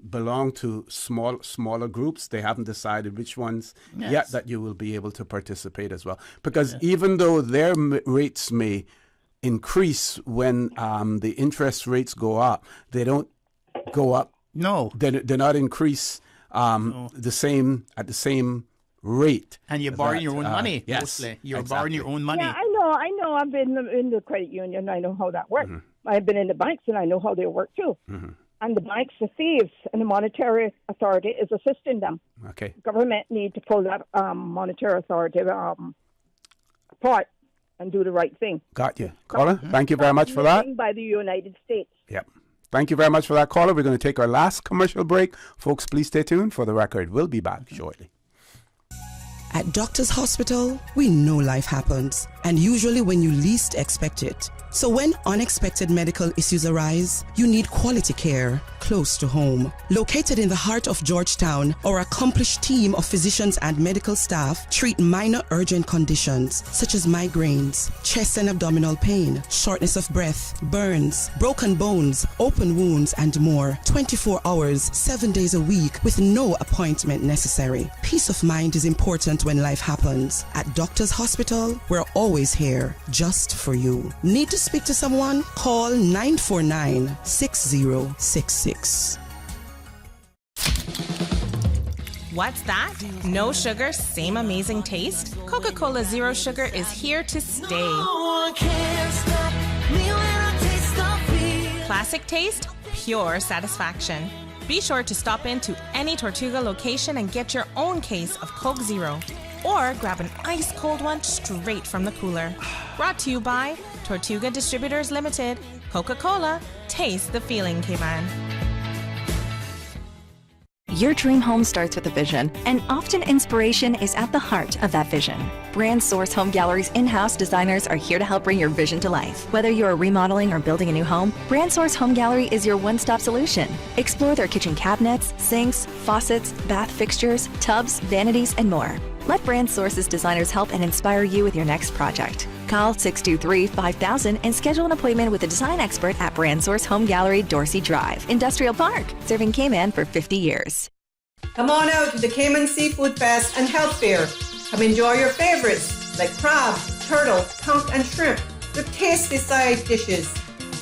belong to smaller groups, they haven't decided which ones yet that you will be able to participate as well. Because even though their rates may increase when the interest rates go up, they don't go up. No, they're not increase. At the same rate. And you're borrowing your own money, yes, mostly. You're exactly. borrowing your own money. Yeah, I know. I've been in the credit union. I know how that works. I've been in the banks, and I know how they work, too. And the banks are thieves, and the monetary authority is assisting them. Okay. Government need to pull that monetary authority apart and do the right thing. Got you. Caller, thank you very much for that. By the United States. Yep. Thank you very much for that, caller. We're going to take our last commercial break. Folks, please stay tuned for the record. We'll be back shortly. At Doctors Hospital, we know life happens, and usually when you least expect it. So when unexpected medical issues arise, you need quality care close to home. Located in the heart of Georgetown, our accomplished team of physicians and medical staff treat minor urgent conditions such as migraines, chest and abdominal pain, shortness of breath, burns, broken bones, open wounds, and more. 24 hours, 7 days a week with no appointment necessary. Peace of mind is important when life happens. At Doctors Hospital, we're always here just for you. Need to speak to someone? Call 949-6066. What's that? No sugar, same amazing taste? Coca-Cola Zero Sugar is here to stay. Classic taste, pure satisfaction. Be sure to stop into any Tortuga location and get your own case of Coke Zero. Or grab an ice-cold one straight from the cooler. Brought to you by Tortuga Distributors Limited, Coca-Cola, taste the feeling, Cayman. Your dream home starts with a vision, and often inspiration is at the heart of that vision. Brand Source Home Gallery's in-house designers are here to help bring your vision to life. Whether you're remodeling or building a new home, Brand Source Home Gallery is your one-stop solution. Explore their kitchen cabinets, sinks, faucets, bath fixtures, tubs, vanities, and more. Let Brand Source's designers help and inspire you with your next project. Call 623-5000 and schedule an appointment with a design expert at Brand Source Home Gallery, Dorsey Drive, Industrial Park, serving Cayman for 50 years. Come on out to the Cayman Seafood Fest and Health Fair. Come enjoy your favorites like crab, turtle, conch, and shrimp with tasty side dishes.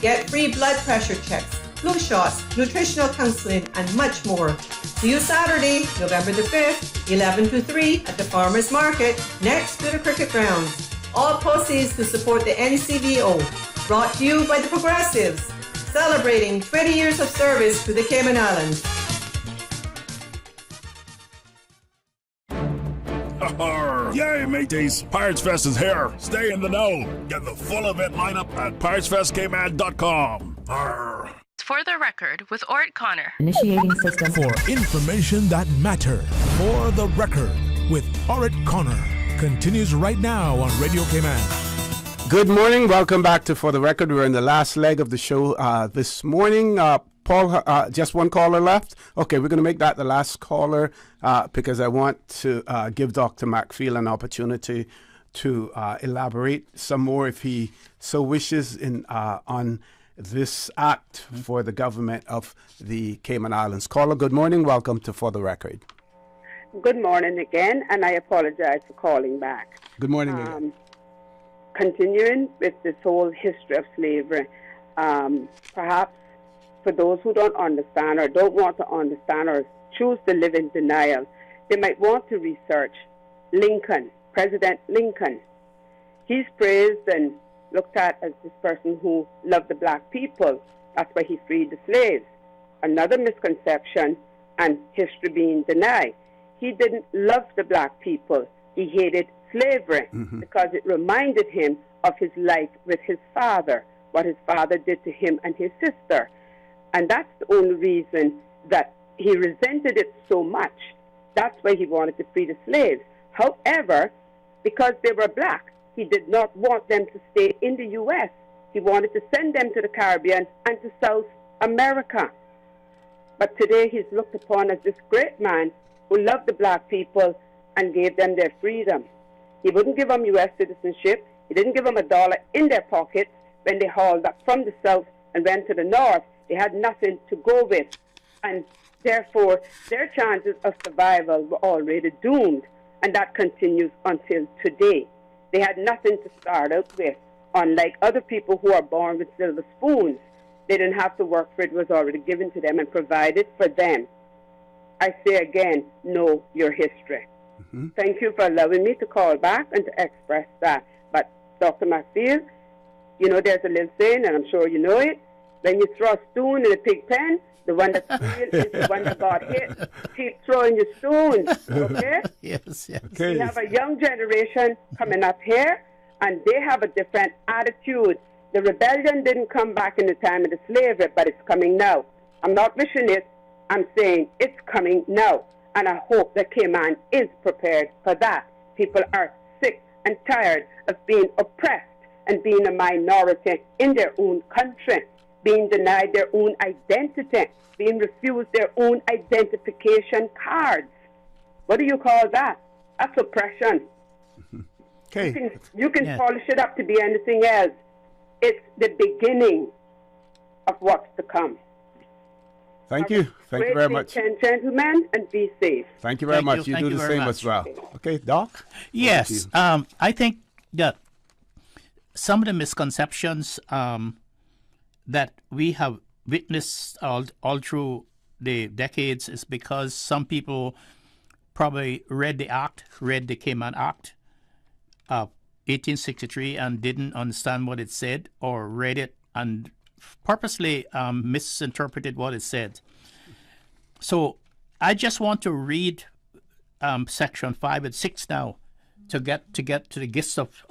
Get free blood pressure checks, flu shots, nutritional counseling, and much more. See you Saturday, November the 5th, 11 to 3 at the Farmers Market next to the cricket grounds. All proceeds to support the NCVO. Brought to you by the Progressives, celebrating 20 years of service to the Cayman Islands. Yay, mateys! Pirates Fest is here. Stay in the know. Get the full event lineup at piratesfestcayman.com. For the record, with Ort Connor. Initiating system. For information that matter. For the record, with Orit Connor. Continues right now on Radio Cayman. Good morning. Welcome back to For the Record. We're in the last leg of the show this morning. Paul, just one caller left. Okay, we're going to make that the last caller because I want to give Dr. McPhail an opportunity to elaborate some more, if he so wishes, on this act for the government of the Cayman Islands. Caller, good morning. Welcome to For the Record. Good morning again, and I apologize for calling back. Good morning again. Continuing with this whole history of slavery, perhaps for those who don't understand or don't want to understand or choose to live in denial, they might want to research Lincoln, President Lincoln. He's praised and looked at as this person who loved the black people. That's why he freed the slaves. Another misconception and history being denied. He didn't love the black people. He hated slavery because it reminded him of his life with his father, what his father did to him and his sister. And that's the only reason that he resented it so much. That's why he wanted to free the slaves. However, because they were black, he did not want them to stay in the U.S. He wanted to send them to the Caribbean and to South America. But today he's looked upon as this great man who loved the black people and gave them their freedom. He wouldn't give them U.S. citizenship. He didn't give them $1 in their pockets when they hauled up from the South and went to the North. They had nothing to go with. And therefore, their chances of survival were already doomed. And that continues until today. They had nothing to start out with. Unlike other people who are born with silver spoons, they didn't have to work for it. It was already given to them and provided for them. I say again, know your history. Thank you for allowing me to call back and to express that. But Dr. McPhail, you know there's a little saying, and I'm sure you know it. When you throw a stone in a pig pen, the one that's real is the one that got hit. Keep throwing your stones, okay? Yes. Okay. We have a young generation coming up here, and they have a different attitude. The rebellion didn't come back in the time of the slavery, but it's coming now. I'm not wishing it. I'm saying it's coming now. And I hope that Cayman is prepared for that. People are sick and tired of being oppressed and being a minority in their own country, being denied their own identity, being refused their own identification cards. What do you call that? That's oppression. Okay. You can polish it up to be anything else. It's the beginning of what's to come. Thank you. Thank you very much. Gentlemen, and be safe. Thank you very much. You do the same as well. Okay, Doc? Yes. I think that some of the misconceptions that we have witnessed all through the decades is because some people probably read the Cayman Act of 1863 and didn't understand what it said, or read it and purposely misinterpreted what it said. So I just want to read section 5 and 6 now to get to the gist of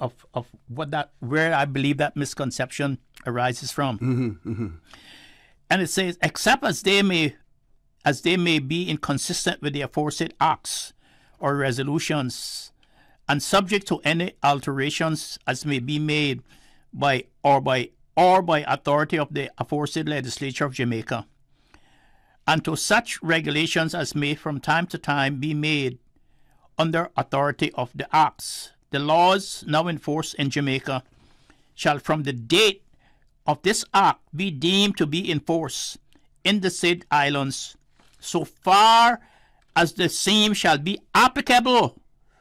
where I believe that misconception arises from. And it says, except as they may be inconsistent with the aforesaid acts or resolutions, and subject to any alterations as may be made by authority of the aforesaid legislature of Jamaica, and to such regulations as may from time to time be made under authority of the acts. The laws now in force in Jamaica shall from the date of this act be deemed to be in force in the said islands, so far as the same shall be applicable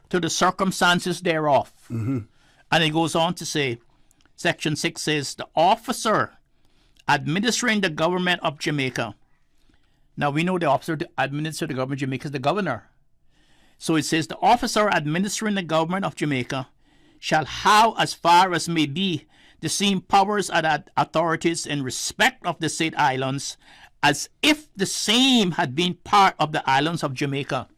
to the circumstances thereof. And it goes on to say, Section 6 says, the officer administering the government of Jamaica. Now we know the officer to administer the government of Jamaica is the governor. So it says, the officer administering the government of Jamaica shall have, as far as may be, the same powers and authorities in respect of the said islands as if the same had been part of the islands of Jamaica.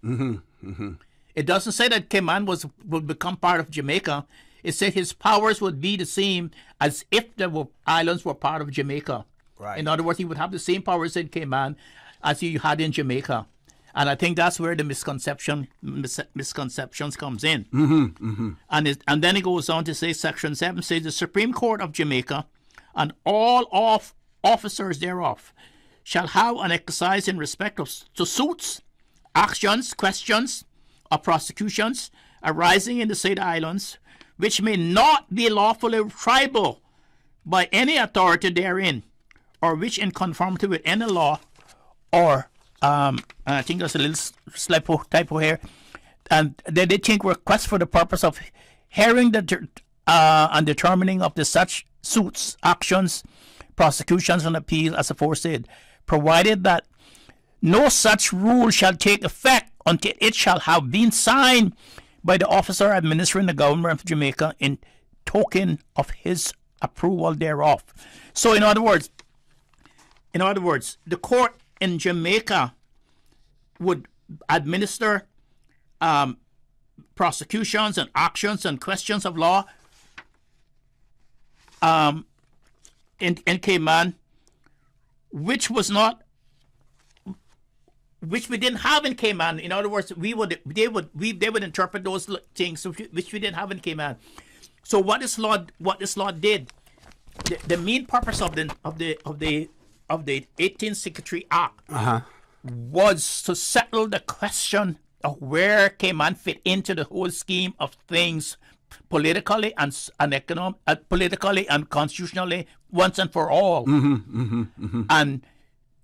It doesn't say that Cayman would become part of Jamaica. It said his powers would be the same as if the islands were part of Jamaica. Right. In other words, he would have the same powers in Cayman as he had in Jamaica. And I think that's where the misconceptions comes in. And then it goes on to say, Section 7 says, the Supreme Court of Jamaica and all officers thereof shall have and exercise in respect to suits, actions, questions, or prosecutions arising in the said islands, which may not be lawfully triable by any authority therein, or which in conformity with any law, or I think there's a little typo here, and they think requests for the purpose of hearing and determining of the such suits, actions, prosecutions, and appeal as aforesaid, provided that no such rule shall take effect until it shall have been signed by the officer administering the government of Jamaica in token of his approval thereof. So in other words, the court in Jamaica would administer prosecutions and actions and questions of law in Cayman, which we didn't have in Cayman. In other words, they would interpret those things which we didn't have in Cayman. So what this law did, the main purpose of the 1863 Act was to settle the question of where Cayman fit into the whole scheme of things politically and politically and constitutionally once and for all, and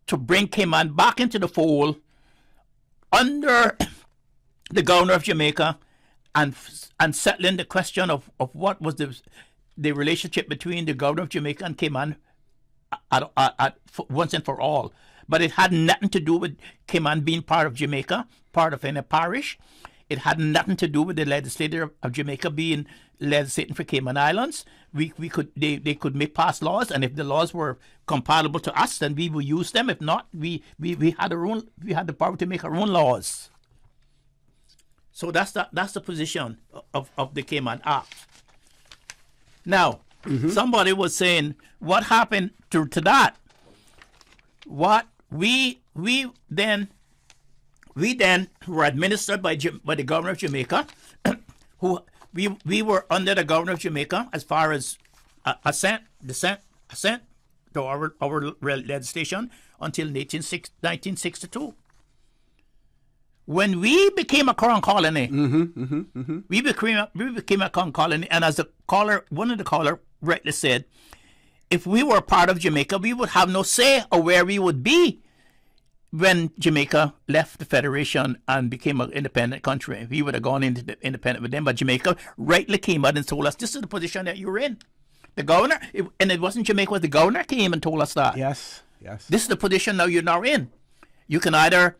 to bring Cayman back into the fold under the governor of Jamaica, and settling the question of what was the relationship between the governor of Jamaica and Cayman at once and for all. But it had nothing to do with Cayman being part of Jamaica, part of any parish. It had nothing to do with the legislature of Jamaica being legislating for Cayman Islands. They could pass laws, and if the laws were compatible to us, then we will use them. If not, we had the power to make our own laws. So that's the position of the Cayman Act. Now, somebody was saying, what happened to that? What we then were administered by the governor of Jamaica, who we were under the governor of Jamaica as far as assent to our legislation until 1962. When we became a crown colony, we became a crown colony, and as one of the caller rightly said, if we were part of Jamaica, we would have no say of where we would be when Jamaica left the Federation and became an independent country. We would have gone into independent with them, but Jamaica rightly came out and told us, this is the position that you're in. The governor, and it wasn't Jamaica, it was the governor came and told us that. Yes. This is the position now you're now in. You can either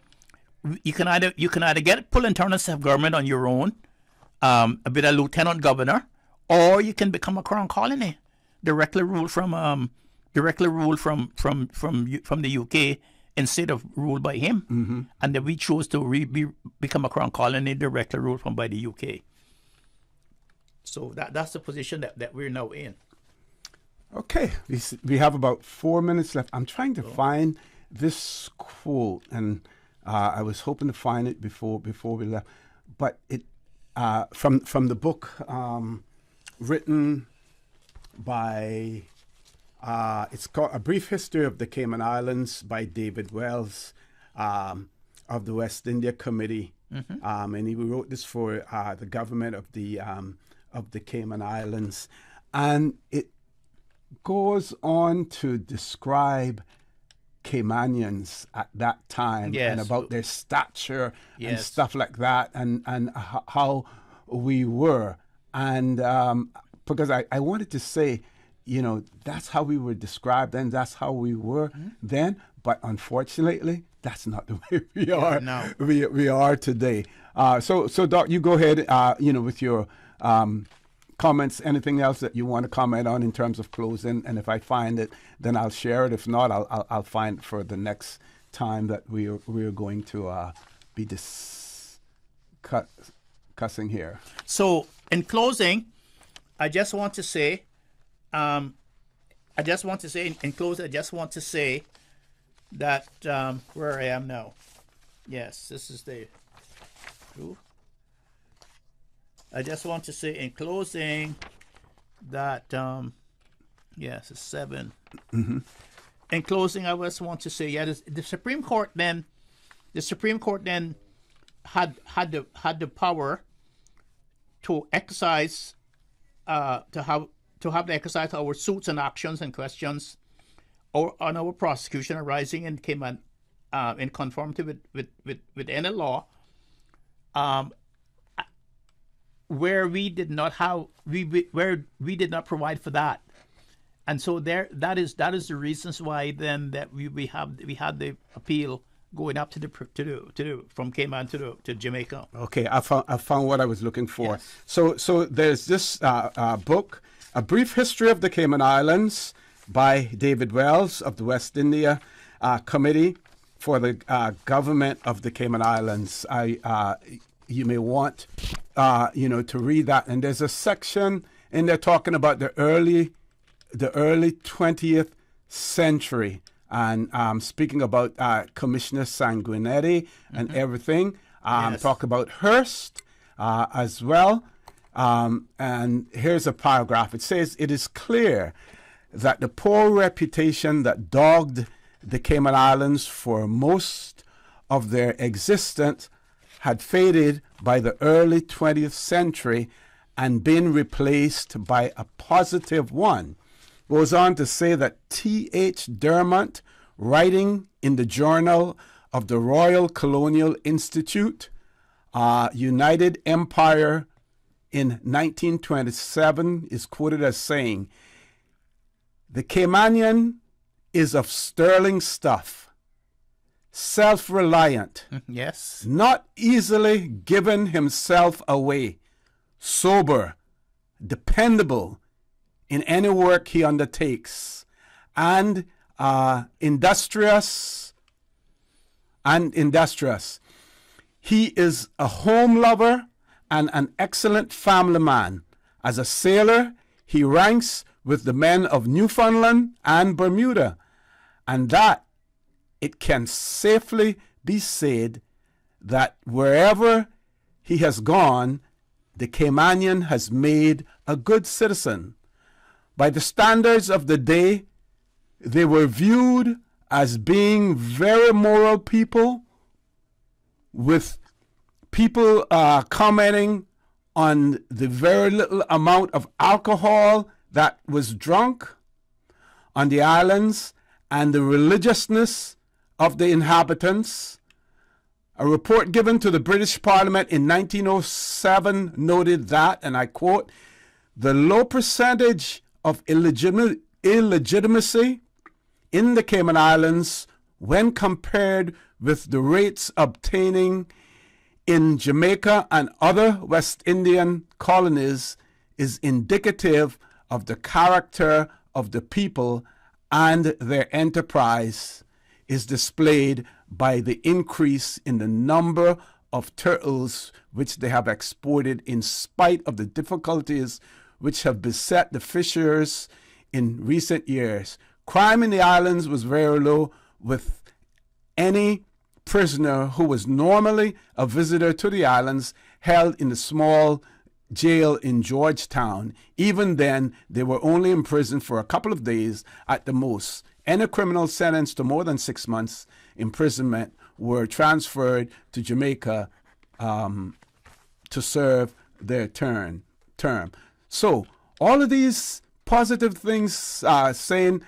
get full internal self-government on your own, a bit of lieutenant governor, or you can become a crown colony, directly ruled from the UK instead of ruled by him. And then we chose to become a crown colony directly ruled from by the UK. So that's the position that we're now in. Okay, we have about 4 minutes left. I'm trying to find this quote, and I was hoping to find it before we left, but it from the book written by it's called A Brief History of the Cayman Islands by David Wells of the West India Committee, and he wrote this for the government of the Cayman Islands, and it goes on to describe Caymanians at that time and about their stature and stuff like that, and how we were, and because I wanted to say, that's how we were described and that's how we were then, but unfortunately that's not the way we are. No. We are today. So Doc, you go ahead with your comments. Anything else that you want to comment on in terms of closing? And if I find it, then I'll share it. If not, I'll find it for the next time that we're going to be discussing here. So in closing, I just want to say that where I am now. Yes, this is the. Ooh. I just want to say in closing that, yes, it's 7. Mm-hmm. In closing, I just want to say, the Supreme Court then had the power to exercise, to have the exercise our suits and actions and questions, or on our prosecution arising in Cayman, in conformity with any law, where we did not provide for that, and so that is the reasons why then that we had the appeal going up to the from Cayman to Jamaica. Okay, I found what I was looking for. Yes. So there's this book, A Brief History of the Cayman Islands by David Wells of the West India Committee for the government of the Cayman Islands. You may want to read that, and there's a section in there talking about the early 20th century, and speaking about Commissioner Sanguinetti and everything. Talk about Hearst as well. And here's a paragraph. It says, "It is clear that the poor reputation that dogged the Cayman Islands for most of their existence had faded by the early 20th century and been replaced by a positive one." Goes on to say that T.H. Dermont, writing in the Journal of the Royal Colonial Institute, United Empire in 1927, is quoted as saying, "The Caymanian is of sterling stuff, self-reliant, yes, not easily given himself away, sober, dependable in any work he undertakes, and industrious. He is a home lover and an excellent family man. As a sailor, he ranks with the men of Newfoundland and Bermuda, and that it can safely be said that wherever he has gone, the Caymanian has made a good citizen. By the standards of the day, they were viewed as being very moral people, with people commenting on the very little amount of alcohol that was drunk on the islands and the religiousness of the inhabitants. A report given to the British Parliament in 1907 noted that, and I quote, "The low percentage of illegitimacy in the Cayman Islands when compared with the rates obtaining in Jamaica and other West Indian colonies is indicative of the character of the people, and their enterprise is displayed by the increase in the number of turtles which they have exported in spite of the difficulties which have beset the fishers in recent years. Crime in the islands was very low, with any prisoner who was normally a visitor to the islands held in the small jail in Georgetown. Even then, they were only in prison for a couple of days at the most. Any criminal sentenced to more than 6 months imprisonment were transferred to Jamaica to serve their term. So all of these positive things talking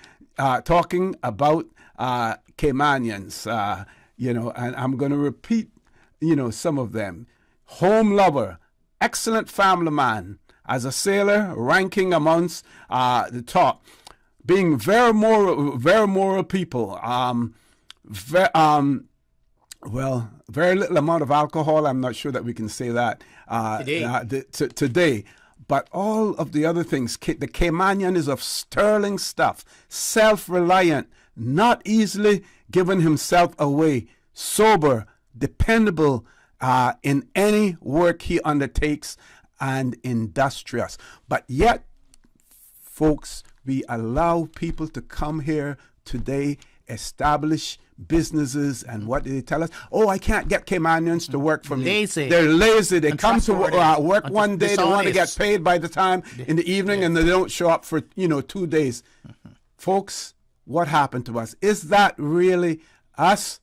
about Caymanians, and I'm going to repeat, some of them. Home lover, excellent family man, as a sailor, ranking amongst the top, being very moral people. Very little amount of alcohol. I'm not sure that we can say that today. But all of the other things, the Caymanian is of sterling stuff, self-reliant, not easily giving himself away, sober, dependable in any work he undertakes, and industrious. But yet, folks, we allow people to come here today, establish businesses, and what do they tell us? Oh, I can't get Caymanians to work for me. Lazy. They're lazy. They come to work one day, they want to get paid by the time in the evening, and they don't show up for 2 days. Folks, what happened to us? Is that really us?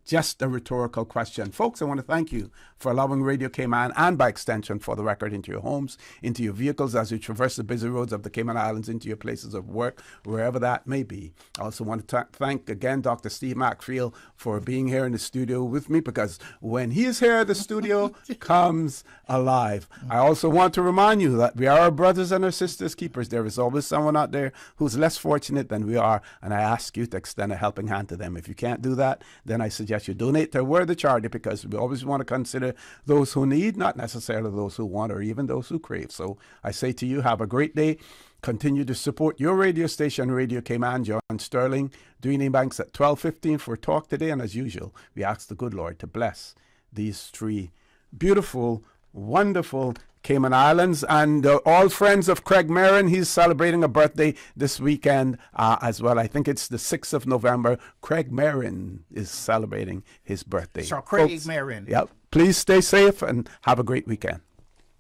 Just a rhetorical question. Folks, I want to thank you for allowing Radio Cayman, and by extension For the Record, into your homes, into your vehicles as you traverse the busy roads of the Cayman Islands, into your places of work, wherever that may be. I also want to thank again Dr. Steve Macfield for being here in the studio with me, because when he's here, the studio comes alive. I also want to remind you that we are our brothers and our sisters keepers. There is always someone out there who's less fortunate than we are, and I ask you to extend a helping hand to them. If you can't do that, then I suggest you donate to Worthy Charity, because we always want to consider those who need, not necessarily those who want or even those who crave. So I say to you, have a great day. Continue to support your radio station, Radio Cayman. John Sterling, Dewey Banks at 12:15 for Talk Today. And as usual, we ask the good Lord to bless these three beautiful, wonderful Cayman Islands, and all friends of Craig Merrin. He's celebrating a birthday this weekend as well. I think it's the 6th of November. Craig Merrin is celebrating his birthday. So Craig Merrin. Yep. Please stay safe and have a great weekend.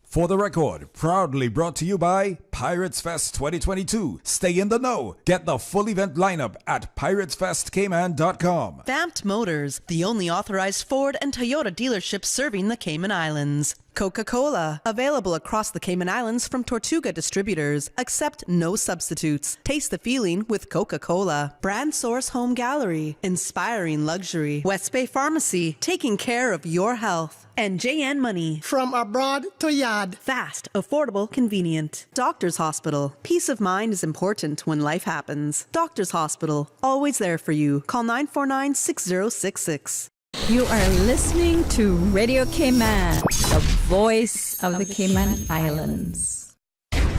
For the Record, proudly brought to you by Pirates Fest 2022. Stay in the know. Get the full event lineup at piratesfestcayman.com. Vamped Motors, the only authorized Ford and Toyota dealership serving the Cayman Islands. Coca-Cola, available across the Cayman Islands from Tortuga distributors. Accept no substitutes. Taste the feeling with Coca-Cola. Brand Source Home Gallery, inspiring luxury. West Bay Pharmacy, taking care of your health. And JN Money. From abroad to yard. Fast, affordable, convenient. Doctor's Hospital. Peace of mind is important when life happens. Doctor's Hospital, always there for you. Call 949-6066. You are listening to Radio Cayman, the voice of the Cayman Islands.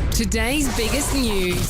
Today's biggest news.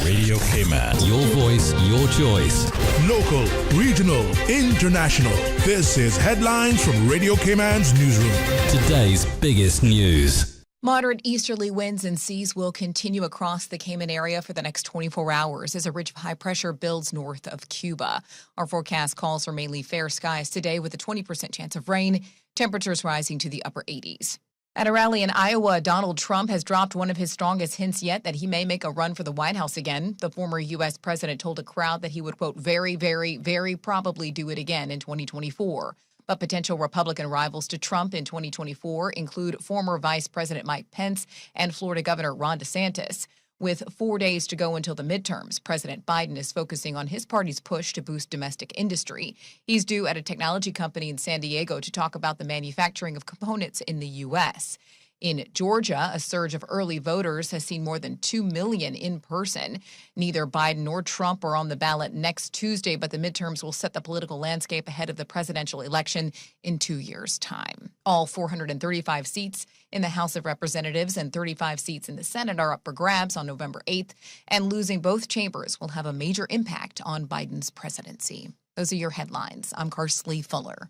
Radio Cayman, your voice, your choice. Local, regional, international. This is headlines from Radio Cayman's newsroom. Today's biggest news. Moderate easterly winds and seas will continue across the Cayman area for the next 24 hours as a ridge of high pressure builds north of Cuba. Our forecast calls for mainly fair skies today with a 20% chance of rain, temperatures rising to the upper 80s. At a rally in Iowa, Donald Trump has dropped one of his strongest hints yet that he may make a run for the White House again. The former U.S. president told a crowd that he would, quote, very, very, very probably do it again in 2024. But potential Republican rivals to Trump in 2024 include former Vice President Mike Pence and Florida Governor Ron DeSantis. With 4 days to go until the midterms, President Biden is focusing on his party's push to boost domestic industry. He's due at a technology company in San Diego to talk about the manufacturing of components in the U.S. In Georgia, a surge of early voters has seen more than 2 million in person. Neither Biden nor Trump are on the ballot next Tuesday, but the midterms will set the political landscape ahead of the presidential election in 2 years' time. All 435 seats in the House of Representatives and 35 seats in the Senate are up for grabs on November 8th, and losing both chambers will have a major impact on Biden's presidency. Those are your headlines. I'm Karsley Fuller.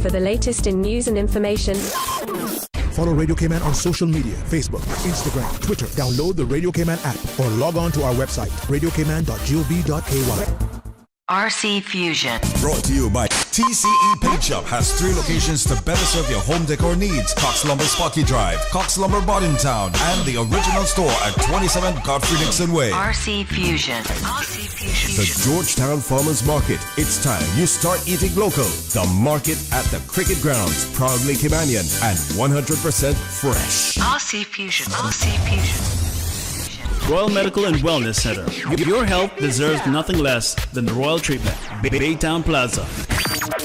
For the latest in news and information, Follow Radio Cayman on social media, Facebook, Instagram, Twitter. Download the Radio Cayman app or log on to our website, radiocayman.gov.ky. RC Fusion. Brought to you by TCE Paint Shop. Has 3 locations to better serve your home decor needs. Cox Lumber Sparky Drive, Cox Lumber Boddingtown, and the original store at 27 Godfrey Nixon Way. RC Fusion. RC Fusion. The Georgetown Farmers Market. It's time you start eating local. The market at the Cricket Grounds. Proudly Caymanian and 100% fresh. RC Fusion. RC Fusion. Royal Medical and Wellness Center. Your health deserves nothing less than the royal treatment. Baytown Plaza.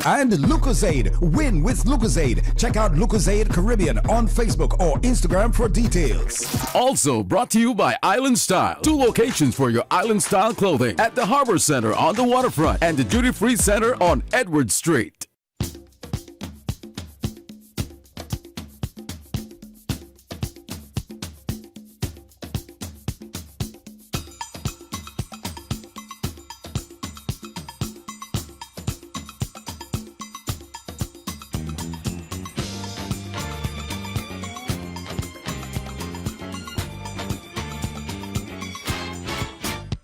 And Lucozade. Win with Lucozade. Check out Lucozade Caribbean on Facebook or Instagram for details. Also brought to you by Island Style. 2 locations for your Island Style clothing at the Harbor Center on the waterfront and the Duty Free Center on Edward Street.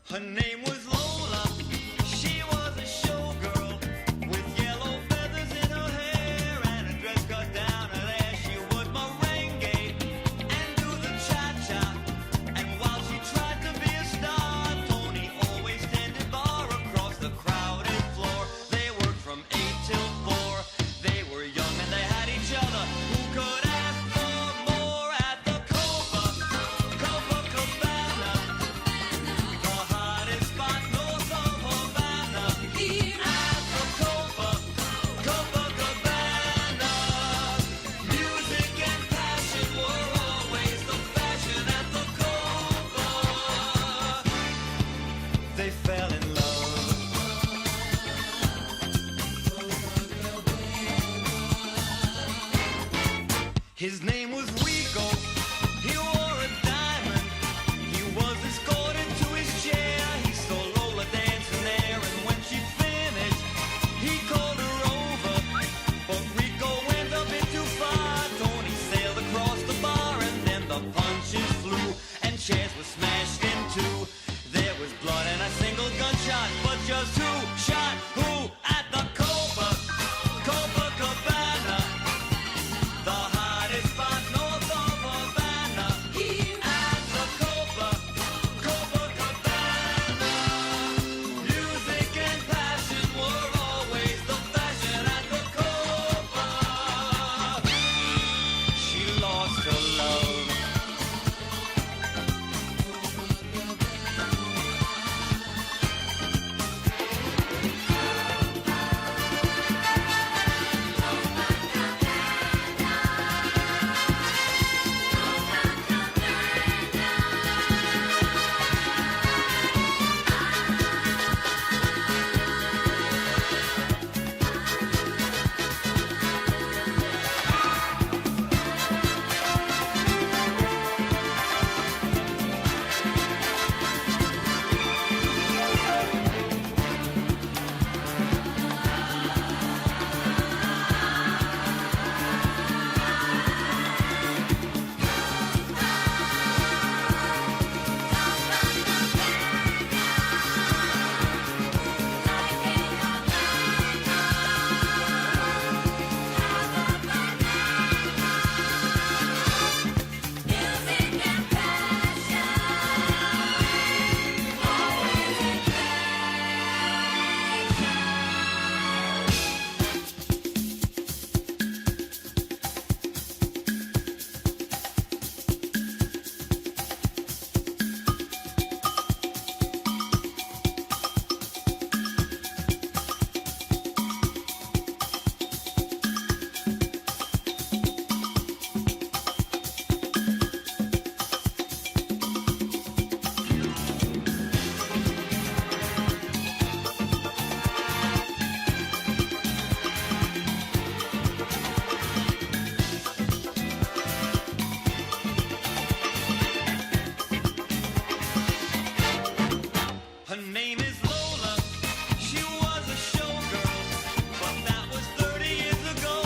Her name was Lola. She was a showgirl with yellow feathers in her hair and a dress cut down her there. She would merengue and do the cha-cha. And while she tried to be a star, Tony always tended bar across the crowded floor. They worked from 8 till 4. They were young and they had each other. Who could ask for more at the Copacabana? The hottest spot north of Havana. At the Copacabana. Music and passion were always the fashion at the Copa. They fell in love. His name was Rico. He wore a diamond. He was escorted to his chair. He saw Lola dancing there, and when she finished, he called her over. But Rico went a bit too far. Tony sailed across the bar, and then the punches flew, and chairs were smashed in two. There was blood and a single gunshot, but just who shot who at the Copacabana? The hottest spot north of Havana. At the Copacabana. Music and passion were always the fashion at the Copa. She lost her love. Lola. She was a showgirl, but that was 30 years ago.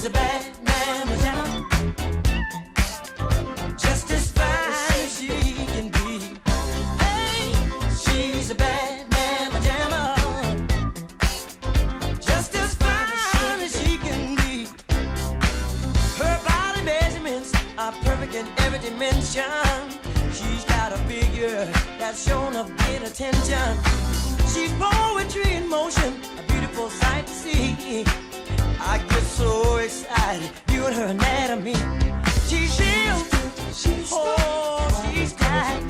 a bad mama jamma, just as fine as she can be. Hey, she's a bad mama jamma, just as fine as she can be. Her body measurements are perfect in every dimension. She's got a figure that's shown of great attention. She's poetry in motion, a beautiful sight to see. I get so excited viewing her anatomy. She's shield, oh, she's tight,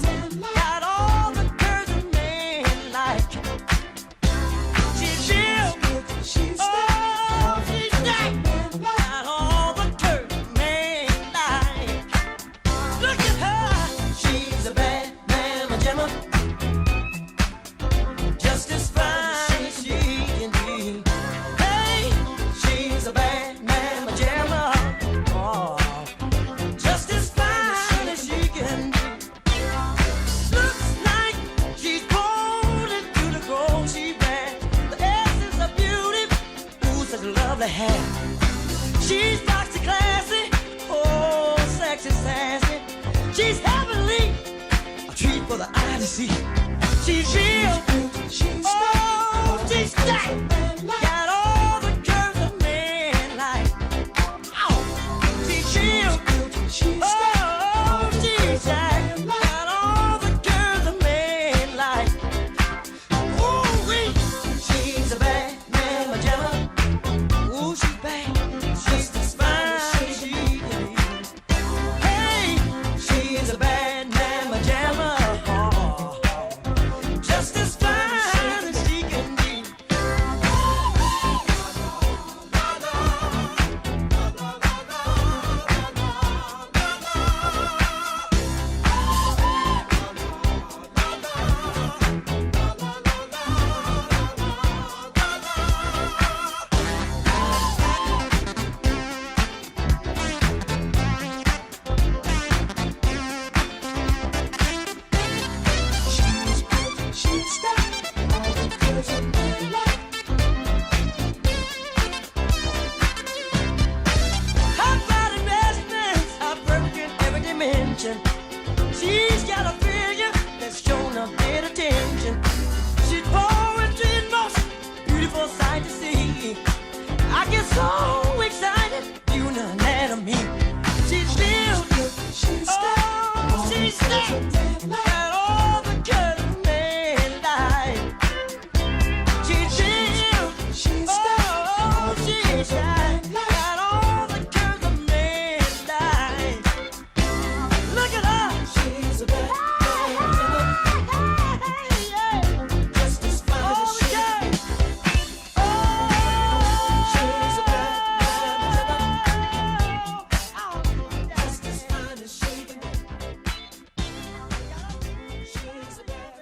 got all the curves a man like. She's shield, oh, she's tight, got all the curves a man like. Look at her, she's a bad mama jamma, just as fine as she can be. Hey, she's a bad mama jamma, oh, just as fine as she can be. Looks like she's born into the gold she wears. The essence of beauty, ooh, such lovely hair. She's boxy classy, oh, sexy sassy. She's heavenly, a treat for the eye to see. She's real, oh, she's stacked, got all the curves a man like. Oh, she's real, oh, she's stacked, got all the curves a man like. Ooh-wee, she's a bad mama jamma, ooh, she's bad, just as fine as she can be. Hey, she's a bad mama jamma, oh, just as fine as she can be. She's got all the curves a man like. Her body measurements are perfect in every dimension. She's got a figure that's shown a bit of attention. She's poetry in motion, beautiful sight to see. I get so excited viewing her anatomy. She's still, oh, she's still got all the curves a man like. She's still, oh, she's got all the curves a man like. Look at her, she's a bad mama, just as fine as she can. Oh, she's a bad mama, just as fine as she can. She's a bad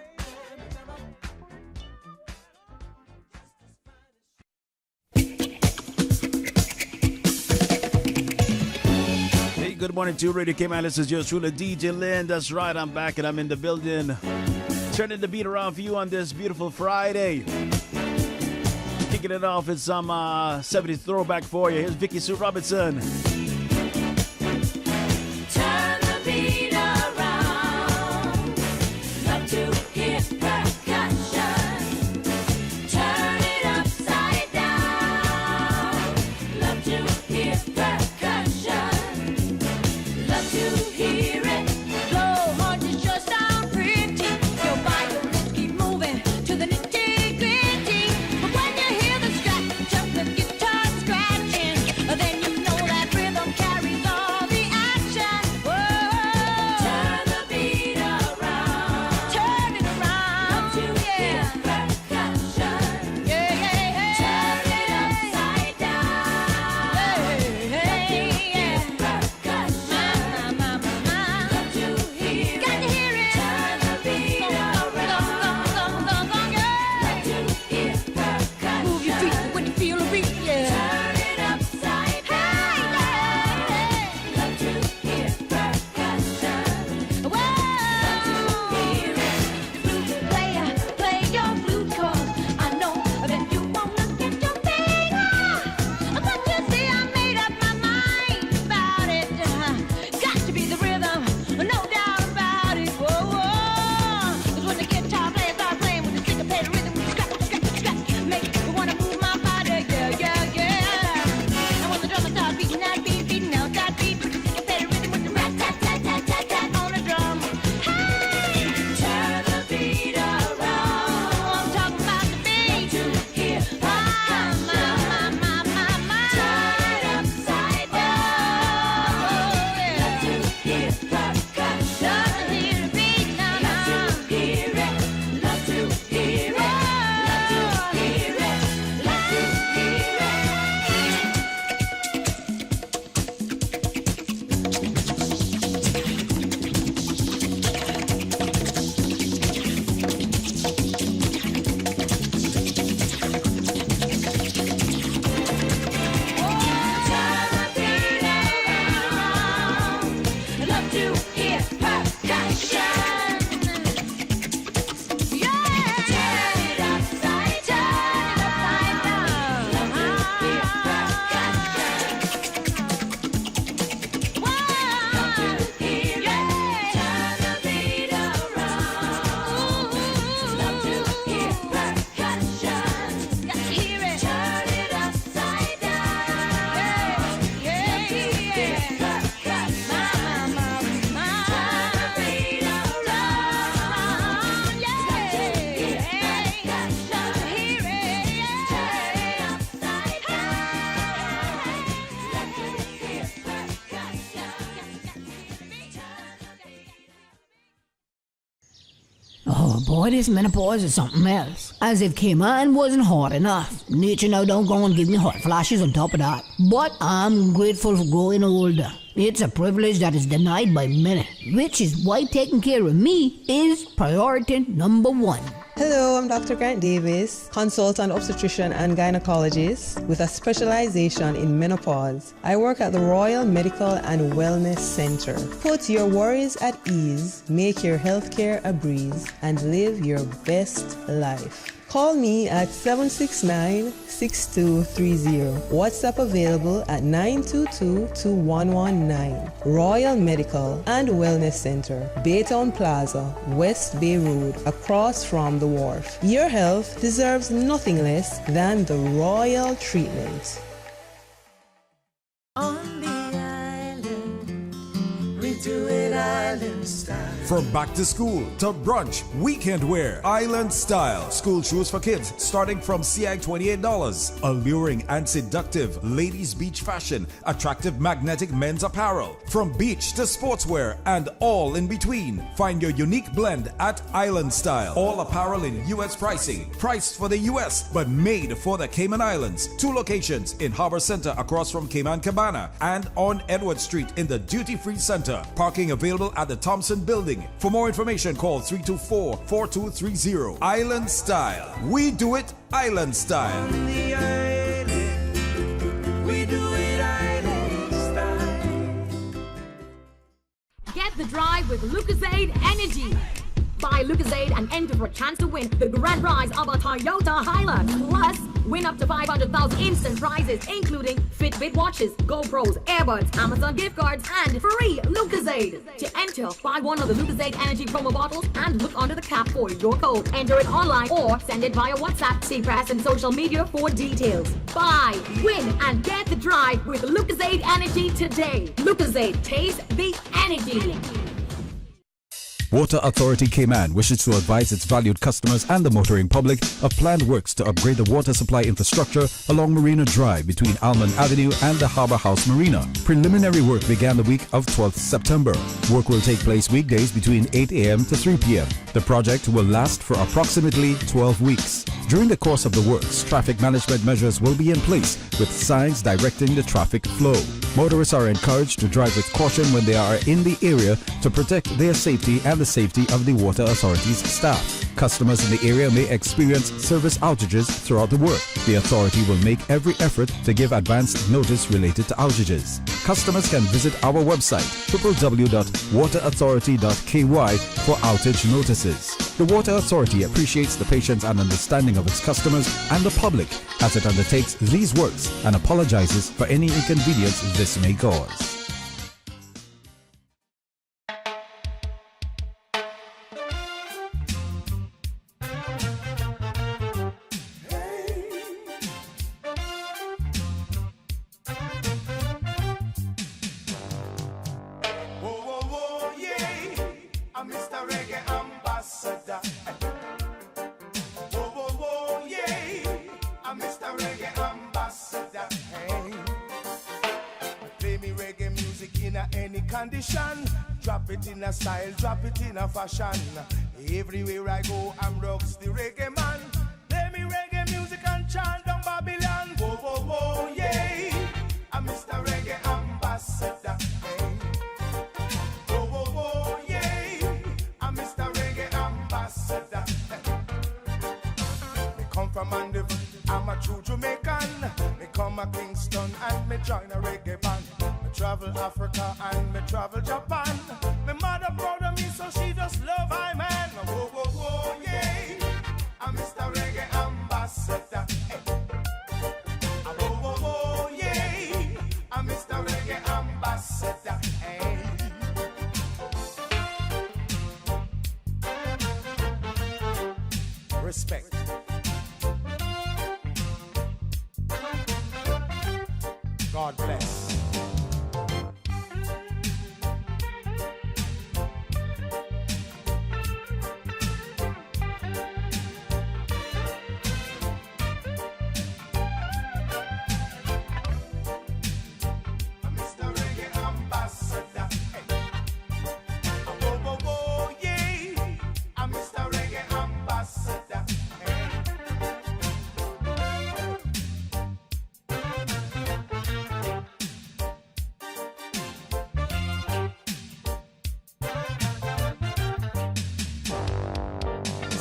mama. Hey, good morning to Radio Cayman. This is yours truly, DJ Lynn. That's right, I'm back and I'm in the building. Turning the beat around for you on this beautiful Friday. Kicking it off with some 70s throwback for you. Here's Vicky Sue Robinson. Turn the beat around. Love to hear percussion. Turn it upside down. Love to hear percussion. Love to hear it. Blow horns just sound pretty. Your violins keep moving to the nitty gritty. But when you hear the scratch of the guitar scratching, then you know that rhythm Oh boy, this menopause is something else. As if Cayman wasn't hard enough. Nature now don't go and give me hot flashes on top of that. But I'm grateful for growing older. It's a privilege that is denied by many, which is why taking care of me is priority number one. Hello, I'm Dr. Grant Davis, consultant obstetrician and gynecologist with a specialization in menopause. I work at the Royal Medical and Wellness Center. Put your worries at ease, make your healthcare a breeze, and live your best life. Call me at 769-6230. WhatsApp available at 922-2119. Royal Medical and Wellness Center, Baytown Plaza, West Bay Road, across from the wharf. Your health deserves nothing less than the royal treatment. On the island, we do it island style. From back to school to brunch, weekend wear, Island Style. School shoes for kids starting from CI $28. Alluring and seductive ladies' beach fashion, attractive magnetic men's apparel. From beach to sportswear and all in between. Find your unique blend at Island Style. All apparel in U.S. pricing. Priced for the U.S. but made for the Cayman Islands. 2 locations in Harbor Center across from Cayman Cabana and on Edward Street in the Duty Free Center. Parking available at the Thompson Building. For more information, call 324-4230. Island Style. We do it Island Style. On the island, we do it island style. Get the drive with Lucozade Energy. Buy Lucozade and enter for a chance to win the grand prize of a Toyota Hilux. Plus, win up to 500,000 instant prizes, including Fitbit watches, GoPros, earbuds, Amazon gift cards, and free Lucozade. To enter, buy one of the Lucozade Energy promo bottles and look under the cap for your code. Enter it online or send it via WhatsApp, see press, and social media for details. Buy, win, and get the drive with Lucozade Energy today. Lucozade, taste the energy. Water Authority Cayman wishes to advise its valued customers and the motoring public of planned works to upgrade the water supply infrastructure along Marina Drive between Almond Avenue and the Harbour House Marina. Preliminary work began the week of 12th September. Work will take place weekdays between 8 a.m. to 3 p.m. The project will last for approximately 12 weeks. During the course of the works, traffic management measures will be in place with signs directing the traffic flow. Motorists are encouraged to drive with caution when they are in the area to protect their safety and the safety of the Water Authority's staff. Customers in the area may experience service outages throughout the work. The authority will make every effort to give advance notice related to outages. Customers can visit our website www.waterauthority.ky for outage notices. The Water Authority appreciates the patience and understanding of its customers and the public as it undertakes these works and apologizes for any inconvenience this may cause. Drop it in a style, drop it in a fashion. Everywhere I go, I'm rocks the reggae man. Play me reggae music and chant down Babylon. Whoa, whoa, whoa, yeah. I'm Mr. Reggae Ambassador. Hey. Whoa, whoa, whoa, yeah. I'm Mr. Reggae Ambassador. Me come from Mandeville, I'm a true Jamaican. Me come a Kingston and me join a reggae band. Travel Africa and me travel Japan. My mother proud of me, so she just love I man. Whoa, whoa, whoa, yeah. I'm Mr. Reggae Ambassador. Hey. Whoa, whoa, whoa, yeah. I'm Mr. Reggae Ambassador. Hey. Respect. God bless.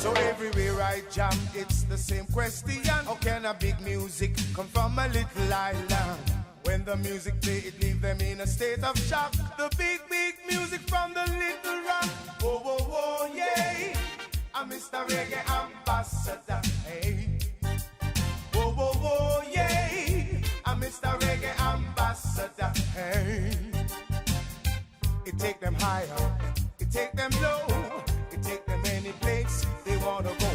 So everywhere I jam, it's the same question. How can a big music come from a little island? When the music play, it leave them in a state of shock. The big music from the little rock. Whoa, whoa, whoa, yeah. I'm Mr. Reggae Ambassador, hey. Whoa, whoa, whoa, yeah. I'm Mr. Reggae Ambassador, hey. It take them higher, it take them low, it take them any place they wanna go.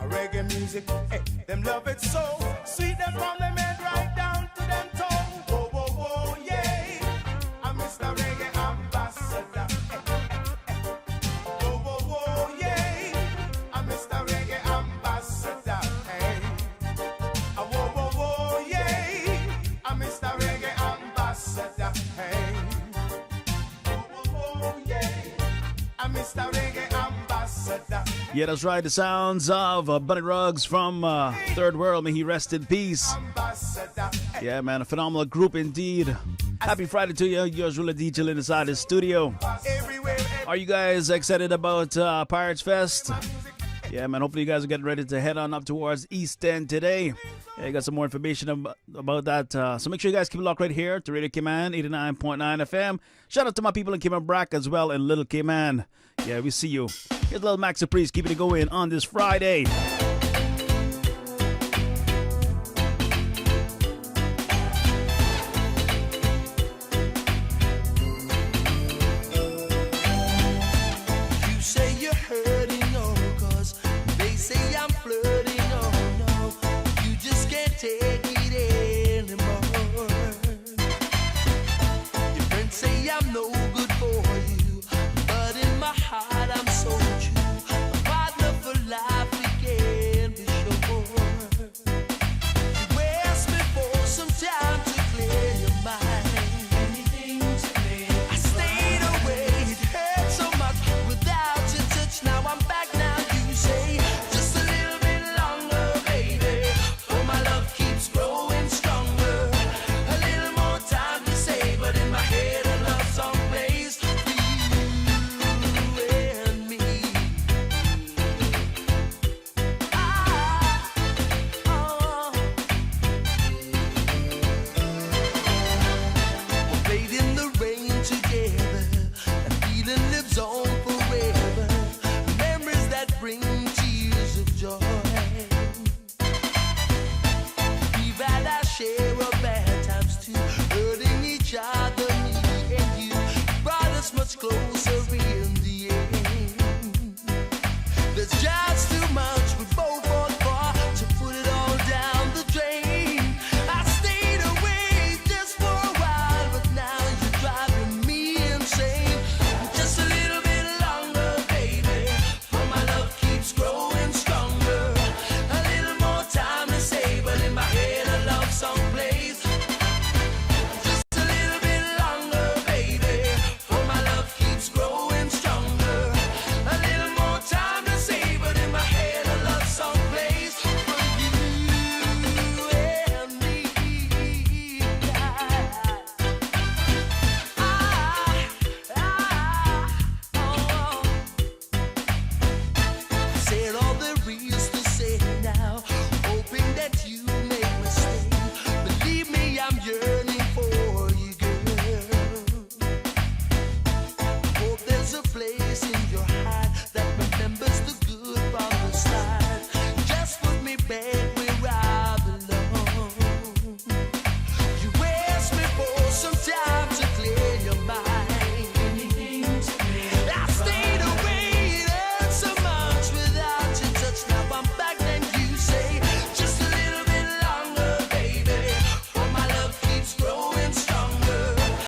A reggae music, hey, them love it so. Sweet them from them head right down to them toe. Whoa, whoa, whoa, yeah. I'm Mr. Reggae Ambassador, hey, hey, hey. Whoa, whoa, whoa, yeah. I'm Mr. Reggae Ambassador, hey. Whoa, whoa, whoa, yeah. I'm Mr. Reggae Ambassador, hey. Mr. Reggae Ambassador. Yeah, that's right. The sounds of Bunny Ruggs from Third World. May he rest in peace. Yeah, man, a phenomenal group indeed. Happy Friday to you. Yours truly, DJ Lynn inside the studio. Are you guys excited about Pirates Fest? Yeah, man, hopefully you guys are getting ready to head on up towards East End today. Yeah, I got some more information about that. So make sure you guys keep it locked right here to Radio Cayman 89.9 FM. Shout out to my people in Cayman Brac as well and Little Cayman. Yeah, we see you. Here's a little Max Surprise keeping it going on this Friday.